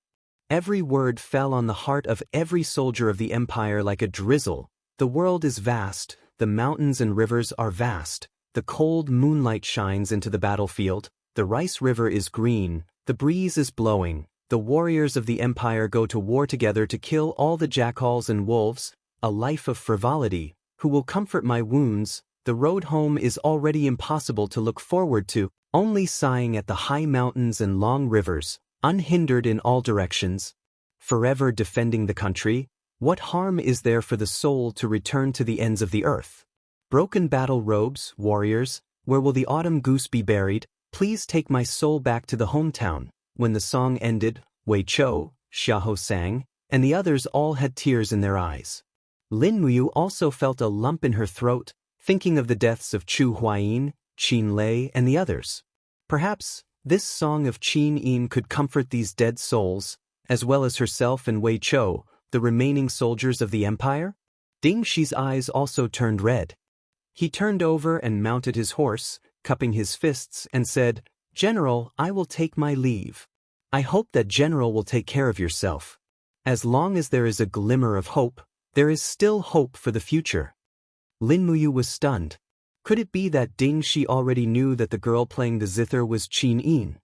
Every word fell on the heart of every soldier of the empire like a drizzle. The world is vast, the mountains and rivers are vast, the cold moonlight shines into the battlefield, the rice river is green, the breeze is blowing, the warriors of the empire go to war together to kill all the jackals and wolves, a life of frivolity, who will comfort my wounds, the road home is already impossible to look forward to, only sighing at the high mountains and long rivers, unhindered in all directions, forever defending the country. What harm is there for the soul to return to the ends of the earth? Broken battle robes, warriors, where will the autumn goose be buried? Please take my soul back to the hometown. When the song ended, Wei Chou, Xiahou sang, and the others all had tears in their eyes. Lin Muyu also felt a lump in her throat, thinking of the deaths of Chu Huayin, Qin Lei, and the others. Perhaps this song of Qin Yin could comfort these dead souls, as well as herself and Wei Chou, the remaining soldiers of the empire? Ding Shi's eyes also turned red. He turned over and mounted his horse, cupping his fists, and said, "General, I will take my leave. I hope that General will take care of yourself. As long as there is a glimmer of hope, there is still hope for the future." Lin Muyu was stunned. Could it be that Ding Shi already knew that the girl playing the zither was Qin Yin?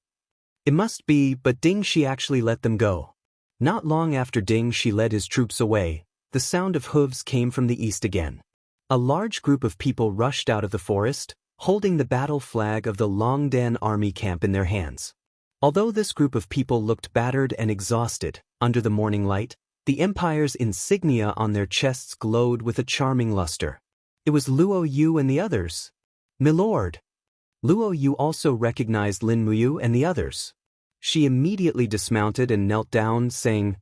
It must be, but Ding Shi actually let them go. Not long after Ding Shi led his troops away, the sound of hooves came from the east again. A large group of people rushed out of the forest, holding the battle flag of the Longdan army camp in their hands. Although this group of people looked battered and exhausted, under the morning light, the empire's insignia on their chests glowed with a charming luster. It was Luo Yu and the others. "Milord!" Luo Yu also recognized Lin Muyu and the others. She immediately dismounted and knelt down, saying,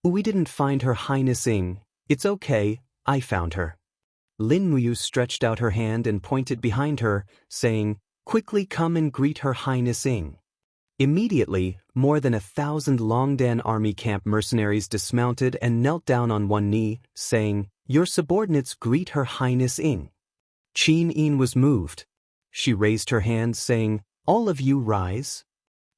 "We didn't find Her Highness Ing. It's okay, I found her." Lin Muyu stretched out her hand and pointed behind her, saying, "Quickly come and greet Her Highness Ing." Immediately, more than 1,000 Longdan army camp mercenaries dismounted and knelt down on one knee, saying, "Your subordinates greet Her Highness Ing." Qin Yin was moved. She raised her hand, saying, "All of you rise."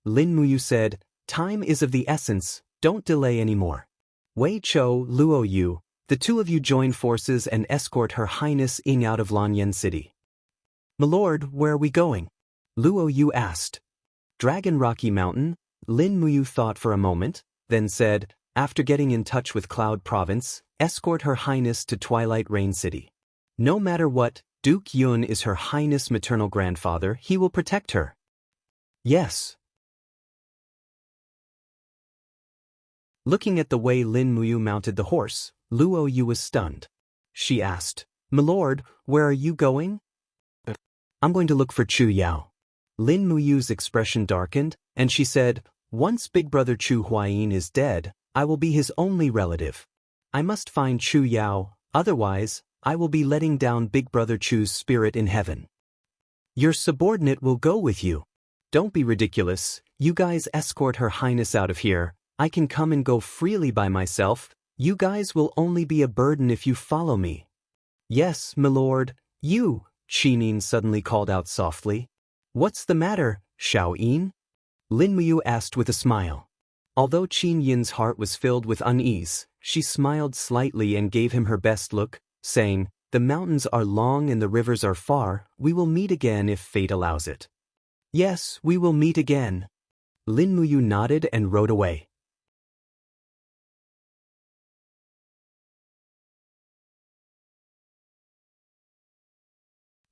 Lin Muyu said, "Time is of the essence, don't delay anymore. Wei Chou, Luo Yu, the two of you join forces and escort Her Highness Ing out of Lanyan City." "Milord, where are we going?" Luo Yu asked. "Dragon Rocky Mountain." Lin Muyu thought for a moment, then said, "After getting in touch with Cloud Province, escort Her Highness to Twilight Rain City. No matter what, Duke Yun is Her Highness' maternal grandfather, he will protect her." "Yes." Looking at the way Lin Muyu mounted the horse, Luo Yu was stunned. She asked, "Milord, where are you going?" "I'm going to look for Chu Yao." Lin Muyu's expression darkened, and she said, "Once Big Brother Chu Huayin is dead, I will be his only relative. I must find Chu Yao, otherwise, I will be letting down Big Brother Chu's spirit in heaven." "Your subordinate will go with you." "Don't be ridiculous, you guys escort Her Highness out of here. I can come and go freely by myself. You guys will only be a burden if you follow me." "Yes, milord." "You," Qin Yin suddenly called out softly. "What's the matter, Xiao Yin?" Lin Muyu asked with a smile. Although Qin Yin's heart was filled with unease, she smiled slightly and gave him her best look, saying, "The mountains are long and the rivers are far, we will meet again if fate allows it." "Yes, we will meet again." Lin Muyu nodded and rode away.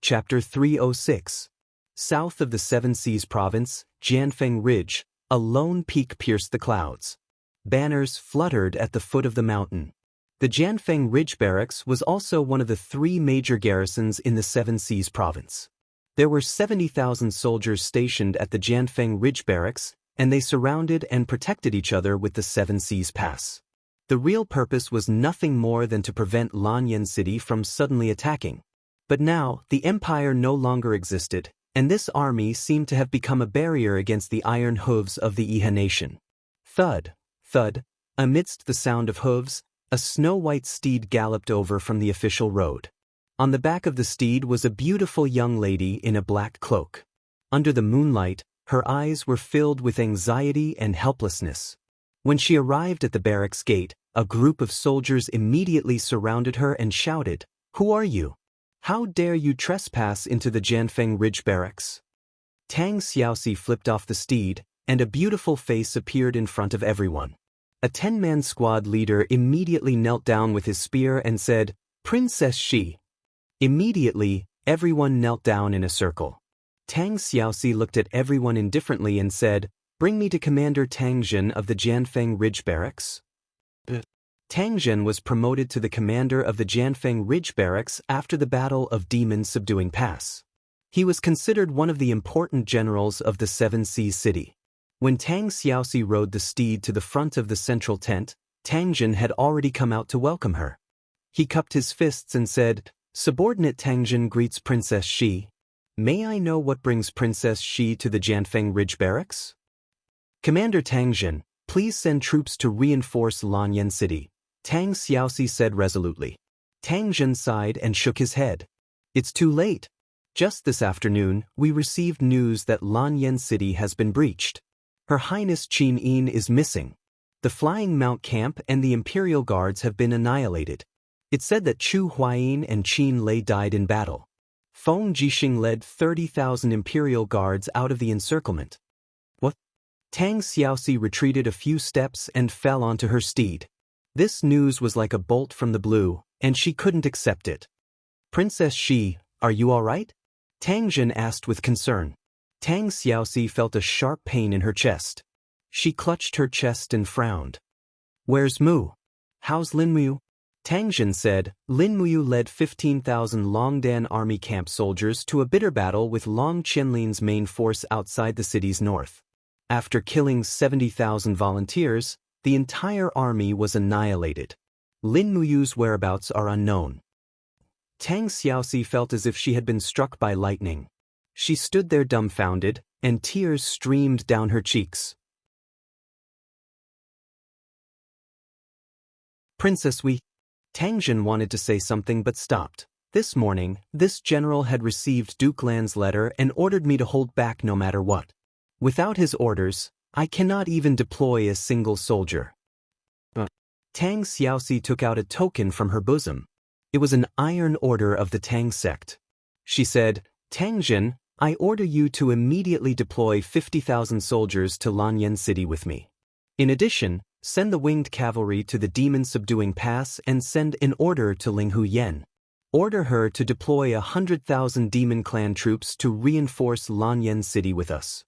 Chapter 306. South of the Seven Seas Province, Jianfeng Ridge, a lone peak pierced the clouds. Banners fluttered at the foot of the mountain. The Jianfeng Ridge Barracks was also one of the 3 major garrisons in the Seven Seas province. There were 70,000 soldiers stationed at the Jianfeng Ridge Barracks, and they surrounded and protected each other with the Seven Seas Pass. The real purpose was nothing more than to prevent Lanyan City from suddenly attacking. But now, the empire no longer existed, and this army seemed to have become a barrier against the iron hooves of the Iha nation. Thud, thud, amidst the sound of hooves, a snow-white steed galloped over from the official road. On the back of the steed was a beautiful young lady in a black cloak. Under the moonlight, her eyes were filled with anxiety and helplessness. When she arrived at the barracks gate, a group of soldiers immediately surrounded her and shouted, "Who are you? How dare you trespass into the Jianfeng Ridge Barracks?" Tang Xiaoxi flipped off the steed, and a beautiful face appeared in front of everyone. A 10-man squad leader immediately knelt down with his spear and said, "Princess Shi." Immediately, everyone knelt down in a circle. Tang Xiaoxi looked at everyone indifferently and said, "Bring me to Commander Tang Zhen of the Jianfeng Ridge Barracks." Tang Zhen was promoted to the commander of the Jianfeng Ridge Barracks after the Battle of Demon Subduing Pass. He was considered one of the important generals of the Seven Seas City. When Tang Xiaoxi rode the steed to the front of the central tent, Tang Zhen had already come out to welcome her. He cupped his fists and said, "Subordinate Tang Zhen greets Princess Shi. May I know what brings Princess Shi to the Jianfeng Ridge Barracks?" "Commander Tang Zhen, please send troops to reinforce Lanyan City," Tang Xiaoxi said resolutely. Tang Zhen sighed and shook his head. "It's too late. Just this afternoon, we received news that Lanyan City has been breached. Her Highness Qin Yin is missing. The Flying Mount Camp and the Imperial Guards have been annihilated. It's said that Chu Huayin and Qin Lei died in battle. Feng Jixing led 30,000 Imperial Guards out of the encirclement." "What?" Tang Xiaoxi retreated a few steps and fell onto her steed. This news was like a bolt from the blue, and she couldn't accept it. "Princess Shi, are you all right?" Tang Zhen asked with concern. Tang Xiaoxi felt a sharp pain in her chest. She clutched her chest and frowned. "Where's Mu? How's Lin Mu?" Tang Zhen said, "Lin Mu led 15,000 Longdan army camp soldiers to a bitter battle with Long Qianlin's main force outside the city's north. After killing 70,000 volunteers, the entire army was annihilated. Lin Mu's whereabouts are unknown." Tang Xiaoxi felt as if she had been struck by lightning. She stood there dumbfounded, and tears streamed down her cheeks. "Princess Tang Zhen wanted to say something but stopped. "This morning, this general had received Duke Lan's letter and ordered me to hold back no matter what. Without his orders, I cannot even deploy a single soldier." Tang Xiaoxi took out a token from her bosom. It was an iron order of the Tang sect. She said, "Tang Zhen, I order you to immediately deploy 50,000 soldiers to Lanyan City with me. In addition, send the winged cavalry to the Demon Subduing Pass and send an order to Ling Hu Yen. Order her to deploy 100,000 Demon Clan troops to reinforce Lanyan City with us."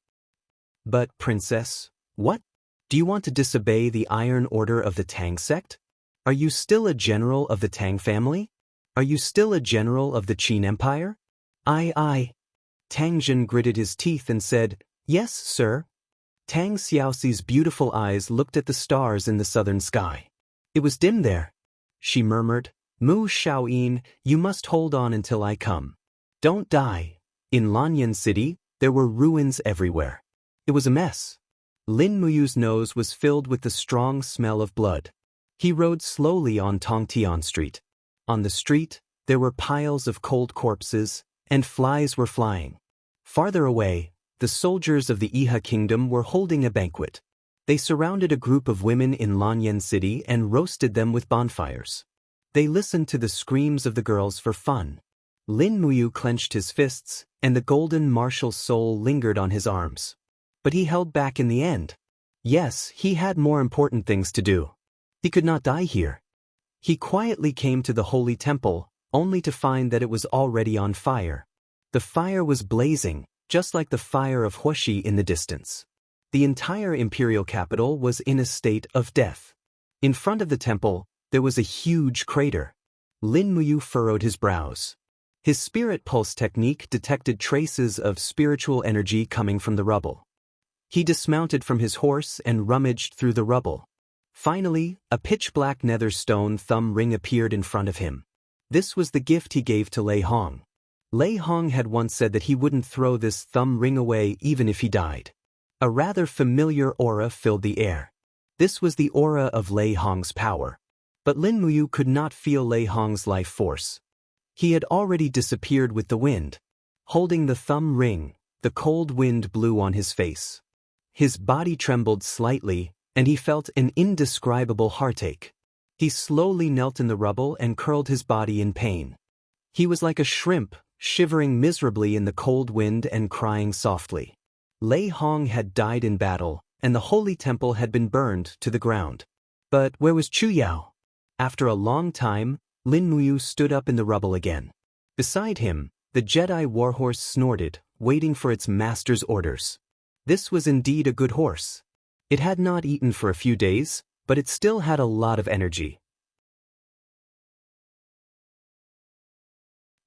"But, Princess, what? Do you want to disobey the Iron Order of the Tang sect? Are you still a general of the Tang family? Are you still a general of the Qin Empire?" I. Tang Zhen gritted his teeth and said, "Yes, sir." Tang Xiaoxi's beautiful eyes looked at the stars in the southern sky. "It was dim there," she murmured. "Mu Shaoyin, you must hold on until I come. Don't die." In Lanyan City, there were ruins everywhere. It was a mess. Lin Muyu's nose was filled with the strong smell of blood. He rode slowly on Tongtian Street. On the street, there were piles of cold corpses, and flies were flying. Farther away, the soldiers of the Iha kingdom were holding a banquet. They surrounded a group of women in Lanyan City and roasted them with bonfires. They listened to the screams of the girls for fun. Lin Muyu clenched his fists, and the golden martial soul lingered on his arms. But he held back in the end. Yes, he had more important things to do. He could not die here. He quietly came to the holy temple, only to find that it was already on fire. The fire was blazing, just like the fire of Huaxi in the distance. The entire imperial capital was in a state of death. In front of the temple, there was a huge crater. Lin Muyu furrowed his brows. His spirit pulse technique detected traces of spiritual energy coming from the rubble. He dismounted from his horse and rummaged through the rubble. Finally, a pitch-black nether stone thumb ring appeared in front of him. This was the gift he gave to Lei Hong. Lei Hong had once said that he wouldn't throw this thumb ring away even if he died. A rather familiar aura filled the air. This was the aura of Lei Hong's power. But Lin Muyu could not feel Lei Hong's life force. He had already disappeared with the wind. Holding the thumb ring, the cold wind blew on his face. His body trembled slightly, and he felt an indescribable heartache. He slowly knelt in the rubble and curled his body in pain. He was like a shrimp, shivering miserably in the cold wind and crying softly. Lei Hong had died in battle, and the holy temple had been burned to the ground. But where was Chu Yao? After a long time, Lin Muyu stood up in the rubble again. Beside him, the Jedi warhorse snorted, waiting for its master's orders. This was indeed a good horse. It had not eaten for a few days, but it still had a lot of energy.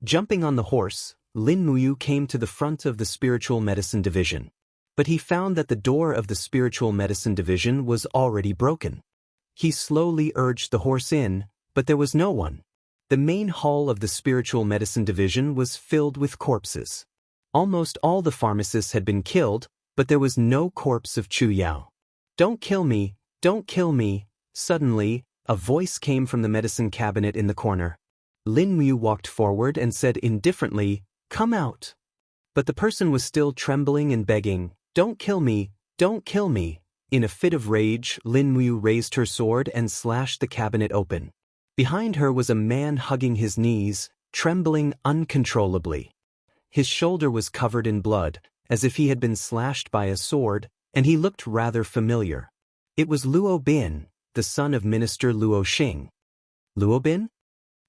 Jumping on the horse, Lin Muyu came to the front of the spiritual medicine division. But he found that the door of the spiritual medicine division was already broken. He slowly urged the horse in, but there was no one. The main hall of the spiritual medicine division was filled with corpses. Almost all the pharmacists had been killed, but there was no corpse of Chu Yao. "Don't kill me, don't kill me." Suddenly, a voice came from the medicine cabinet in the corner. Lin Muyu walked forward and said indifferently, "Come out." But the person was still trembling and begging, "Don't kill me, don't kill me." In a fit of rage, Lin Muyu raised her sword and slashed the cabinet open. Behind her was a man hugging his knees, trembling uncontrollably. His shoulder was covered in blood, as if he had been slashed by a sword, and he looked rather familiar. It was Luo Bin, the son of Minister Luo Xing. "Luo Bin?"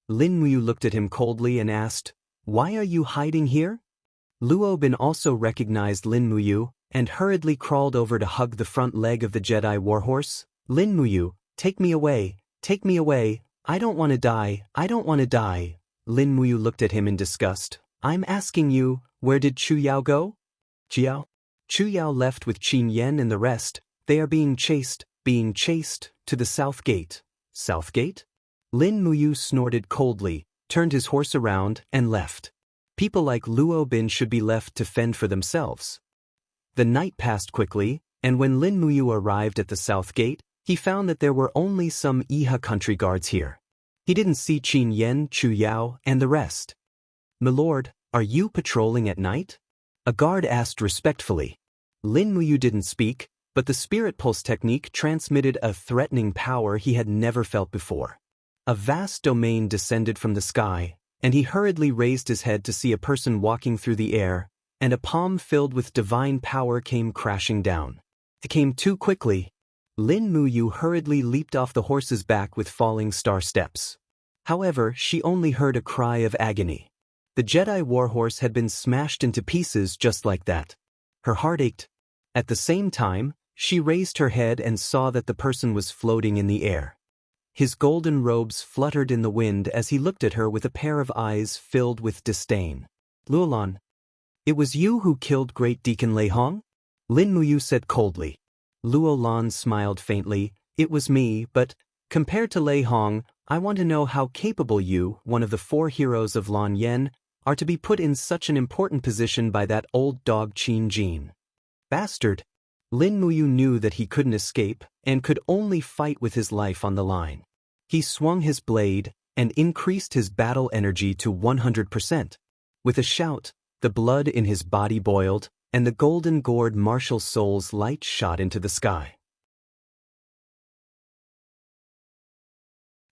Lin Muyu looked at him coldly and asked, "Why are you hiding here?" Luo Bin also recognized Lin Muyu, and hurriedly crawled over to hug the front leg of the Jedi warhorse. "Lin Muyu, take me away, take me away. I don't want to die, I don't want to die." Lin Muyu looked at him in disgust. "I'm asking you, where did Chu Yao go?" "Jiao? Chu Yao left with Qin Yan and the rest. They are being chased, to the south gate." "South gate?" Lin Muyu snorted coldly, turned his horse around, and left. People like Luo Bin should be left to fend for themselves. The night passed quickly, and when Lin Muyu arrived at the south gate, he found that there were only some Iha country guards here. He didn't see Qin Yan, Chu Yao, and the rest. "Milord, are you patrolling at night?" a guard asked respectfully. Lin Muyu didn't speak, but the spirit pulse technique transmitted a threatening power he had never felt before. A vast domain descended from the sky, and he hurriedly raised his head to see a person walking through the air, and a palm filled with divine power came crashing down. It came too quickly. Lin Muyu hurriedly leaped off the horse's back with falling star steps. However, she only heard a cry of agony. The Jedi warhorse had been smashed into pieces just like that. Her heart ached. At the same time, she raised her head and saw that the person was floating in the air. His golden robes fluttered in the wind as he looked at her with a pair of eyes filled with disdain. "Luolan, it was you who killed Great Deacon Lei Hong?" Lin Muyu said coldly. Luolan smiled faintly. "It was me, but, compared to Lei Hong, I want to know how capable you, one of the 4 heroes of Lan Yen, are to be put in such an important position by that old dog Qin Jin." "Bastard!" Lin Muyu knew that he couldn't escape, and could only fight with his life on the line. He swung his blade, and increased his battle energy to 100%. With a shout, the blood in his body boiled, and the golden gourd martial soul's light shot into the sky.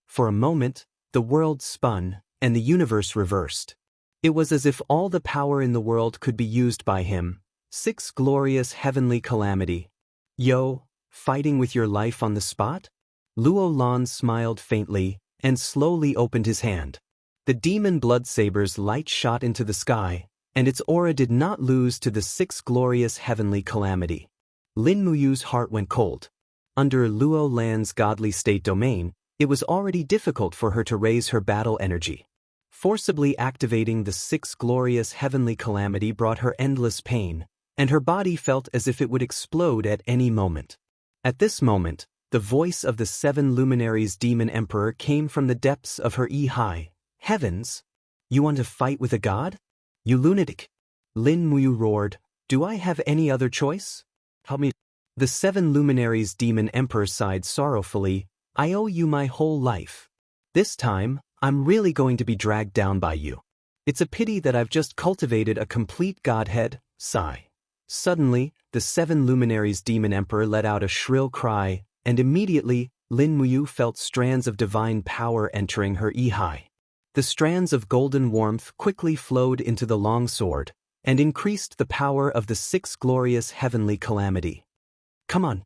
For a moment, the world spun, and the universe reversed. It was as if all the power in the world could be used by him. 6 glorious heavenly calamity. "Yo, fighting with your life on the spot?" Luo Lan smiled faintly, and slowly opened his hand. The demon blood saber's light shot into the sky, and its aura did not lose to the 6 glorious heavenly calamity. Lin Muyu's heart went cold. Under Luo Lan's godly state domain, it was already difficult for her to raise her battle energy. Forcibly activating the sixth glorious heavenly calamity brought her endless pain, and her body felt as if it would explode at any moment. At this moment, the voice of the seven luminaries demon emperor came from the depths of her high heavens. You want to fight with a god? You lunatic! Lin Muyu roared, do I have any other choice? Help me. The seven luminaries demon emperor sighed sorrowfully, I owe you my whole life. This time, I'm really going to be dragged down by you. It's a pity that I've just cultivated a complete godhead, sigh. Suddenly, the seven luminaries demon emperor let out a shrill cry, and immediately, Lin Muyu felt strands of divine power entering her high. The strands of golden warmth quickly flowed into the long sword, and increased the power of the sixth glorious heavenly calamity. Come on.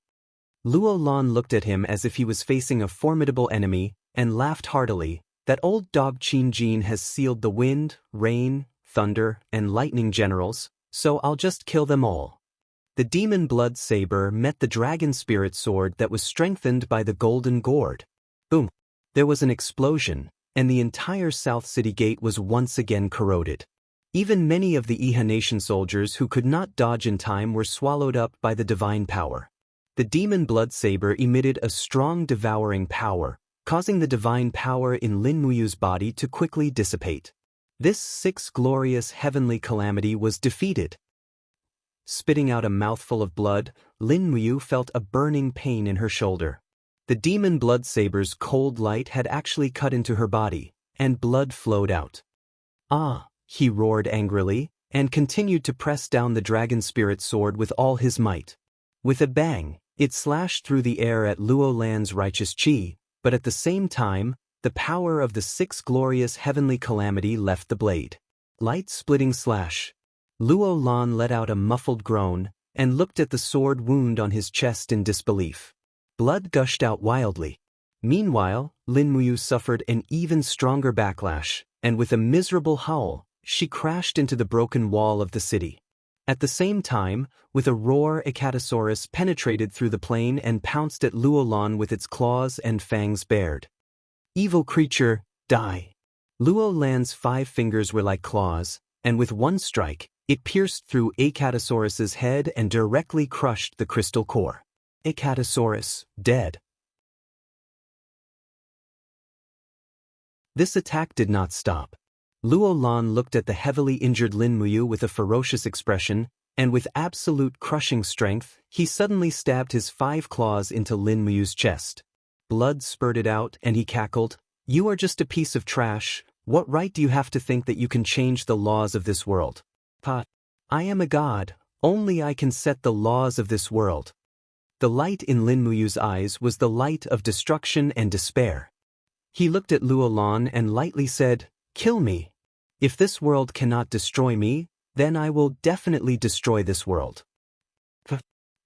Luo Lan looked at him as if he was facing a formidable enemy, and laughed heartily. That old dog Qin Jin has sealed the wind, rain, thunder, and lightning generals, so I'll just kill them all. The demon blood saber met the dragon spirit sword that was strengthened by the golden gourd. Boom! There was an explosion, and the entire South City Gate was once again corroded. Even many of the Iha Nation soldiers who could not dodge in time were swallowed up by the divine power. The demon blood saber emitted a strong devouring power, causing the divine power in Lin Muyu's body to quickly dissipate. This sixth glorious heavenly calamity was defeated. Spitting out a mouthful of blood, Lin Muyu felt a burning pain in her shoulder. The demon blood saber's cold light had actually cut into her body, and blood flowed out. Ah! He roared angrily, and continued to press down the dragon spirit sword with all his might. With a bang, it slashed through the air at Luo Lan's righteous chi, but at the same time, the power of the sixth glorious heavenly calamity left the blade. Light-splitting slash. Luo Lan let out a muffled groan, and looked at the sword wound on his chest in disbelief. Blood gushed out wildly. Meanwhile, Lin Muyu suffered an even stronger backlash, and with a miserable howl, she crashed into the broken wall of the city. At the same time, with a roar, Ecatosaurus penetrated through the plain and pounced at Luo Lan with its claws and fangs bared. Evil creature, die! Luo Lan's 5 fingers were like claws, and with one strike, it pierced through Ecatosaurus's head and directly crushed the crystal core. Ecatosaurus, dead. This attack did not stop. Luo Lan looked at the heavily injured Lin Muyu with a ferocious expression, and with absolute crushing strength, he suddenly stabbed his 5 claws into Lin Muyu's chest. Blood spurted out, and he cackled, "You are just a piece of trash. What right do you have to think that you can change the laws of this world? Pa, I am a god, only I can set the laws of this world." The light in Lin Muyu's eyes was the light of destruction and despair. He looked at Luo Lan and lightly said, "Kill me. If this world cannot destroy me, then I will definitely destroy this world."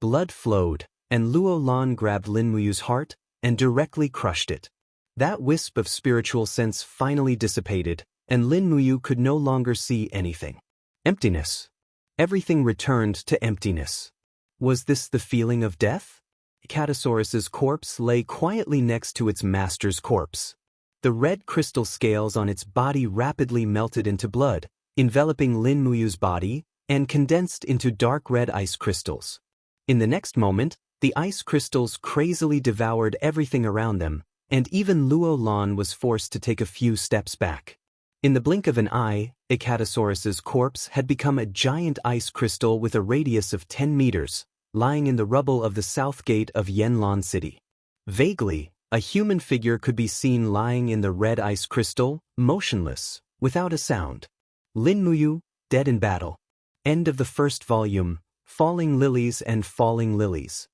Blood flowed, and Luo Lan grabbed Lin Muyu's heart and directly crushed it. That wisp of spiritual sense finally dissipated, and Lin Muyu could no longer see anything. Emptiness. Everything returned to emptiness. Was this the feeling of death? Ecatosaurus's corpse lay quietly next to its master's corpse. The red crystal scales on its body rapidly melted into blood, enveloping Lin Muyu's body, and condensed into dark red ice crystals. In the next moment, the ice crystals crazily devoured everything around them, and even Luo Lan was forced to take a few steps back. In the blink of an eye, Ecatosaurus's corpse had become a giant ice crystal with a radius of 10 meters, lying in the rubble of the south gate of Yanlan City. Vaguely, a human figure could be seen lying in the red ice crystal, motionless, without a sound. Lin Muyu, dead in battle. End of the first volume, Falling Lilies and Falling Lilies.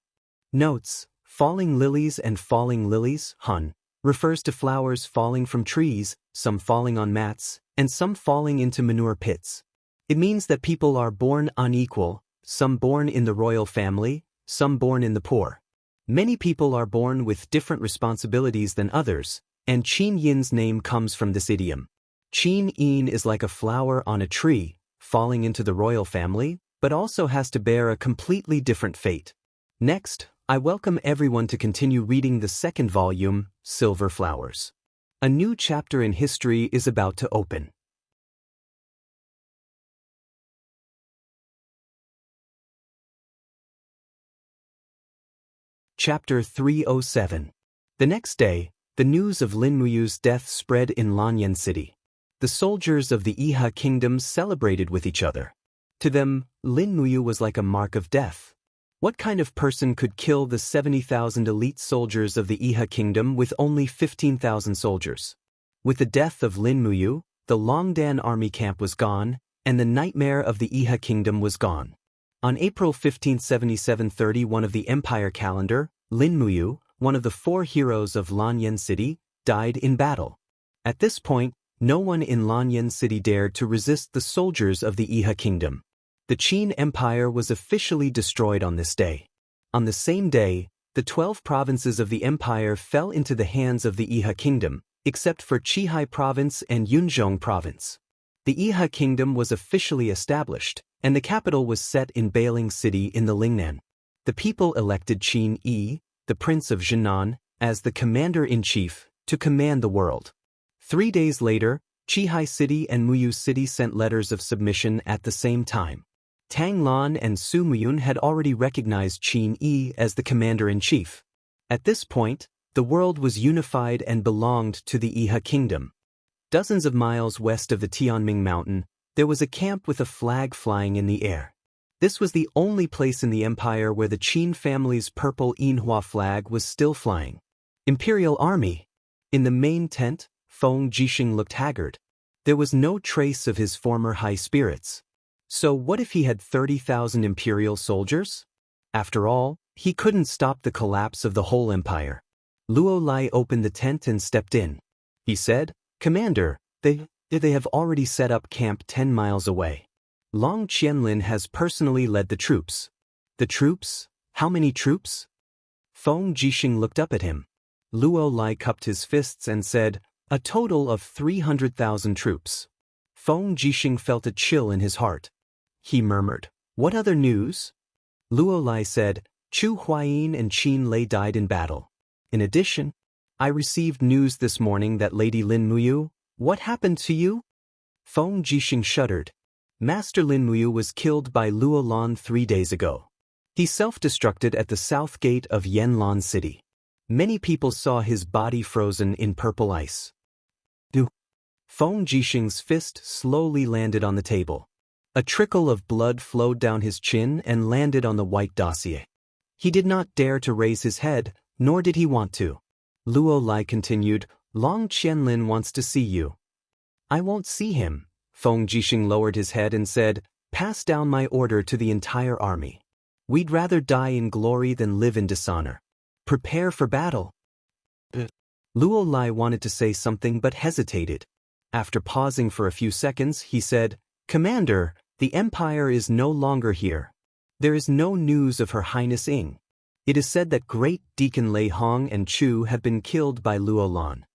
Notes: Falling Lilies and Falling Lilies, Hun, refers to flowers falling from trees, some falling on mats, and some falling into manure pits. It means that people are born unequal, some born in the royal family, some born in the poor. Many people are born with different responsibilities than others, and Qin Yin's name comes from this idiom. Qin Yin is like a flower on a tree, falling into the royal family, but also has to bear a completely different fate. Next, I welcome everyone to continue reading the second volume, Silver Flowers. A new chapter in history is about to open. Chapter 307. The next day, the news of Lin Muyu's death spread in Lanyan City. The soldiers of the Iha kingdom celebrated with each other. To them, Lin Muyu was like a mark of death. What kind of person could kill the 70,000 elite soldiers of the Iha kingdom with only 15,000 soldiers? With the death of Lin Muyu, the Longdan army camp was gone, and the nightmare of the Iha kingdom was gone. On April 15, 7731 of the Empire calendar, Lin Muyu, one of the 4 heroes of Lanyan City, died in battle. At this point, no one in Lanyan City dared to resist the soldiers of the Iha kingdom. The Qin Empire was officially destroyed on this day. On the same day, the 12 provinces of the empire fell into the hands of the Iha kingdom, except for Qihai province and Yunzhong province. The Iha kingdom was officially established, and the capital was set in Bailing City in the Lingnan. The people elected Qin Yi, the prince of Zhenan, as the commander-in-chief, to command the world. 3 days later, Qihai City and Muyu City sent letters of submission at the same time. Tang Lan and Su Muyun had already recognized Qin Yi as the commander-in-chief. At this point, the world was unified and belonged to the Iha kingdom. Dozens of miles west of the Tianming mountain, there was a camp with a flag flying in the air. This was the only place in the empire where the Qin family's purple Yinhua flag was still flying. Imperial Army. In the main tent, Feng Jixing looked haggard. There was no trace of his former high spirits. So what if he had 30,000 imperial soldiers? After all, he couldn't stop the collapse of the whole empire. Luo Lai opened the tent and stepped in. He said, "Commander, they have already set up camp 10 miles away. Long Qianlin has personally led the troops." "The troops? How many troops?" Feng Jixing looked up at him. Luo Lai cupped his fists and said, "A total of 300,000 troops." Feng Jixing felt a chill in his heart. He murmured, "What other news?" Luo Lai said, "Chu Huayin and Qin Lei died in battle. In addition, I received news this morning that Lady Lin Muyu." "What happened to you?" Feng Jixing shuddered. "Master Lin Muyu was killed by Luo Lan 3 days ago. He self-destructed at the south gate of Yanlan City. Many people saw his body frozen in purple ice." Feng Jixing's fist slowly landed on the table. A trickle of blood flowed down his chin and landed on the white dossier. He did not dare to raise his head, nor did he want to. Luo Lai continued, "Long Qianlin wants to see you." "I won't see him." Feng Jixing lowered his head and said, "Pass down my order to the entire army. We'd rather die in glory than live in dishonor. Prepare for battle." Luo Lai wanted to say something but hesitated. After pausing for a few seconds, he said, "Commander, the empire is no longer here. There is no news of Her Highness Ying. It is said that great Deacon Lei Hong and Chu have been killed by Luo Lan."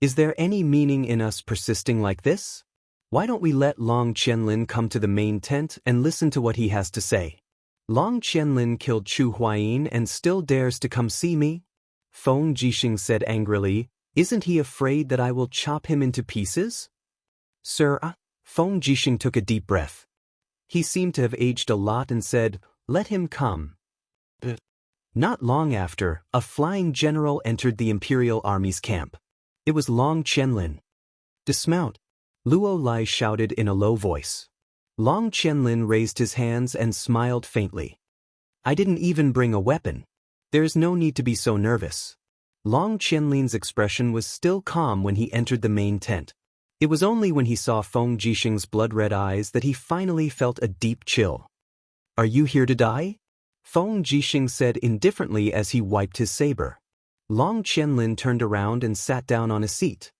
Is there any meaning in us persisting like this? Why don't we let Long Qianlin come to the main tent and listen to what he has to say? Long Qianlin killed Chu Huayin and still dares to come see me? Feng Jixing said angrily, "Isn't he afraid that I will chop him into pieces?" "Sir," Feng Jixing took a deep breath. He seemed to have aged a lot and said, "Let him come." Not long after, a flying general entered the Imperial Army's camp. It was Long Qianlin. "Dismount," Luo Lai shouted in a low voice. Long Qianlin raised his hands and smiled faintly. "I didn't even bring a weapon. There is no need to be so nervous." Long Qianlin's expression was still calm when he entered the main tent. It was only when he saw Feng Jixing's blood-red eyes that he finally felt a deep chill. "Are you here to die?" Feng Jixing said indifferently as he wiped his saber. Long Qianlin turned around and sat down on a seat.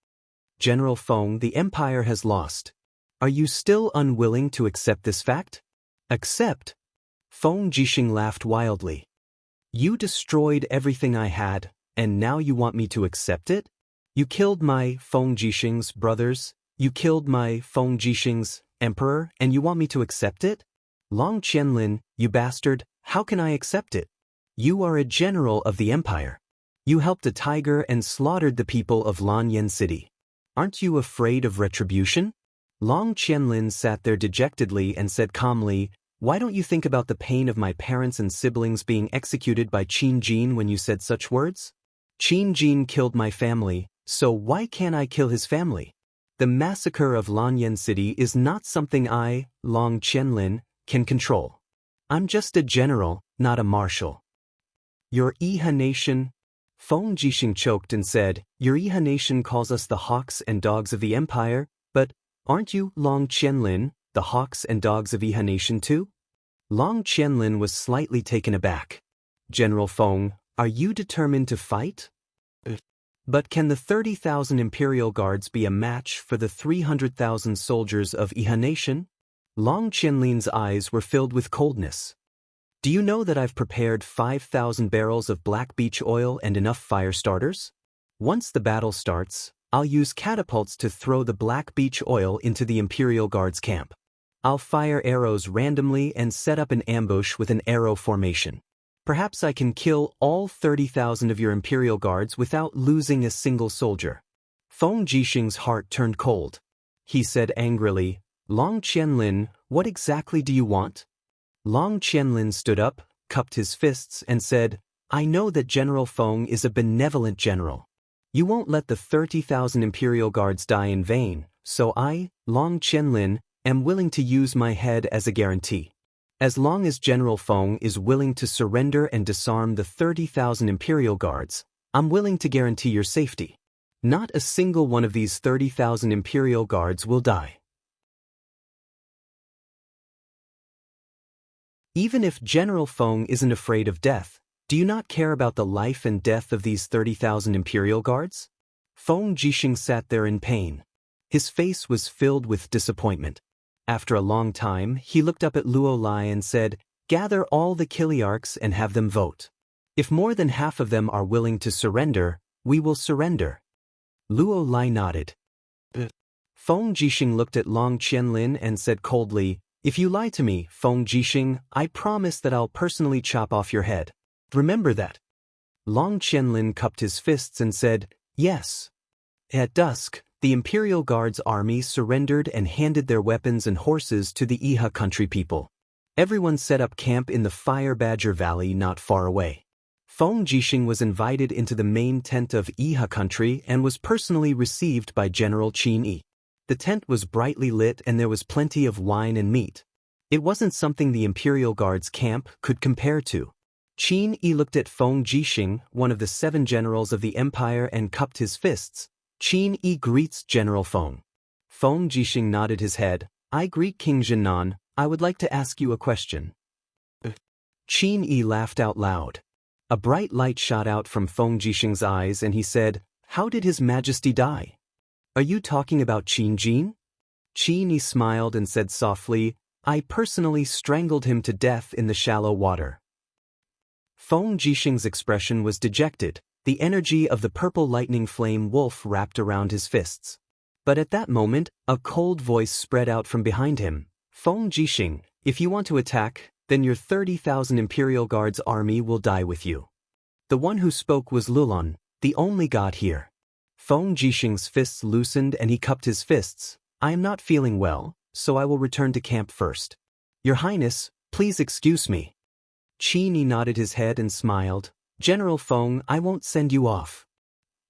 "General Feng, the empire has lost. Are you still unwilling to accept this fact?" "Accept?" Feng Jixing laughed wildly. "You destroyed everything I had, and now you want me to accept it? You killed my Feng Jixing's brothers. You killed my Feng Jixing's Emperor, and you want me to accept it? Long Qianlin, you bastard, how can I accept it? You are a general of the empire. You helped a tiger and slaughtered the people of Lanyan City. Aren't you afraid of retribution? Long Qianlin sat there dejectedly and said calmly, why don't you think about the pain of my parents and siblings being executed by Qin Jin when you said such words? Qin Jin killed my family, so why can't I kill his family? The massacre of Lanyan City is not something I, Long Qianlin, can control. I'm just a general, not a marshal. Your Iha nation? Feng Jixing choked and said, your Iha nation calls us the hawks and dogs of the empire, but aren't you, Long Qianlin, the hawks and dogs of Iha nation too? Long Qianlin was slightly taken aback. General Feng, are you determined to fight? But can the 30,000 imperial guards be a match for the 300,000 soldiers of Iha nation? Long Qianlin's eyes were filled with coldness. Do you know that I've prepared 5,000 barrels of black beech oil and enough fire starters? Once the battle starts, I'll use catapults to throw the black beech oil into the Imperial Guard's camp. I'll fire arrows randomly and set up an ambush with an arrow formation. Perhaps I can kill all 30,000 of your Imperial Guards without losing a single soldier. Feng Jixing's heart turned cold. He said angrily, Long Qianlin, what exactly do you want? Long Qianlin stood up, cupped his fists, and said, I know that General Feng is a benevolent general. You won't let the 30,000 Imperial Guards die in vain, so I, Long Qianlin, am willing to use my head as a guarantee. As long as General Feng is willing to surrender and disarm the 30,000 Imperial Guards, I'm willing to guarantee your safety. Not a single one of these 30,000 Imperial Guards will die. Even if General Feng isn't afraid of death, do you not care about the life and death of these 30,000 Imperial Guards? Feng Jixing sat there in pain. His face was filled with disappointment. After a long time, he looked up at Luo Lai and said, gather all the Kiliarchs and have them vote. If more than half of them are willing to surrender, we will surrender. Luo Lai nodded. Feng Jixing looked at Long Qianlin and said coldly, if you lie to me, Feng Jixing, I promise that I'll personally chop off your head. Remember that. Long Qianlin cupped his fists and said, yes. At dusk, the Imperial Guard's army surrendered and handed their weapons and horses to the Iha country people. Everyone set up camp in the Fire Badger Valley not far away. Feng Jixing was invited into the main tent of Iha country and was personally received by General Qin Yi. The tent was brightly lit and there was plenty of wine and meat. It wasn't something the Imperial Guard's camp could compare to. Qin Yi looked at Feng Jixing, one of the 7 generals of the empire, and cupped his fists. Qin Yi greets General Feng. Feng Jixing nodded his head. I greet King Zhennan. I would like to ask you a question. Qin Yi laughed out loud. A bright light shot out from Feng Jixing's eyes and he said, how did His Majesty die? Are you talking about Qin Jin? Qin Yi smiled and said softly, I personally strangled him to death in the shallow water. Feng Jixing's expression was dejected. The energy of the purple lightning flame wolf wrapped around his fists. But at that moment, a cold voice spread out from behind him. Feng Jixing, if you want to attack, then your 30,000 Imperial Guards army will die with you. The one who spoke was Lulon, the only god here. Feng Jixing's fists loosened and he cupped his fists. I am not feeling well, so I will return to camp first. Your Highness, please excuse me. Qin Yi nodded his head and smiled. General Feng, I won't send you off.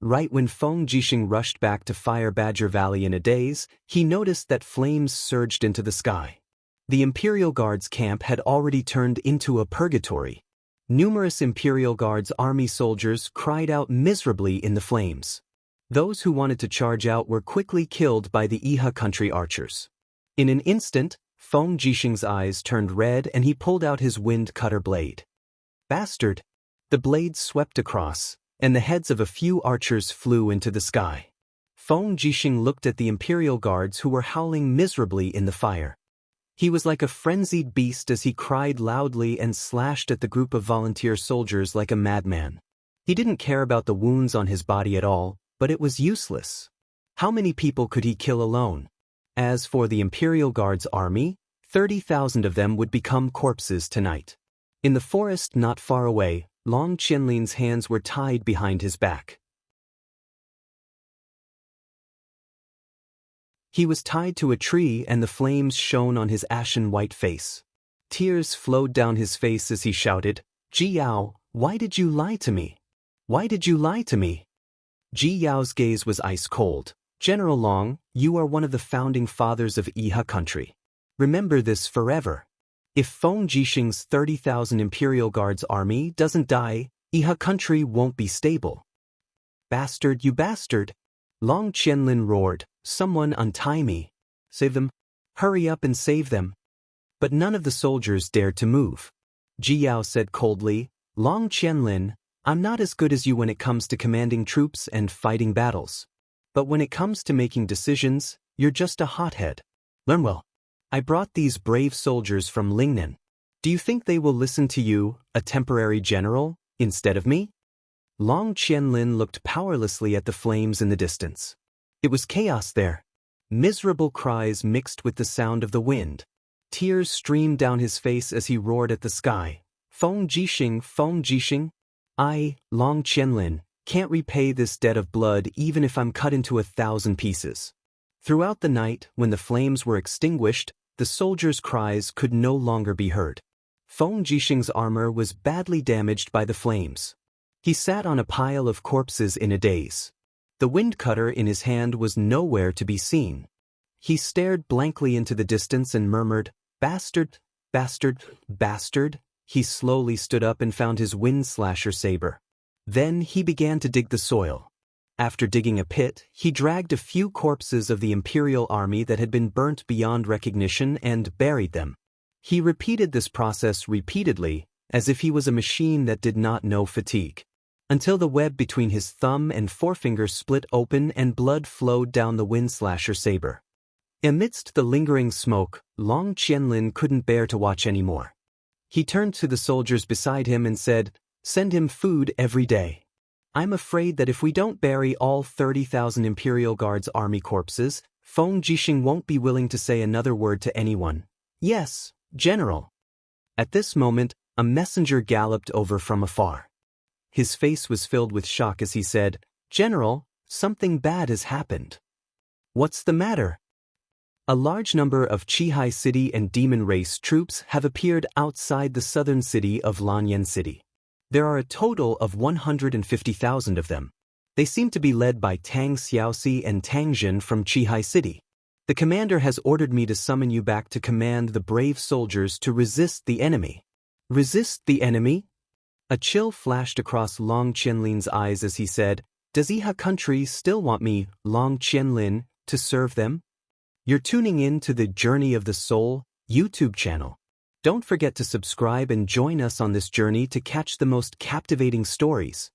Right when Feng Jixing rushed back to Fire Badger Valley in a daze, he noticed that flames surged into the sky. The Imperial Guard's camp had already turned into a purgatory. Numerous Imperial Guard's army soldiers cried out miserably in the flames. Those who wanted to charge out were quickly killed by the Iha country archers. In an instant, Feng Jixing's eyes turned red and he pulled out his wind cutter blade. Bastard! The blade swept across, and the heads of a few archers flew into the sky. Feng Jixing looked at the Imperial Guards who were howling miserably in the fire. He was like a frenzied beast as he cried loudly and slashed at the group of volunteer soldiers like a madman. He didn't care about the wounds on his body at all, but it was useless. How many people could he kill alone? As for the Imperial Guard's army, 30,000 of them would become corpses tonight. In the forest not far away, Long Qianlin's hands were tied behind his back. He was tied to a tree and the flames shone on his ashen white face. Tears flowed down his face as he shouted, "Ji Yao, why did you lie to me? Why did you lie to me?" Ji Yao's gaze was ice cold. "General Long, you are one of the founding fathers of Yihe country. Remember this forever. If Feng Jixing's 30,000 Imperial Guard's army doesn't die, Yihe country won't be stable." "Bastard, you bastard!" Long Qianlin roared, "Someone untie me. Save them. Hurry up and save them." But none of the soldiers dared to move. Ji Yao said coldly, "Long Qianlin, I'm not as good as you when it comes to commanding troops and fighting battles. But when it comes to making decisions, you're just a hothead. Learn well. I brought these brave soldiers from Lingnan. Do you think they will listen to you, a temporary general, instead of me?" Long Qianlin looked powerlessly at the flames in the distance. It was chaos there. Miserable cries mixed with the sound of the wind. Tears streamed down his face as he roared at the sky. "Feng Jixing, I, Long Qianlin, can't repay this debt of blood even if I'm cut into 1,000 pieces." Throughout the night, when the flames were extinguished, the soldiers' cries could no longer be heard. Feng Jixing's armor was badly damaged by the flames. He sat on a pile of corpses in a daze. The wind cutter in his hand was nowhere to be seen. He stared blankly into the distance and murmured, "Bastard, bastard, bastard." He slowly stood up and found his wind slasher saber. Then he began to dig the soil. After digging a pit, he dragged a few corpses of the Imperial army that had been burnt beyond recognition and buried them. He repeated this process repeatedly, as if he was a machine that did not know fatigue, until the web between his thumb and forefinger split open and blood flowed down the wind slasher saber. Amidst the lingering smoke, Long Qianlin couldn't bear to watch anymore. He turned to the soldiers beside him and said, "Send him food every day. I'm afraid that if we don't bury all 30,000 Imperial Guard's army corpses, Feng Jixing won't be willing to say another word to anyone." "Yes, General." At this moment, a messenger galloped over from afar. His face was filled with shock as he said, "General, something bad has happened." "What's the matter?" "A large number of Qihai City and Demon Race troops have appeared outside the southern city of Lanyan City. There are a total of 150,000 of them. They seem to be led by Tang Xiaoxi and Tang Jin from Qihai City. The commander has ordered me to summon you back to command the brave soldiers to resist the enemy." "Resist the enemy?" A chill flashed across Long Qianlin's eyes as he said, "Does Yihe country still want me, Long Qianlin, to serve them?" You're tuning in to the Journey of the Soul YouTube channel. Don't forget to subscribe and join us on this journey to catch the most captivating stories.